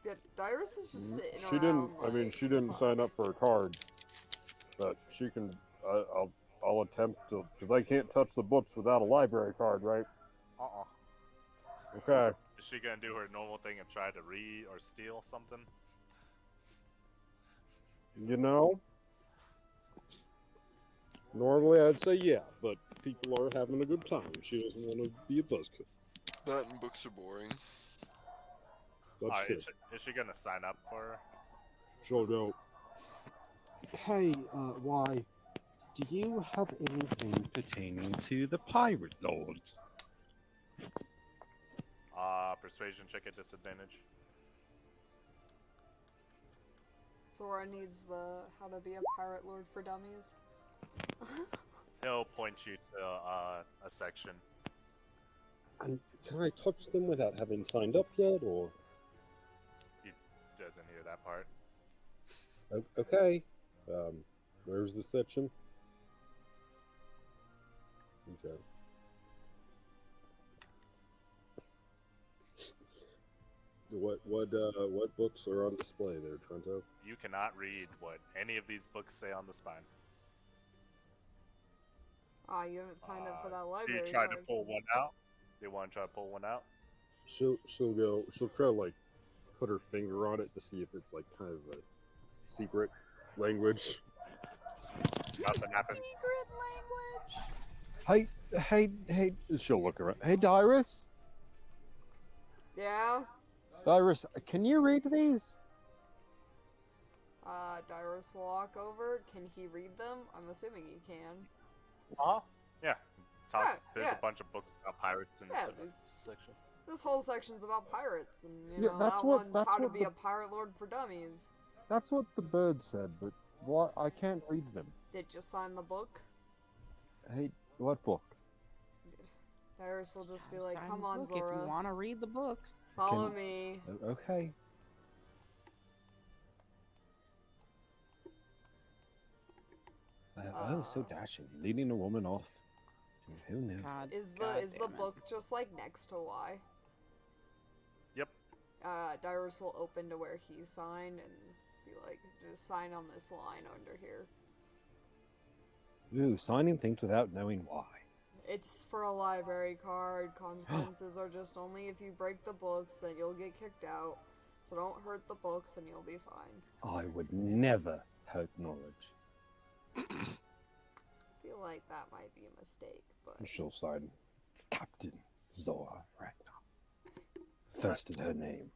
Yeah, Dyrus is just sitting She around. didn't. I mean, like, she didn't fuck. sign up for a card, but she can. I'll attempt to, because I can't touch the books without a library card, right? Okay. Is she gonna do her normal thing and try to read or steal something? You know, normally I'd say yeah, but people are having a good time. She doesn't want to be a buzzkill. That and books are boring. That's Alright, true. is she gonna sign up for her? Sure don't. Hey, why? Do you have anything pertaining to the pirate lords? Persuasion check at disadvantage. Zora needs the how to be a pirate lord for dummies. He'll point you to a section. And can I touch them without having signed up yet, or? He doesn't hear that part. Okay. Where's the section? Okay. What books are on display there, Trento? You cannot read what any of these books say on the spine. Ah, you haven't signed up for that Do you library try to card. pull one out? Do you want to try to pull one out? She'll try to like put her finger on it to see if it's like kind of a secret language. Nothing happened. Secret language. Hey, she'll look around. Hey, Dyrus? Yeah? Dyrus, can you read these? Dyrus will walk over. Can he read them? I'm assuming he can. Huh? Yeah. There's yeah. a bunch of books about pirates in Yeah, this the- section. This whole section's about pirates, and you Yeah, know, that's that what- one's that's how to what be the- a pirate lord for dummies. That's what the bird said, but what? I can't read them. Did you sign the book? Hey, what book? Dyrus will just be like, Sign come the on, book Zora. If you want to read the books. Follow Can- me. Okay. Oh, so dashing, leading a woman off. Who knows? God, Is God the damn it. book just like next to Y? Yep. Dyrus will open to where he signed and be like, just sign on this line under here. Ooh, signing things without knowing why. It's for a library card. Consequences are just only if you break the books, then you'll get kicked out. So don't hurt the books and you'll be fine. I would never hurt knowledge. I feel like that might be a mistake, but She'll sign Captain Zora Ragnar. First in her name.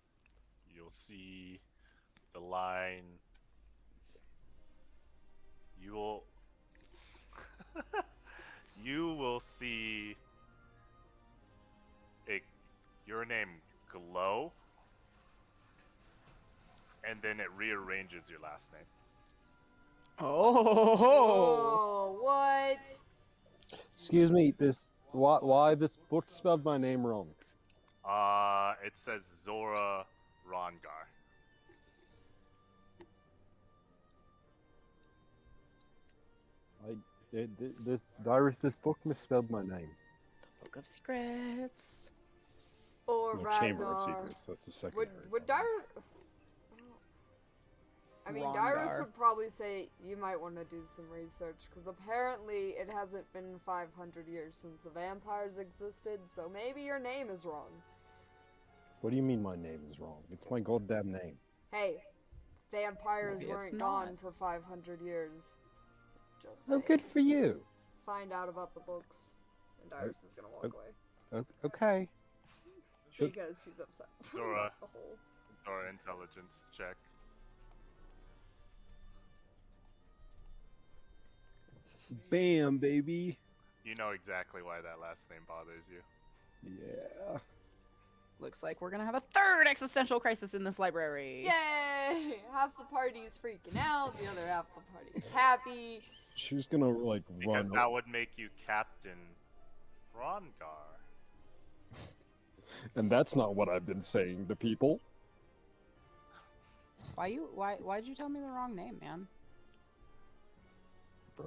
You'll see the line. You will. You will see your name glow, and then it rearranges your last name. Oh. oh, what? Excuse me, why this book spelled my name wrong? It says Zora Rongar. This book misspelled my name. Book of Secrets. Or No, Ragnar. Chamber of Secrets. That's the second. Would Dyrus... I mean, Rondar. Dyrus would probably say you might want to do some research, because apparently it hasn't been 500 years since the vampires existed, so maybe your name is wrong. What do you mean my name is wrong? It's my goddamn name. Hey, vampires Maybe it's weren't gone not. for 500 years. Just Oh, saying. good for you. Find out about the books. And Dyrus is gonna walk away. Okay. Should- Because he's upset Zora. about the whole... Or intelligence check. Bam, baby. You know exactly why that last name bothers you. Yeah. Looks like we're gonna have a third existential crisis in this library. Yay! Half the party's freaking out, the other half the party's happy. She's gonna, like, Because run. that would make you Captain Rongar. And that's not what I've been saying to people. Why'd you tell me the wrong name, man?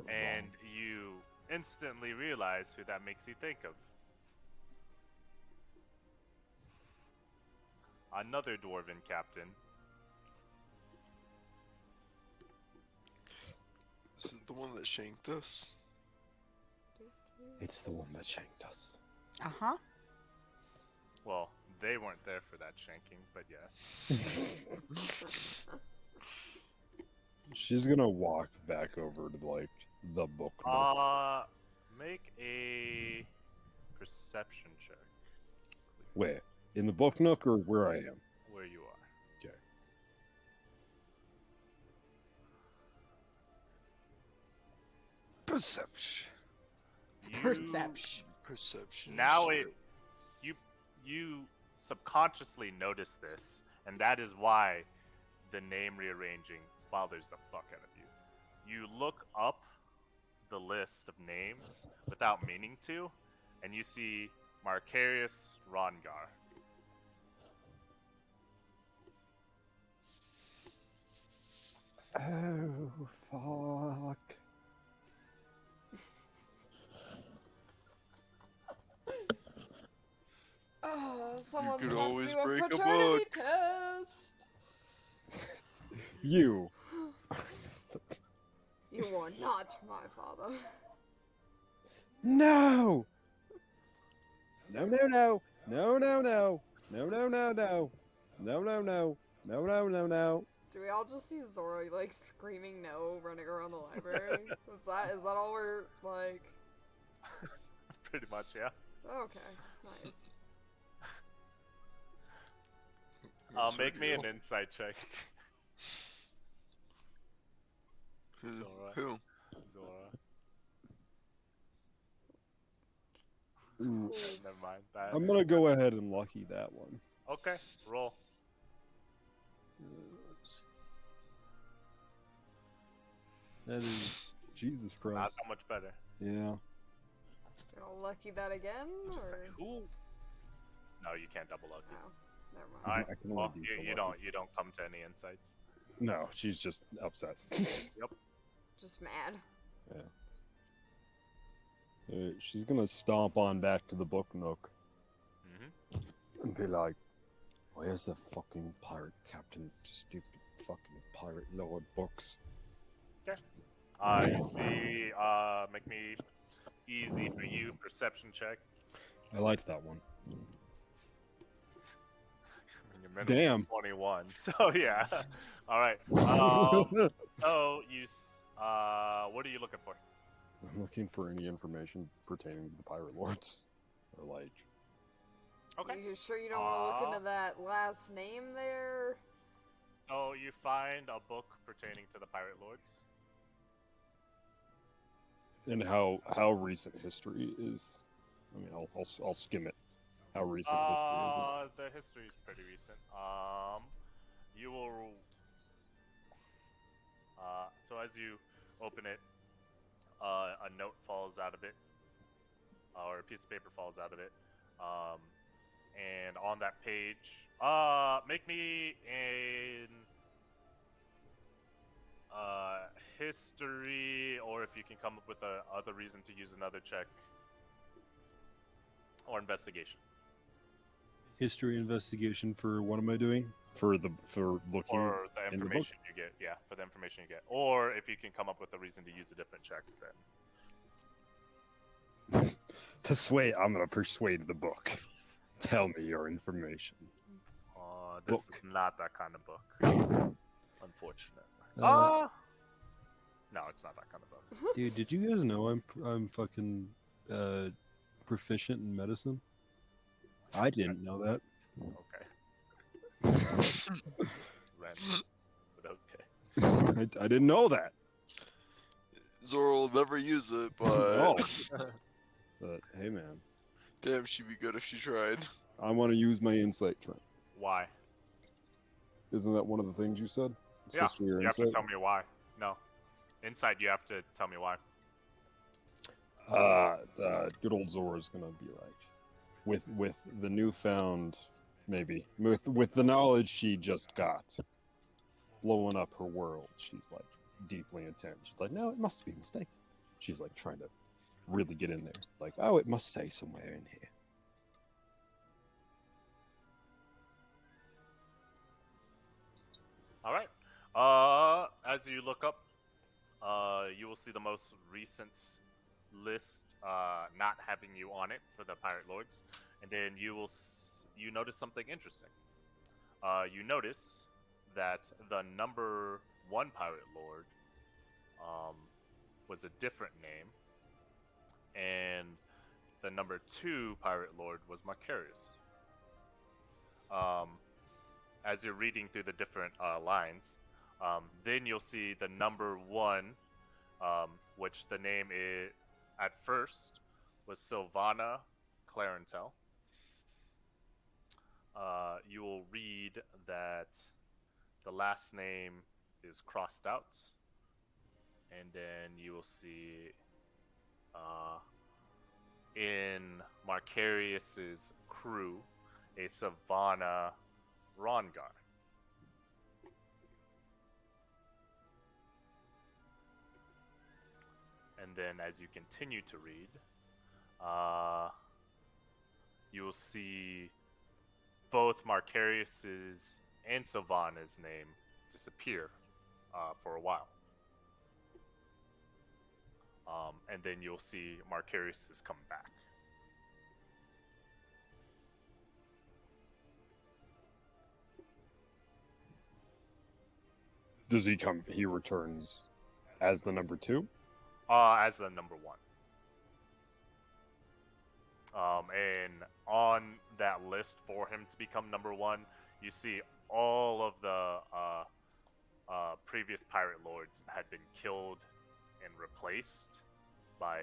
And you instantly realize who that makes you think of. Another dwarven captain. Is it the one that shanked us? It's the one that shanked us. Uh-huh. Well, they weren't there for that shanking, but yes. She's gonna walk back over to, like, the book. Make a perception check. Please. Where? In the book nook or where I am? Where you are. Okay. Perception. Perception. Perception. Now shit. you subconsciously notice this, and that is why the name rearranging bothers the fuck out of you. You look up the list of names without meaning to, and you see Marcarius Rongar. Oh, fuck. Oh, someone's could about to always do a break a paternity book. test. You. You are not my father. No! No, no, no. No, no, no. No, no, no, no. No, no, no. No, no, no, no. Do we all just see Zora like screaming no running around the library? is that all we're like? Pretty much, yeah. Okay, nice. Make me an insight check. Who? Zora. Who? Zora. Ooh. Never mind that. I'm gonna go ahead and lucky that one. Okay, roll. That is Jesus Not Christ. that much better. Yeah. Gonna lucky that again, Just or like, who? No, you can't double lucky. no? Never mind. Alright, I can only well, be so you lucky. don't come to any insights. No, she's just upset. Just mad. She's gonna stomp on back to the book nook Mm-hmm. and be like, "Where's the fucking pirate captain? Stupid fucking pirate lord books." You see, make me easy for you, perception check. I like that one. I mean, your minimum Damn. is 21, so yeah. Alright, so what are you looking for? I'm looking for any information pertaining to the pirate lords, or like. Okay. You sure you don't want to look into that last name there? So you find a book pertaining to the pirate lords. And how recent history is? I mean, I'll skim it. How recent history is it? The history is pretty recent. You will. So as you open it, a note falls out of it, or a piece of paper falls out of it. And on that page, make me an history, or if you can come up with a other reason to use another check, or investigation. History investigation for what am I doing? for looking for the in the book. information you get. Yeah, for the information you get. Or if you can come up with a reason to use a different check, then. I'm gonna persuade the book. Tell me your information. This is Book. not that kind of book. Unfortunate. No, it's not that kind of book. Dude, did you guys know I'm fucking proficient in medicine? I didn't know that. Okay. Random, but okay. I didn't know that. Zoro will never use it, but No. But hey, man, damn, she'd be good if she tried. I want to use my insight trait. Why? Isn't that one of the things you said? It's Yeah, history or you have to insight? tell me why. No. Inside, you have to tell me why. Good old Zora's gonna be like, with the newfound, maybe with the knowledge she just got, blowing up her world. She's like deeply intent. She's like, no, it must be mistaken. She's like trying to really get in there. Like, oh, it must say somewhere in here. All right. As you look up, you will see the most recent list not having you on it for the Pirate Lords, and then you notice something interesting. You notice that the number 1 Pirate Lord was a different name, and the number 2 Pirate Lord was Macarius. As you're reading through the different lines, then you'll see the number 1, which the name is, at first was Sylvana Clarentel. You will read that the last name is crossed out, and then you will see in Marcarius's crew a Savannah Rongar. And then as you continue to read, you will see both Marcarius's and Sylvana's name disappear for a while. And then you'll see Marcarius's come back. Does he come? He returns as the number 2? As the number 1. And on that list for him to become number 1, you see all of the previous Pirate Lords had been killed and replaced by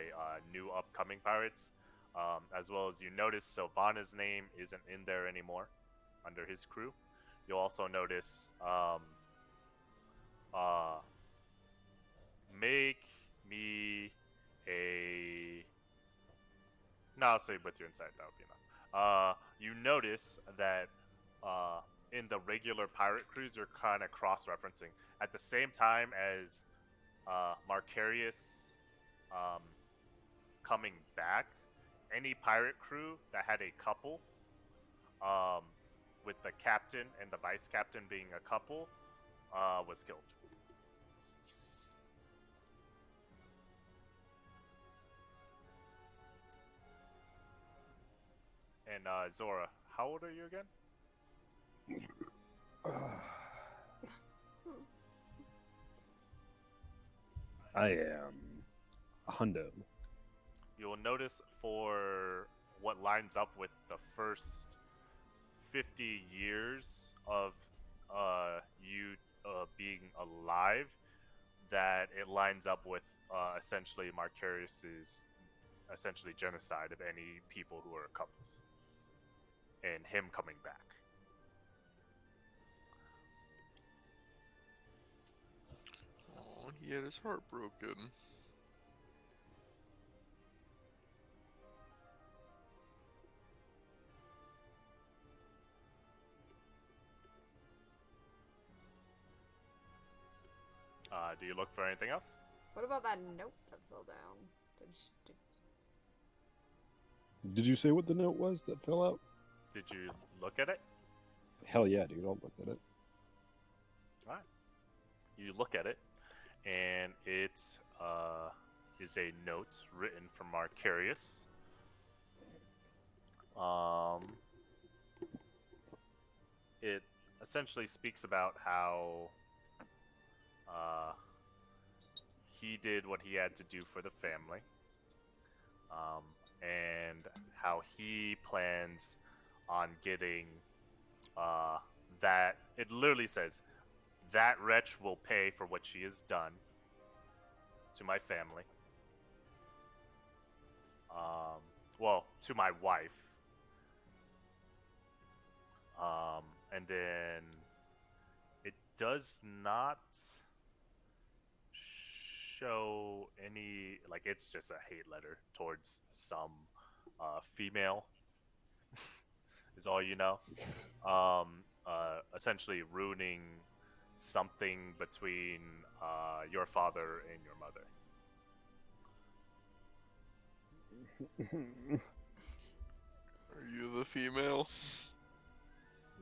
new upcoming pirates. As well as you notice Sylvana's name isn't in there anymore under his crew. You'll also notice make me a... No, I'll say with your insight, that would be enough. You notice that in the regular pirate crews, you're kind of cross-referencing. At the same time as Marcarius coming back, any pirate crew that had a couple, with the captain and the vice captain being a couple, was killed. And Zora, how old are you again? I am a hundo. You will notice for what lines up with the first 50 years of you being alive, that it lines up with essentially Marcarius's essentially genocide of any people who are couples, and him coming back. Oh, he had his heart broken. Do you look for anything else? What about that note that fell down? Did you say what the note was that fell out? Did you look at it? Hell yeah, dude. I'll look at it. All right. You look at it, and it is a note written from Marcarius. It essentially speaks about how he did what he had to do for the family, and how he plans on getting that. It literally says, "That wretch will pay for what she has done to my family." Well, to my wife. And then it does not show any, like, it's just a hate letter towards some female, is all you know. Essentially ruining something between your father and your mother. Are you the female?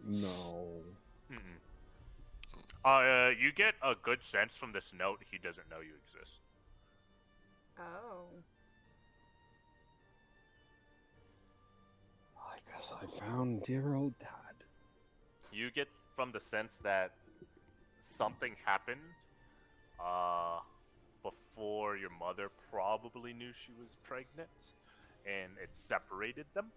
No. Mm-mm. You get a good sense from this note he doesn't know you exist. Oh. I guess I found dear old dad. You get from the sense that something happened before your mother probably knew she was pregnant, and it separated them.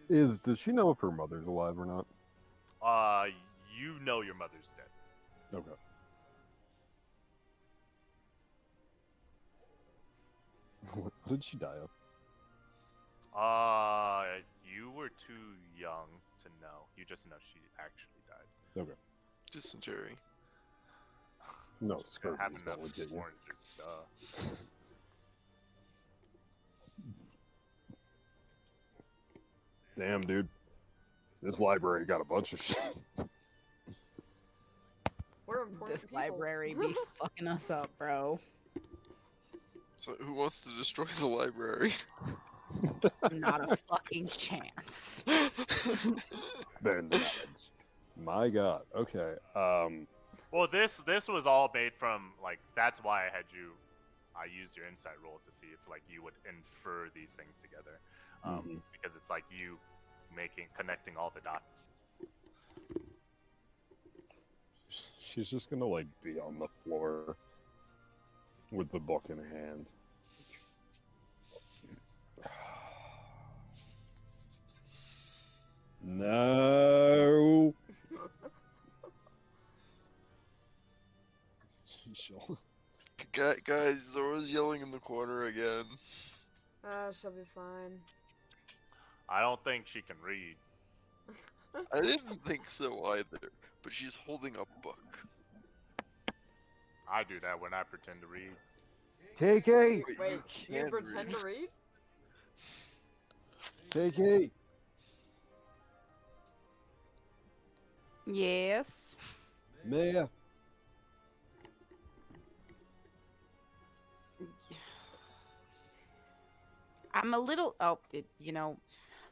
Does she know if her mother's alive or not? You know your mother's dead. Okay. What did she die of? You were too young to know. You just know she actually died. Okay. Dysentery. No, It scurvy is happened to what would get you. oranges, Damn, dude. This library got a bunch of shit. We're important This people. library be fucking us up, bro. So who wants to destroy the library? Not a fucking chance. Better than knowledge. My god. Okay. Well, this was all made from, like, that's why I used your insight roll to see if, like, you would infer these things together, because it's like you connecting all the dots. She's just gonna, like, be on the floor with the book in hand. No. She'll- Guys, Zora's yelling in the corner again. She'll be fine. I don't think she can read. I didn't think so either, but she's holding a book. I do that when I pretend to read. KK! Wait, you can pretend to read? KK! Yes. Maya! I'm a little. Oh,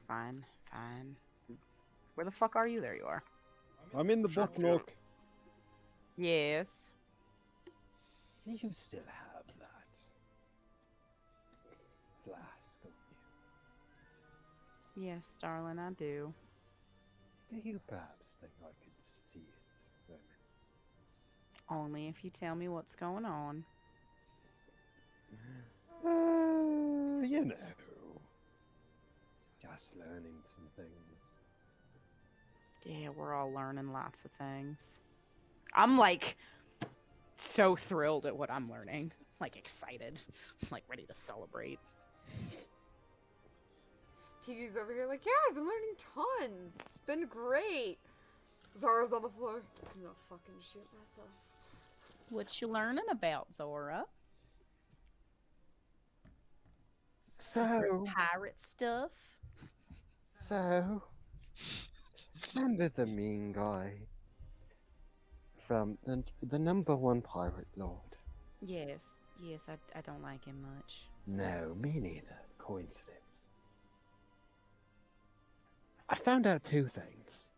fine. Where the fuck are you? There you are. I'm in the Sure, book sure. nook. Yes. You still have that flask, don't Yes, darling, I do. you? Do you perhaps think I could see it for a minute? Only if you tell me what's going on. You know, just learning some things. Yeah, we're all learning lots of things. I'm like so thrilled at what I'm learning. Like excited. Like ready to celebrate. Tiki's over here like, yeah, I've been learning tons. It's been great. Zara's on the floor. I'm gonna fucking shoot myself. What you learning about, Zora? So, Pirate stuff? remember the mean guy from the number one pirate lord? Yes, I don't like him much. No, me neither. Coincidence. I found out two things.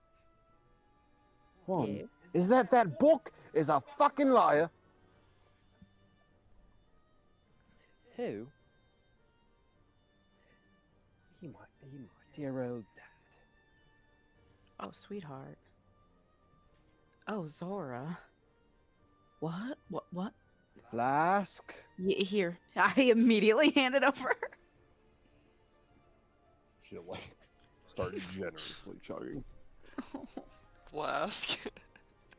One Yes. is that that book is a fucking liar. Two, he might be my dear old dad. Oh, sweetheart. Oh, Zora. What? What? Flask. Here. I immediately hand it over. She'll like start generously chugging. Flask.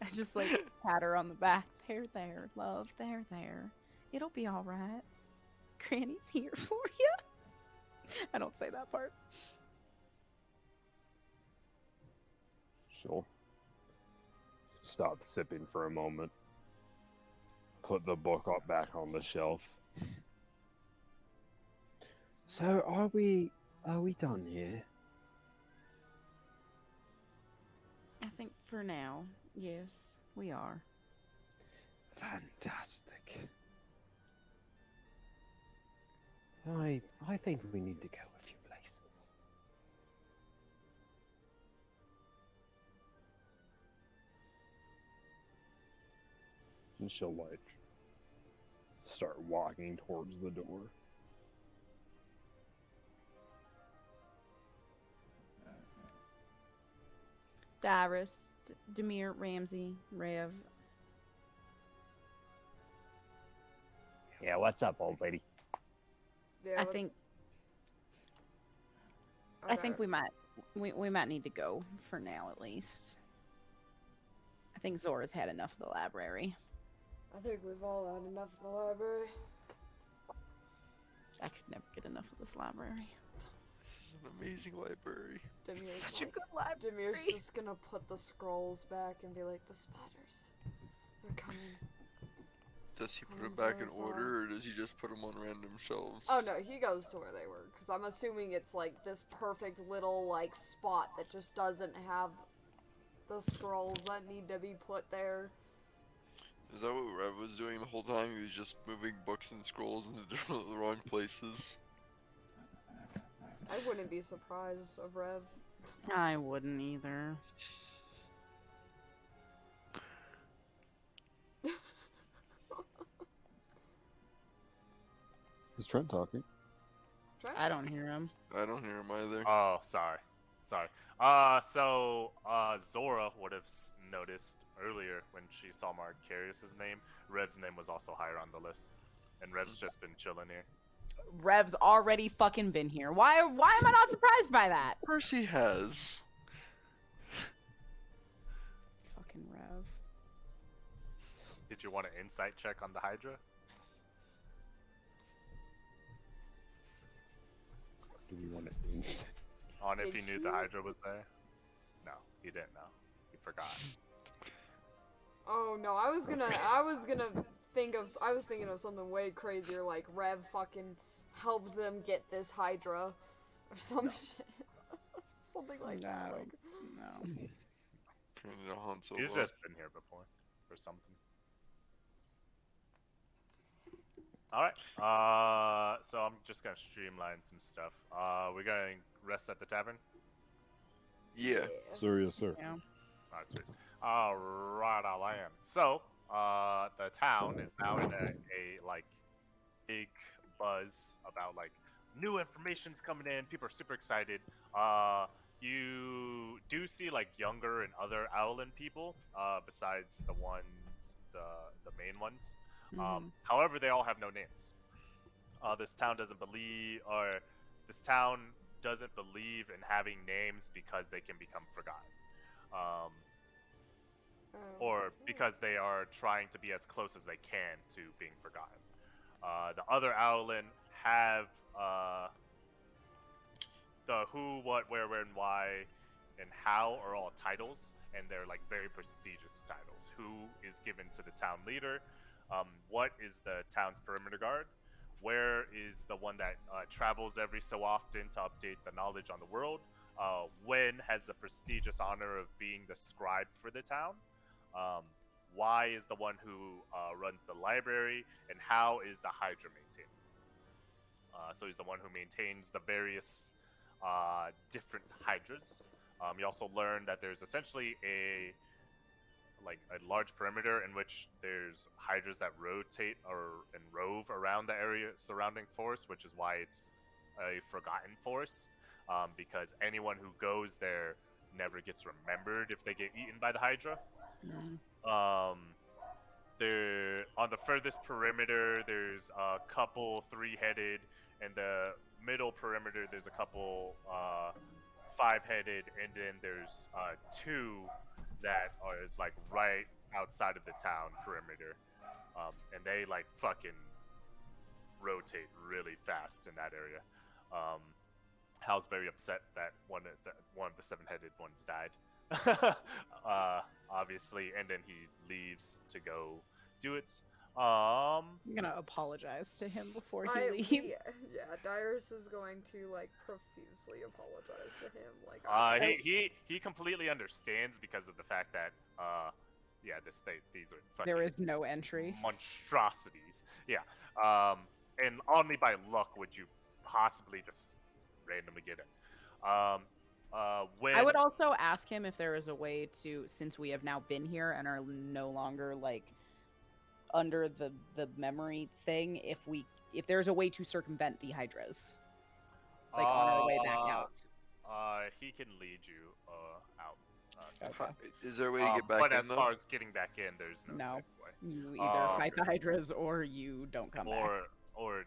I just like pat her on the back. There, love. There. It'll be all right. Granny's here for you. I don't say that part. She'll stop sipping for a moment. Put the book up back on the shelf. So are we done here? I think for now, yes, we are. Fantastic. I think we need to go a few places. And she'll like start walking towards the door. Dyrus, Demir, Ramsey, Rev. Yeah, what's up, old lady? Yeah, I let's- think Okay. we might need to go for now at least. I think Zora's had enough of the library. I think we've all had enough of the library. I could never get enough of this library. This is an amazing library. Demir's Such a like, good library. Demir's just gonna put the scrolls back and be like, the spiders, they're coming. Does he put Coming them back for in us all. order, or does he just put them on random shelves? Oh no, he goes to where they were, because I'm assuming it's like this perfect little like spot that just doesn't have the scrolls that need to be put there. Is that what Rev was doing the whole time? He was just moving books and scrolls into the wrong places. I wouldn't be surprised of Rev. I wouldn't either. Is Trent talking? I don't hear him. I don't hear him either. Oh, sorry. So Zora would have noticed earlier when she saw Marcarius's name. Rev's name was also higher on the list, and Rev's just been chilling here. Rev's already fucking been here. Why am I not surprised by that? Of course he has. Fucking Rev. Did you want an insight check on the Hydra? Do we want to insight? On if Did he knew he? the Hydra was there? No, he didn't know. He forgot. Oh no, I was thinking of something way crazier, like Rev fucking helps them get this Hydra, or some shit. Something like that. No. Like, No. Trying to Han He's Solo. just been here before, or something. Alright, so I'm just gonna streamline some stuff. We're going rest at the tavern? Yeah. Sir, yes, sir. Yeah. Alright, sweet. Alright, I'll am. So, the town is now in a like, big buzz about, like, new information's coming in. People are super excited. You do see, like, younger and other Owlin people, besides the main ones. However, they all have no names. This town doesn't believe in having names because they can become forgotten, or because they are trying to be as close as they can to being forgotten. The other Owlin have the who, what, where, when, why, and how are all titles, and they're like very prestigious titles. Who is given to the town leader. What is the town's perimeter guard? Where is the one that travels every so often to update the knowledge on the world? When has the prestigious honor of being the scribe for the town? Why is the one who runs the library? And how is the Hydra maintained? So he's the one who maintains the various different Hydras. You also learn that there's essentially a large perimeter in which there's hydras that rotate and rove around the area surrounding forest, which is why it's a forgotten forest. Because anyone who goes there never gets remembered if they get eaten by the hydra. There on the furthest perimeter, there's a couple three-headed, and the middle perimeter there's a couple five-headed, and then there's two that is like right outside of the town perimeter, and they like fucking rotate really fast in that area. Hal's very upset that one of the seven-headed ones died, obviously, and then he leaves to go do it. I'm gonna apologize to him before he leaves. Yeah, Dyrus is going to like profusely apologize to him. Like, he completely understands because of the fact that yeah, these are fucking There is no entry. monstrosities. Yeah, and only by luck would you possibly just randomly get it. When I would also ask him if there is a way to, since we have now been here and are no longer like under the memory thing, if there's a way to circumvent the hydras, like on our way back out. He can lead you out. Okay. Is there a way to get back but in as though? far as getting back in, there's no No. safe way. You either fight the hydras or you don't come back. Or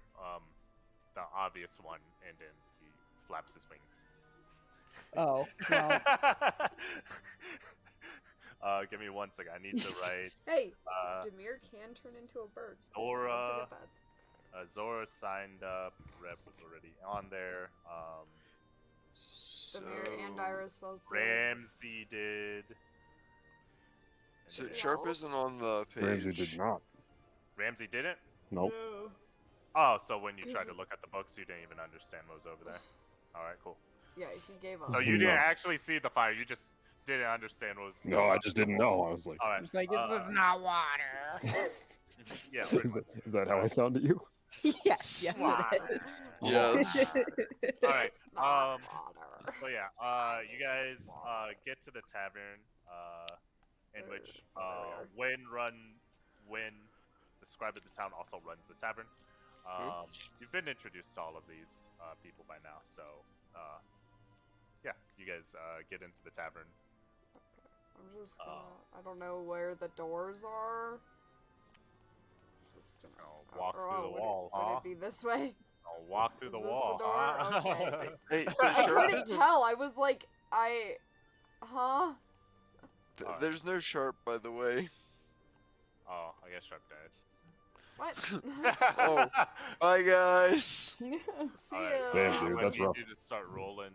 the obvious one, and then he flaps his wings. Oh, well. Give me 1 second. I need to write. hey, Demir can turn into a bird. Zora. Don't forget that. Zora signed up. Rep was already on there. Demir and Dyrus both did. Ramsey did. So Anybody Sharp else? isn't on the page. Ramsey did not. Ramsey didn't? Nope. No. Oh, so when you tried to look at the books, you didn't even understand what was over there. Alright, cool. Yeah, he gave up. So you No. didn't actually see the fire, you just didn't understand what was No, I just didn't know. I was like, Alright. It's like, this is not water. Yeah, is that how I sound to you? yes, it is. Yes. Alright. It's not water. So yeah, you guys get to the tavern, in which when the scribe of the town also runs the tavern. You've been introduced to all of these people by now, so yeah, you guys get into the tavern. I'm just gonna. I don't know where the doors are. Just gonna walk through the would wall, Would huh? it be this way? I'll walk Is through the this wall. the door? Huh? Okay. Hey, I Sharp couldn't isn't- tell. I was like, huh? There's no Sharp, by the way. Oh, I guess Sharp died. What? Oh. Bye, guys. See Alright, ya. Damn, dude, I that's need rough. you to start rolling.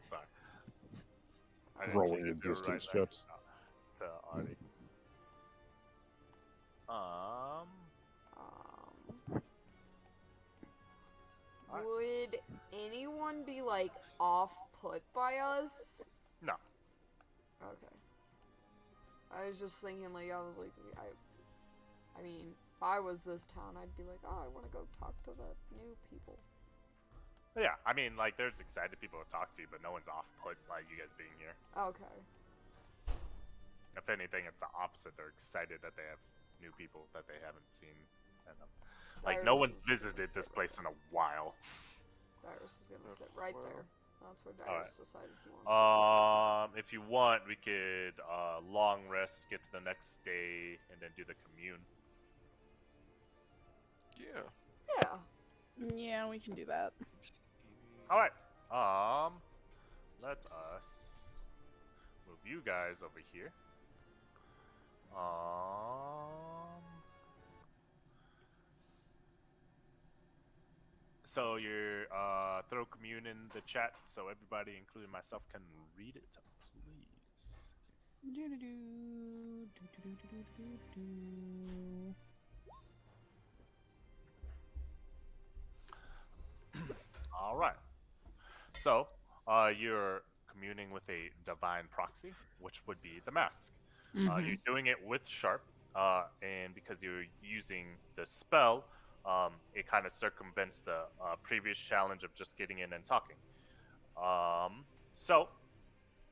Sorry. I didn't Rolling think you'd do it existence right checks. To Artie. Would anyone be like off put by us? No. Okay. I was just thinking, like, I was like, I mean, if I was this town, I'd be like, oh, I want to go talk to the new people. Yeah, I mean, like, there's excited people to talk to you, but no one's off-put by you guys being here. Okay. If anything, it's the opposite. They're excited that they have new people that they haven't seen. And, like, no Dyrus one's is gonna visited this sit place right in a while. Dyrus is gonna sit right there. That's where Alright. Dyrus decided he wants to If you want, we could long rest, get to the next day, and then do the commune. Yeah. sit. Yeah. Yeah, we can do that. All right. Let us move you guys over here. So you're throw commune in the chat, so everybody, including myself, can read it, please. All right. So you're communing with a divine proxy, which would be the mask. You're doing it with Sharp, and because you're using the spell, it kind of circumvents the previous challenge of just getting in and talking. So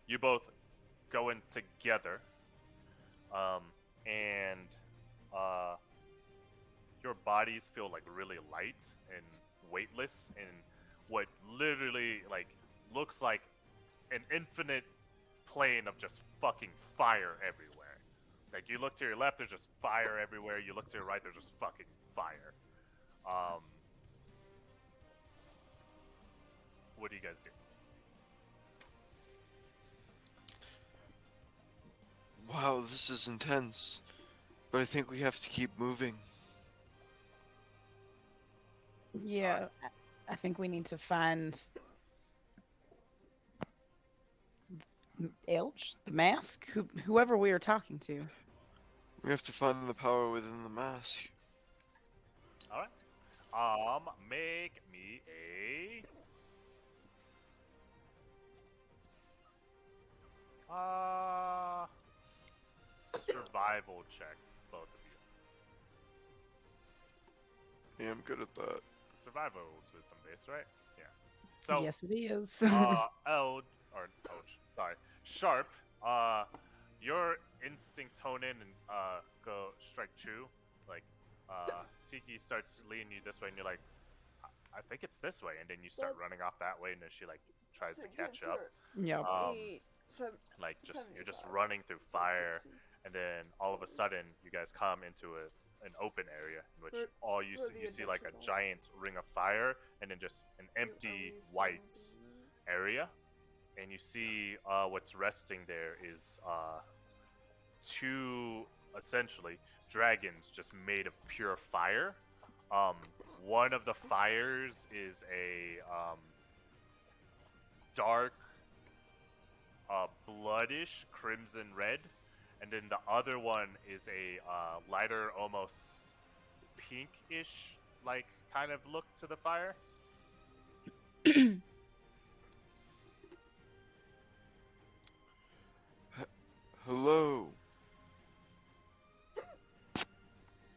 you both go in together, and your bodies feel like really light and weightless, and what literally like looks like an infinite plane of just fucking fire everywhere. Like you look to your left, there's just fire everywhere. You look to your right, there's just fucking fire. What do you guys do? Wow, this is intense. But I think we have to keep moving. Yeah, I think we need to find Elch, the mask, whoever we are talking to. We have to find the power within the mask. All right. Make me a survival check, both of you. Yeah, I'm good at that. Survival is wisdom based, right? Yeah. So Yes, it is. Sharp, your instincts hone in and go strike true. Like, Tiki starts leading you this way, and you're like, I think it's this way, and then you start running off that way, and then she like tries to catch up. Yep. Like you're just running through fire, and then all of a sudden you guys come into an open area in which all you see like a giant ring of fire, and then just an empty white area, and you see what's resting there is two essentially dragons just made of pure fire. One of the fires is a dark bloodish crimson red, and then the other one is a lighter, almost pinkish like kind of look to the fire. Hello.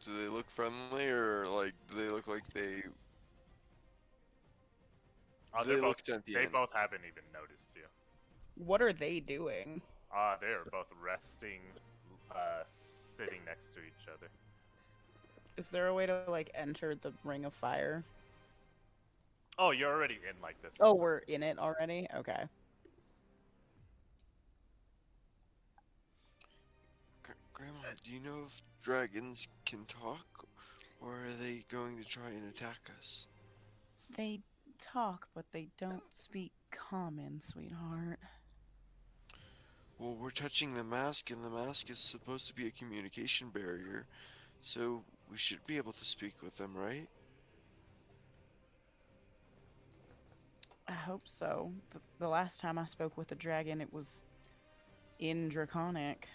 Do they look friendly, or like do they look like they? They They both, look sentient. both haven't even noticed you. What are they doing? They're both resting, sitting next to each other. Is there a way to like enter the ring of fire? Oh, you're already in like this. Oh, we're in it already? Okay. Grandma, do you know if dragons can talk, or are they going to try and attack us? They talk, but they don't speak common, sweetheart. Well, we're touching the mask, and the mask is supposed to be a communication barrier, so we should be able to speak with them, right? I hope so. The last time I spoke with a dragon, it was in Draconic.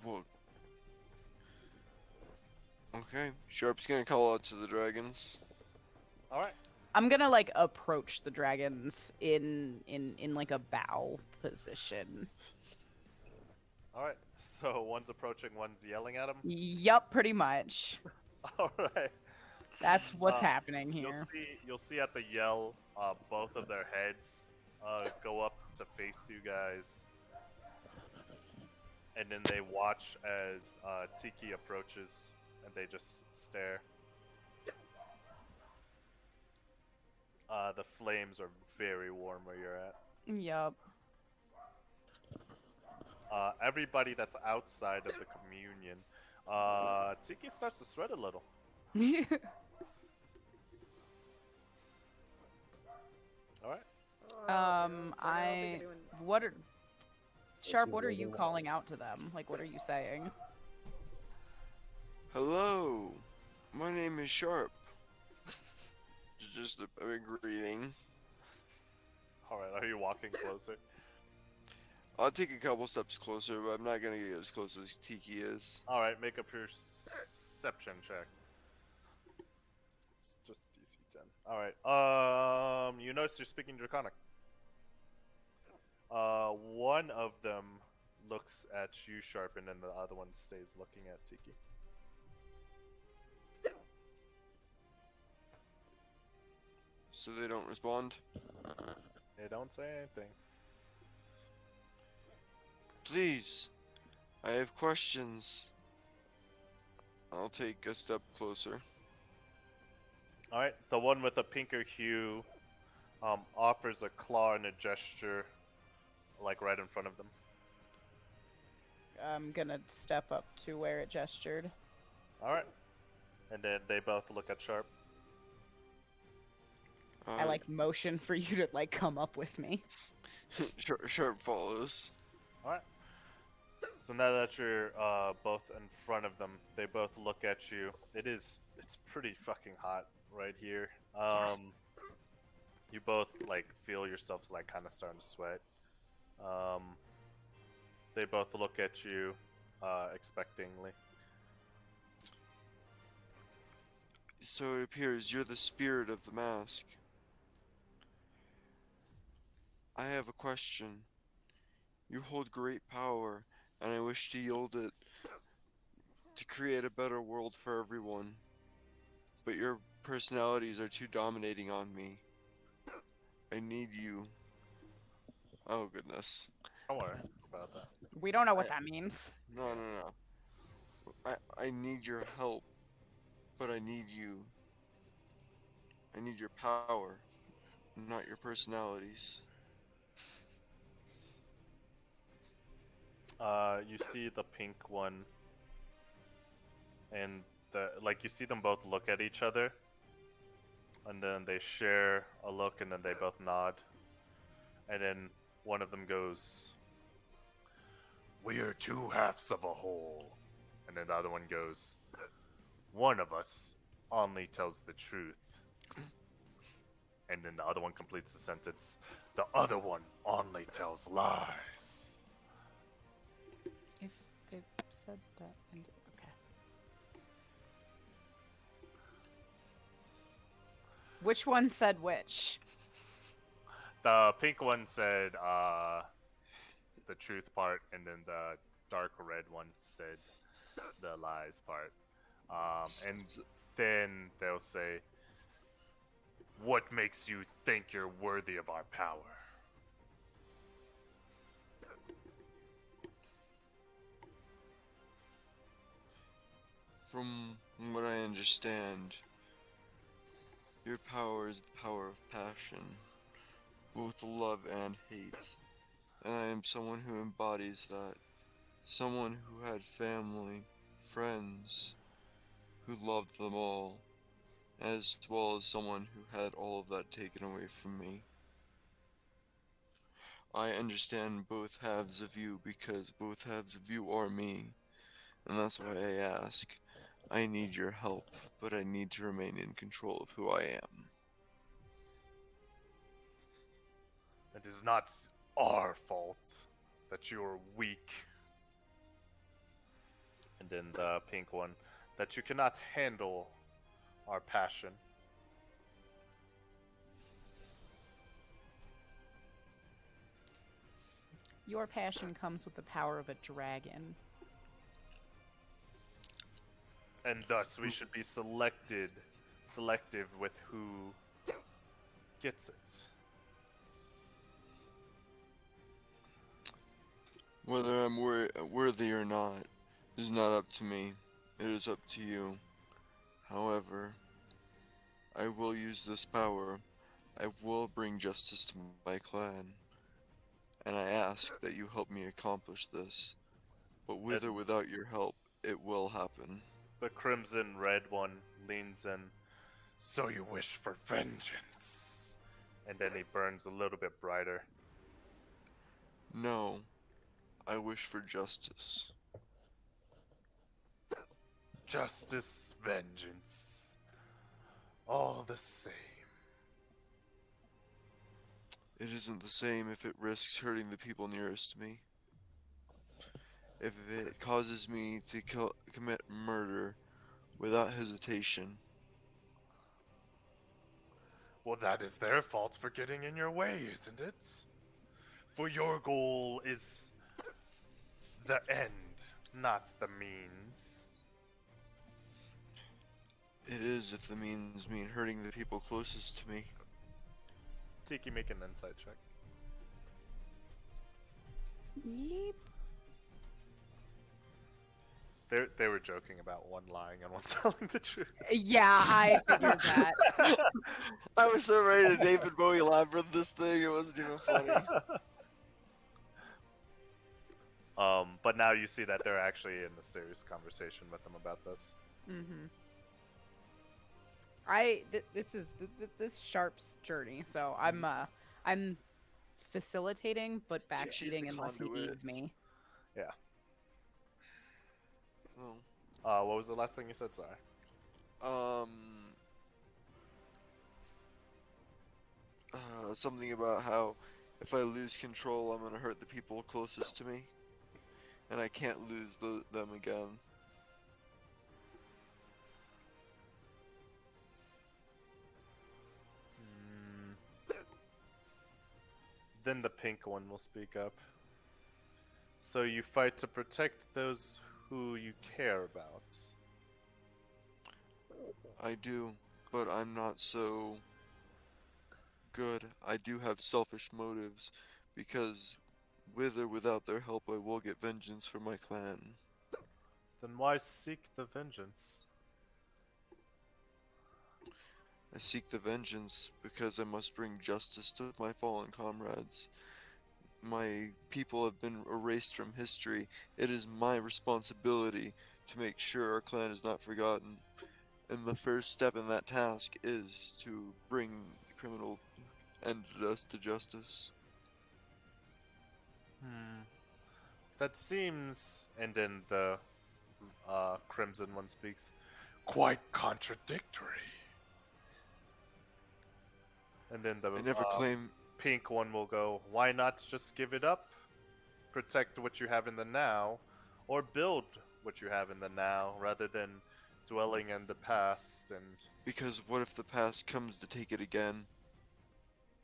Well, okay. Sharp's gonna call out to the dragons. All right. I'm gonna like approach the dragons in like a bow position. All right. So one's approaching, one's yelling at him. Yup, pretty much. All right. That's what's happening You'll here. see at the yell, both of their heads go up to face you guys, and then they watch as Tiki approaches, and they just stare. The flames are very warm where you're at. Yup. Everybody that's outside of the communion, Tiki starts to sweat a little. All right. What are Sharp? is What are raising you the- calling out to them? Like, what are you saying? Hello, my name is Sharp. Just a greeting. All right. Are you walking closer? I'll take a couple steps closer, but I'm not gonna get as close as Tiki is. All right. Make a perception check. It's just DC 10. All right. You notice you're speaking Draconic. One of them looks at you, Sharp, and then the other one stays looking at Tiki. So they don't respond? They don't say anything. Please, I have questions. I'll take a step closer. All right, the one with a pinker hue offers a claw and a gesture, like right in front of them. I'm gonna step up to where it gestured. All right, and then they both look at Sharp. I like motion for you to like come up with me. Sharp follows. All right. So now that you're both in front of them, they both look at you. It's pretty fucking hot right here. You both like feel yourselves like kind of starting to sweat. They both look at you expectingly. So it appears you're the spirit of the mask. I have a question. You hold great power, and I wish to yield it to create a better world for everyone. But your personalities are too dominating on me. I need you. Oh, goodness. Don't worry about that. We don't know what that means. No. I need your help, but I need you. I need your power, not your personalities. You see the pink one, and you see them both look at each other, and then they share a look, and then they both nod, and then one of them goes, "We are two halves of a whole," and then the other one goes, "One of us only tells the truth," and then the other one completes the sentence, "The other one only tells lies." If they've said that, and okay. Which one said which? The pink one said the truth part, and then the dark red one said the lies part. And then they'll say, "What makes you think you're worthy of our power?" From what I understand, your power is the power of passion, both love and hate. And I am someone who embodies that. Someone who had family, friends, who loved them all, as well as someone who had all of that taken away from me. I understand both halves of you because both halves of you are me, and that's why I ask. I need your help, but I need to remain in control of who I am. It is not our fault that you are weak. And then the pink one, that you cannot handle our passion. Your passion comes with the power of a dragon. And thus we should be selective with who gets it. Whether I'm worthy or not is not up to me. It is up to you. However, I will use this power. I will bring justice to my clan. And I ask that you help me accomplish this. But with or without your help, it will happen. The crimson red one leans in. "So you wish for vengeance?" And then he burns a little bit brighter. No, I wish for justice. Justice, vengeance, all the same. It isn't the same if it risks hurting the people nearest me. If it causes me to commit murder without hesitation. Well, that is their fault for getting in your way, isn't it? For your goal is the end, not the means. It is if the means mean hurting the people closest to me. Tiki, make an insight check. Yeep. They were joking about one lying and one telling the truth. Yeah, I figured that. I was so ready to David Bowie labyrinth this thing. It wasn't even funny. But now you see that they're actually in a serious conversation with them about this. Mm-hmm. This is this Sharp's journey, so I'm facilitating but She's the backseating unless he conduit. needs me. Yeah. So, What was the last thing you said? Sorry. Something about how if I lose control, I'm gonna hurt the people closest to me, and I can't lose them again. Then the pink one will speak up. So you fight to protect those who you care about. I do, but I'm not so good. I do have selfish motives, because with or without their help, I will get vengeance for my clan. Then why seek the vengeance? I seek the vengeance because I must bring justice to my fallen comrades. My people have been erased from history. It is my responsibility to make sure our clan is not forgotten. And the first step in that task is to bring the criminal and us to justice. That seems. And then the crimson one speaks. Quite contradictory. And then the I never claim. pink one will go, why not just give it up? Protect what you have in the now, or build what you have in the now, rather than dwelling in the past and... Because what if the past comes to take it again?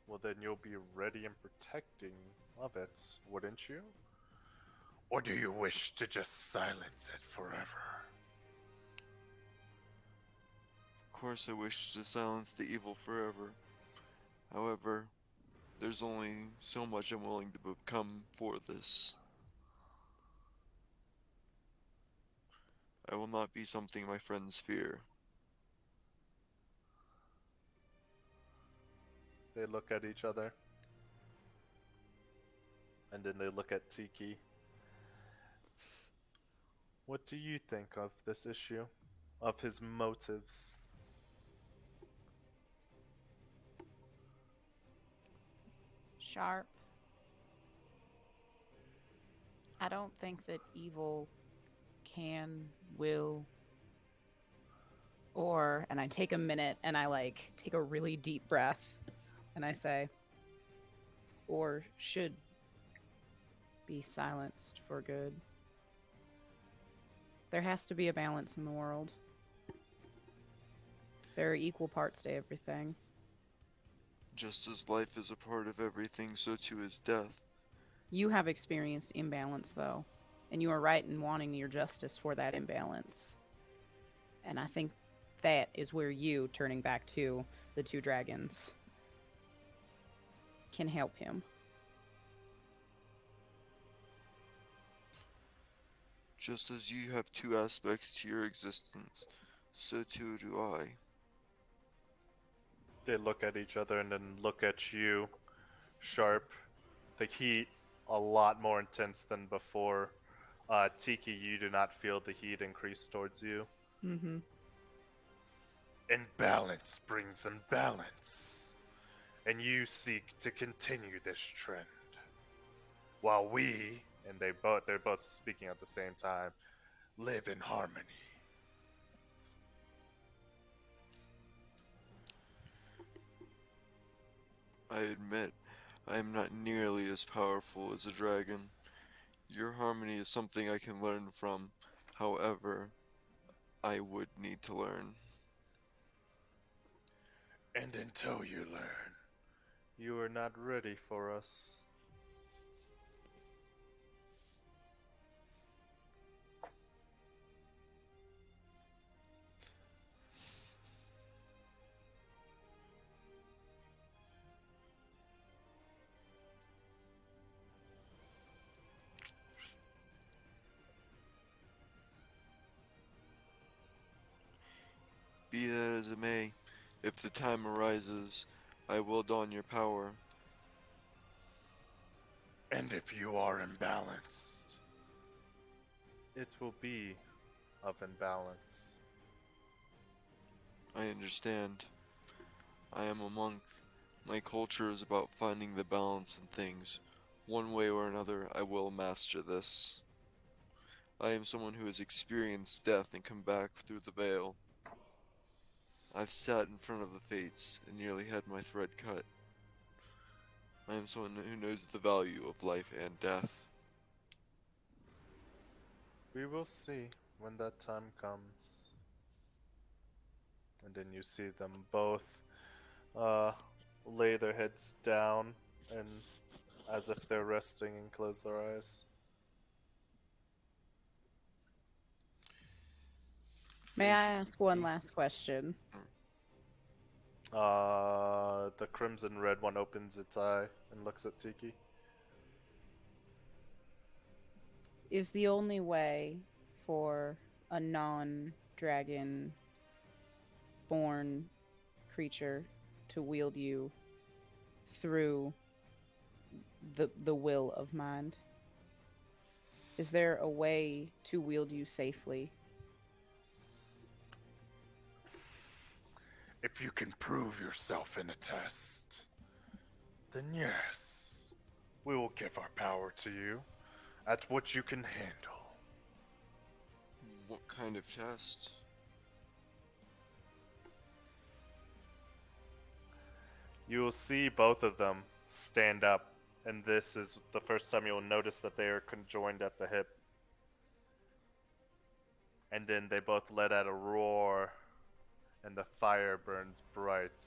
Well, then you'll be ready and protecting of it, wouldn't you? Or do you wish to just silence it forever? Of course I wish to silence the evil forever. However, there's only so much I'm willing to become for this. I will not be something my friends fear. They look at each other. And then they look at Tiki. What do you think of this issue? Of his motives? Sharp. I don't think that evil can, will, or, and I take a minute and I like take a really deep breath and I say, or should be silenced for good. There has to be a balance in the world. There are equal parts to everything. Just as life is a part of everything, so too is death. You have experienced imbalance, though, and you are right in wanting your justice for that imbalance. And I think that is where you, turning back to the two dragons, can help him. Just as you have two aspects to your existence, so too do I. They look at each other and then look at you, Sharp. The heat a lot more intense than before. Tiki, you do not feel the heat increase towards you. Mm-hmm. Imbalance brings imbalance, and you seek to continue this trend, while we, and they're both speaking at the same time, live in harmony. I admit, I am not nearly as powerful as a dragon. Your harmony is something I can learn from. However, I would need to learn. And until you learn, you are not ready for us. as it may, if the time arises, I will don your power. And if you are imbalanced, it will be of imbalance. I understand. I am a monk. My culture is about finding the balance in things. One way or another, I will master this. I am someone who has experienced death and come back through the veil. I've sat in front of the fates and nearly had my thread cut. I am someone who knows the value of life and death. We will see when that time comes. And then you see them both lay their heads down and as if they're resting and close their eyes. May I ask one last question? The crimson red one opens its eye and looks at Tiki. Is the only way for a non-dragon born creature to wield you through the will of mind? Is there a way to wield you safely? If you can prove yourself in a test, then yes, we will give our power to you at what you can handle. What kind of test? You will see both of them stand up, and this is the first time you will notice that they are conjoined at the hip. And then they both let out a roar, and the fire burns bright.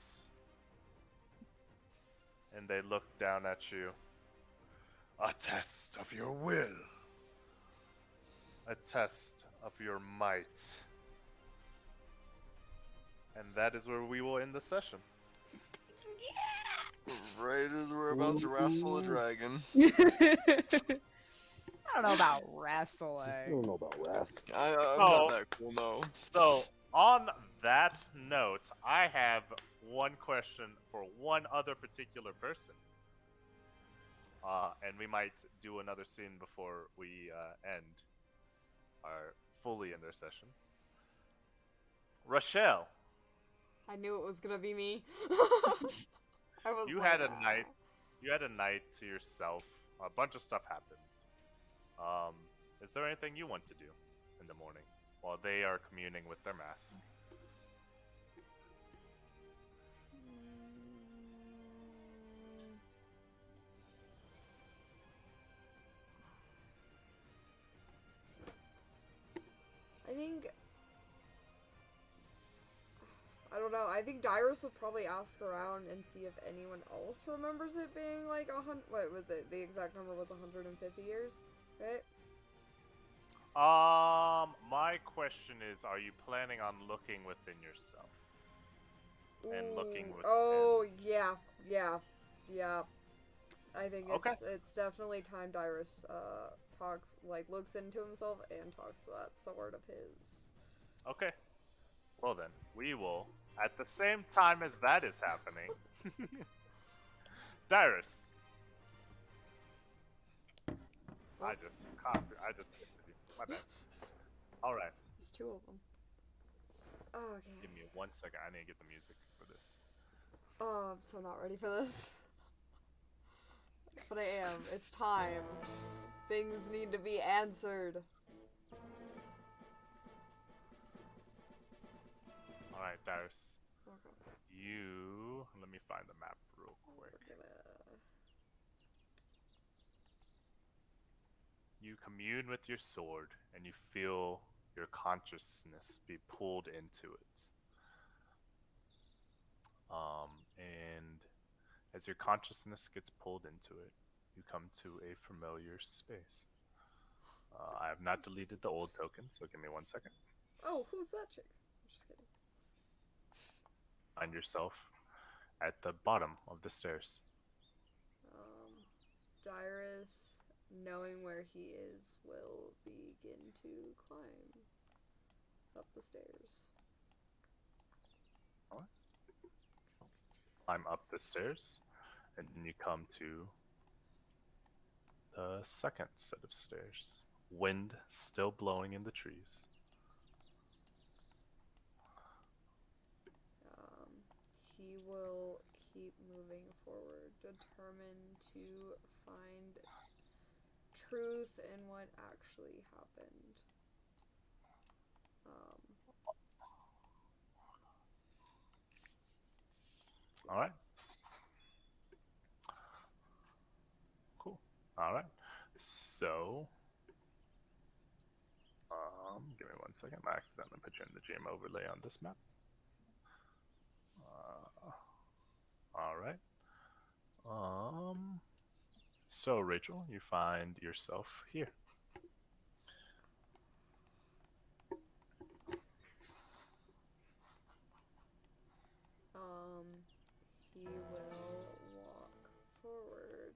And they look down at you. A test of your will. A test of your might. And that is where we will end the session. Right as we're about to wrestle a dragon. I don't know about I wrestling. don't know about wrestling. I'm Oh. not that cool, no. So, on that note, I have one question for one other particular person. And we might do another scene before we end our fully in their session. Rochelle, I knew it was gonna be me. I was you like, had a "Ah." night. You had a night to yourself. A bunch of stuff happened. Is there anything you want to do in the morning while they are communing with their mask? I think. I don't know. I think Dyrus will probably ask around and see if anyone else remembers it being like 100. What was it? The exact number was 150 years, right? My question is, are you planning on looking within yourself? And looking Ooh, within... Oh yeah. I think Okay. it's definitely time Dyrus looks into himself and talks to that sword of his. Okay. Well then, we will, at the same time as that is happening... Dyrus. I just pissed you. My bad. Alright. There's two of them. Oh, okay. Give me 1 second. I need to get the music for this. Oh, I'm so not ready for this. But I am. It's time. Things need to be answered. Alright, Dyrus. Okay. Let me find the map real quick. We're gonna... You commune with your sword, and you feel your consciousness be pulled into it. And as your consciousness gets pulled into it, you come to a familiar space. I have not deleted the old token, so give me 1 second. Oh, who's that chick? I'm just kidding. Find yourself at the bottom of the stairs. Dyrus, knowing where he is, will begin to climb up the stairs. climb up the stairs, and you come to the second set of stairs. Wind still blowing in the trees. He will keep moving forward, determined to find truth in what actually happened. All right. Cool. All right. So, give me 1 second. I accidentally put you in the GM overlay on this map. All right. So Rachel, you find yourself here. He will walk forward.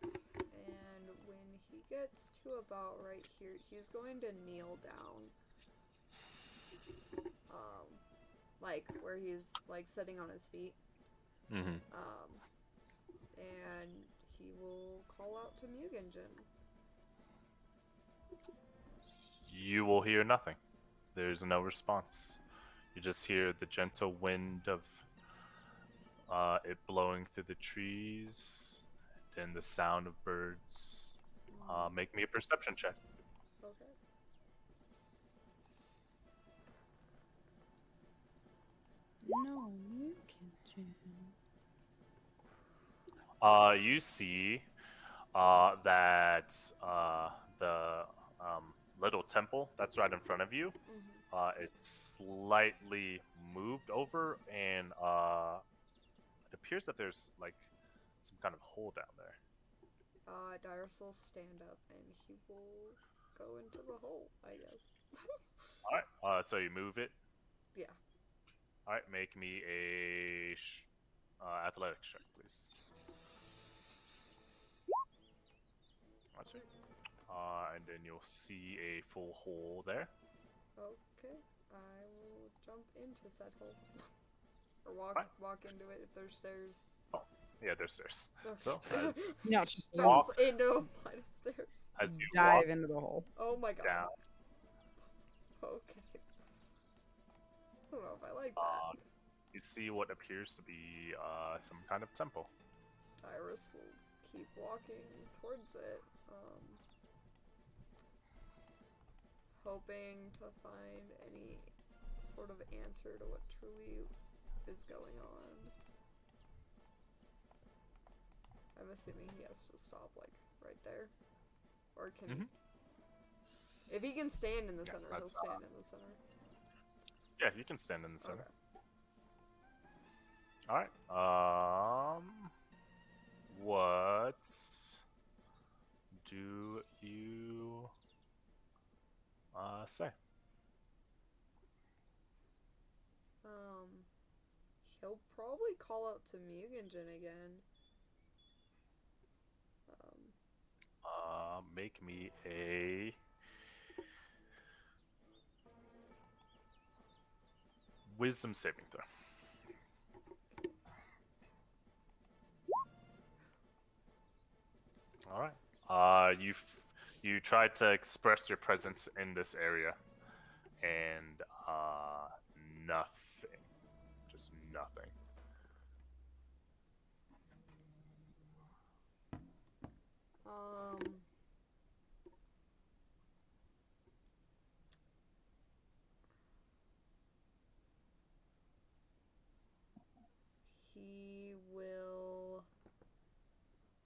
And when he gets to about right here, he's going to kneel down. Like where he's like sitting on his feet. Mm-hmm. And he will call out to Mugenjin. You will hear nothing. There's no response. You just hear the gentle wind of it blowing through the trees, and the sound of birds. Make me a perception check. Okay. No, you can do. You see that the little temple that's right in front of you is slightly moved over, and it appears that there's like some kind of hole down there. Dyrus will stand up and he will go into the hole, I guess. Alright, so you move it. Yeah. Alright, make me a athletics check, please. That's right. And then you'll see a full hole there. Okay. I will jump into said hole. Or walk into it if there's stairs. Oh, yeah, there's stairs. Okay. So, No, jumps into a flight of stairs. as you dive walk into the hole. Oh my god. down, Okay. I don't know if I like that. you see what appears to be some kind of temple. Dyrus will keep walking towards it, hoping to find any sort of answer to what truly is going on. I'm assuming he has to stop, like, right there. Or can he? If he can stand in the center, he'll stand in the center. Yeah, you can stand in the center. Okay. Alright, what do you say? He'll probably call out to Mugenjin again. Make me a wisdom saving throw. All right. You tried to express your presence in this area, and nothing, just nothing.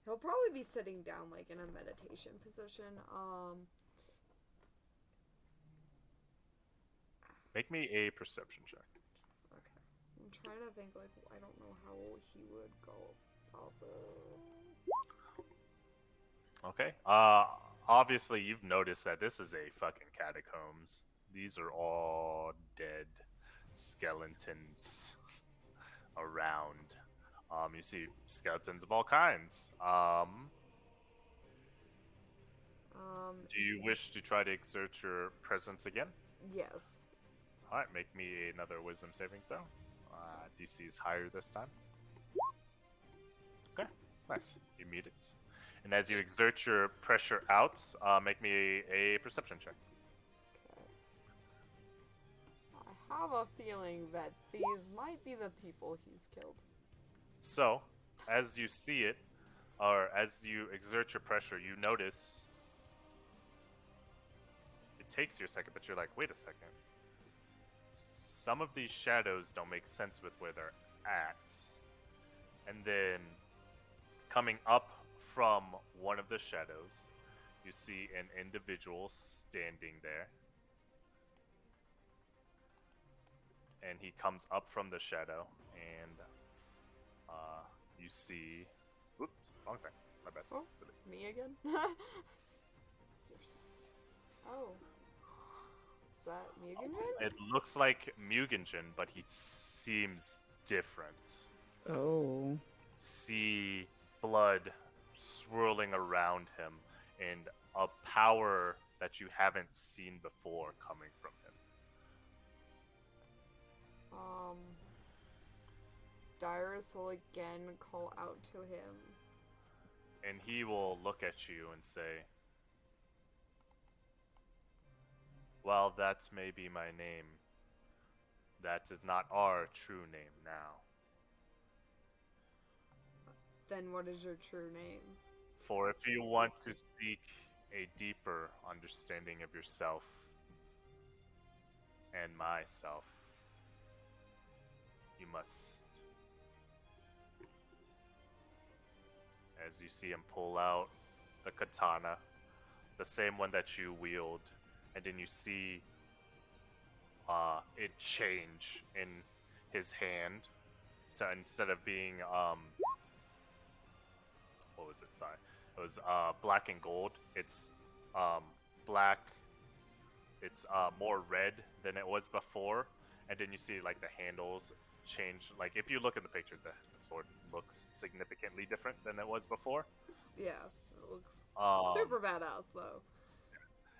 He'll probably be sitting down, like, in a meditation position. Make me a perception check. Okay. I'm trying to think, like, I don't know how he would go about the... Okay. Obviously you've noticed that this is a fucking catacombs. These are all dead skeletons around. You see skeletons of all kinds. Do you wish to try to exert your presence again? Yes. All right, make me another wisdom saving throw. DC is higher this time. Okay, nice. You meet it. And as you exert your pressure out, make me a perception check. Okay. I have a feeling that these might be the people he's killed. So, as you see it, or as you exert your pressure, you notice it takes you a second, but you're like, wait a second. Some of these shadows don't make sense with where they're at. And then, coming up from one of the shadows, you see an individual standing there. And he comes up from the shadow, and you see. Oops, wrong thing. My bad. Oh, me again? Oh. Is that Mugenjin? It looks like Mugenjin, but he seems different. Oh. See blood swirling around him, and a power that you haven't seen before coming from him. Dyrus will again call out to him. And he will look at you and say, "Well, that may be my name. That is not our true name now. Then what is your true name? For if you want to seek a deeper understanding of yourself and myself, you must." As you see him pull out the katana, the same one that you wield, and then you see it change in his hand to, instead of being what was it? Sorry, it was black and gold. It's black. It's more red than it was before, and then you see like the handles change. Like if you look in the picture, the sword looks significantly different than it was before. Yeah, it looks super badass though.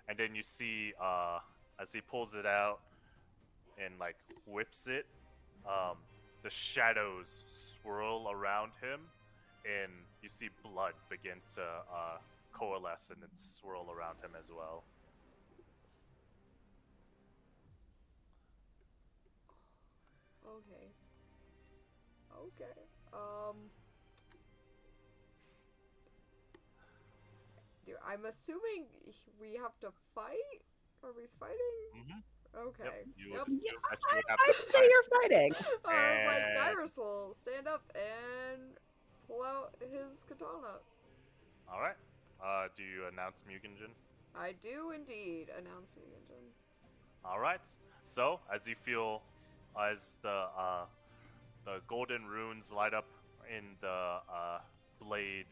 And then you see as he pulls it out and like whips it, the shadows swirl around him, and you see blood begin to coalesce and then swirl around him as well. Okay. Okay. Dude, I'm assuming we have to fight? Are we fighting? Mm-hmm. Okay. Yep. You Yep. would assume that you would have I to would say fight. you're fighting. I was like, And- Dyrus will stand up and pull out his katana. All right. Do you announce Mugenjin? I do indeed announce Mugenjin. All right. So as you feel, as the golden runes light up in the blade,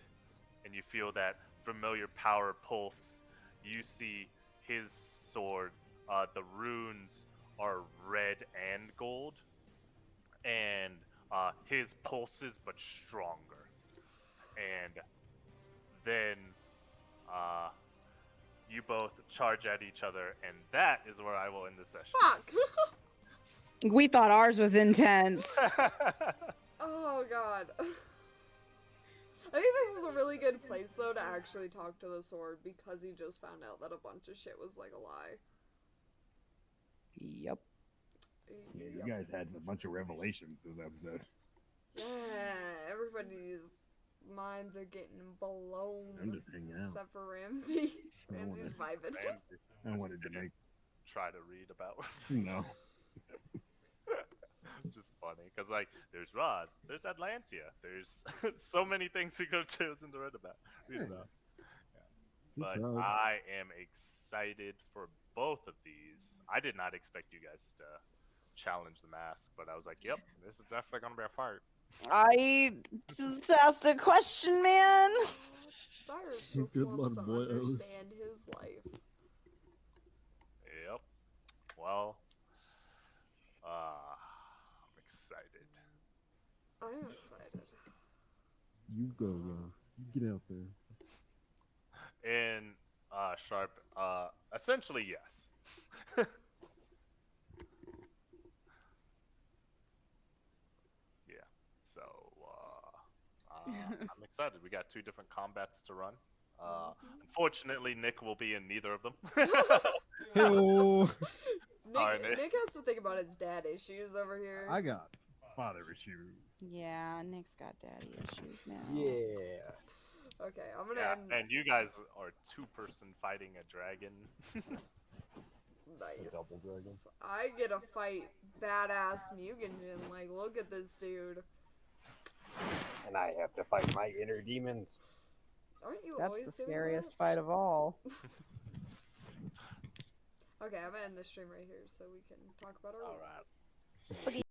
and you feel that familiar power pulse, you see his sword. The runes are red and gold, and his pulses but stronger. And then you both charge at each other, and that is where I will end the session. Fuck! We thought ours was intense. Oh god. I think this was a really good place though to actually talk to the sword because he just found out that a bunch of shit was like a lie. Yep. Yeah, you guys had a bunch of revelations this episode. Yeah, everybody's minds are getting blown. I'm just hanging out. Except for Ramsey. I don't Ramsey's wanna- vibing. I wanted to didn't make try to read about. no. It's just funny because like there's Roz, there's Atlantia, there's so many things he could have chosen to read about. Yeah. You But tried. I am excited for both of these. I did not expect you guys to challenge the mask, but I was like, yep, this is definitely gonna be a fight. I just asked a question, man. Dyrus just Good wants to luck, boyos. understand his life. Yep. Well, I'm excited. I am excited. You go, Ross. You get out there. And Sharp, essentially yes. I'm excited. We got 2 different combats to run. Unfortunately, Nick will be in neither of them. Hello. Sorry, Nick. Nick has to think about his dad issues over here. I got father issues. Yeah, Nick's got daddy issues now. Yeah. Okay, I'm gonna Yeah, end. and you guys are 2-person fighting a dragon. Nice. double dragon. I get to fight badass Mugenjin. Like, look at this dude. And I have to fight my inner demons. Aren't you That's always the doing scariest that? fight of all. Okay, I'm gonna end the stream right here so we can talk about our week. All right.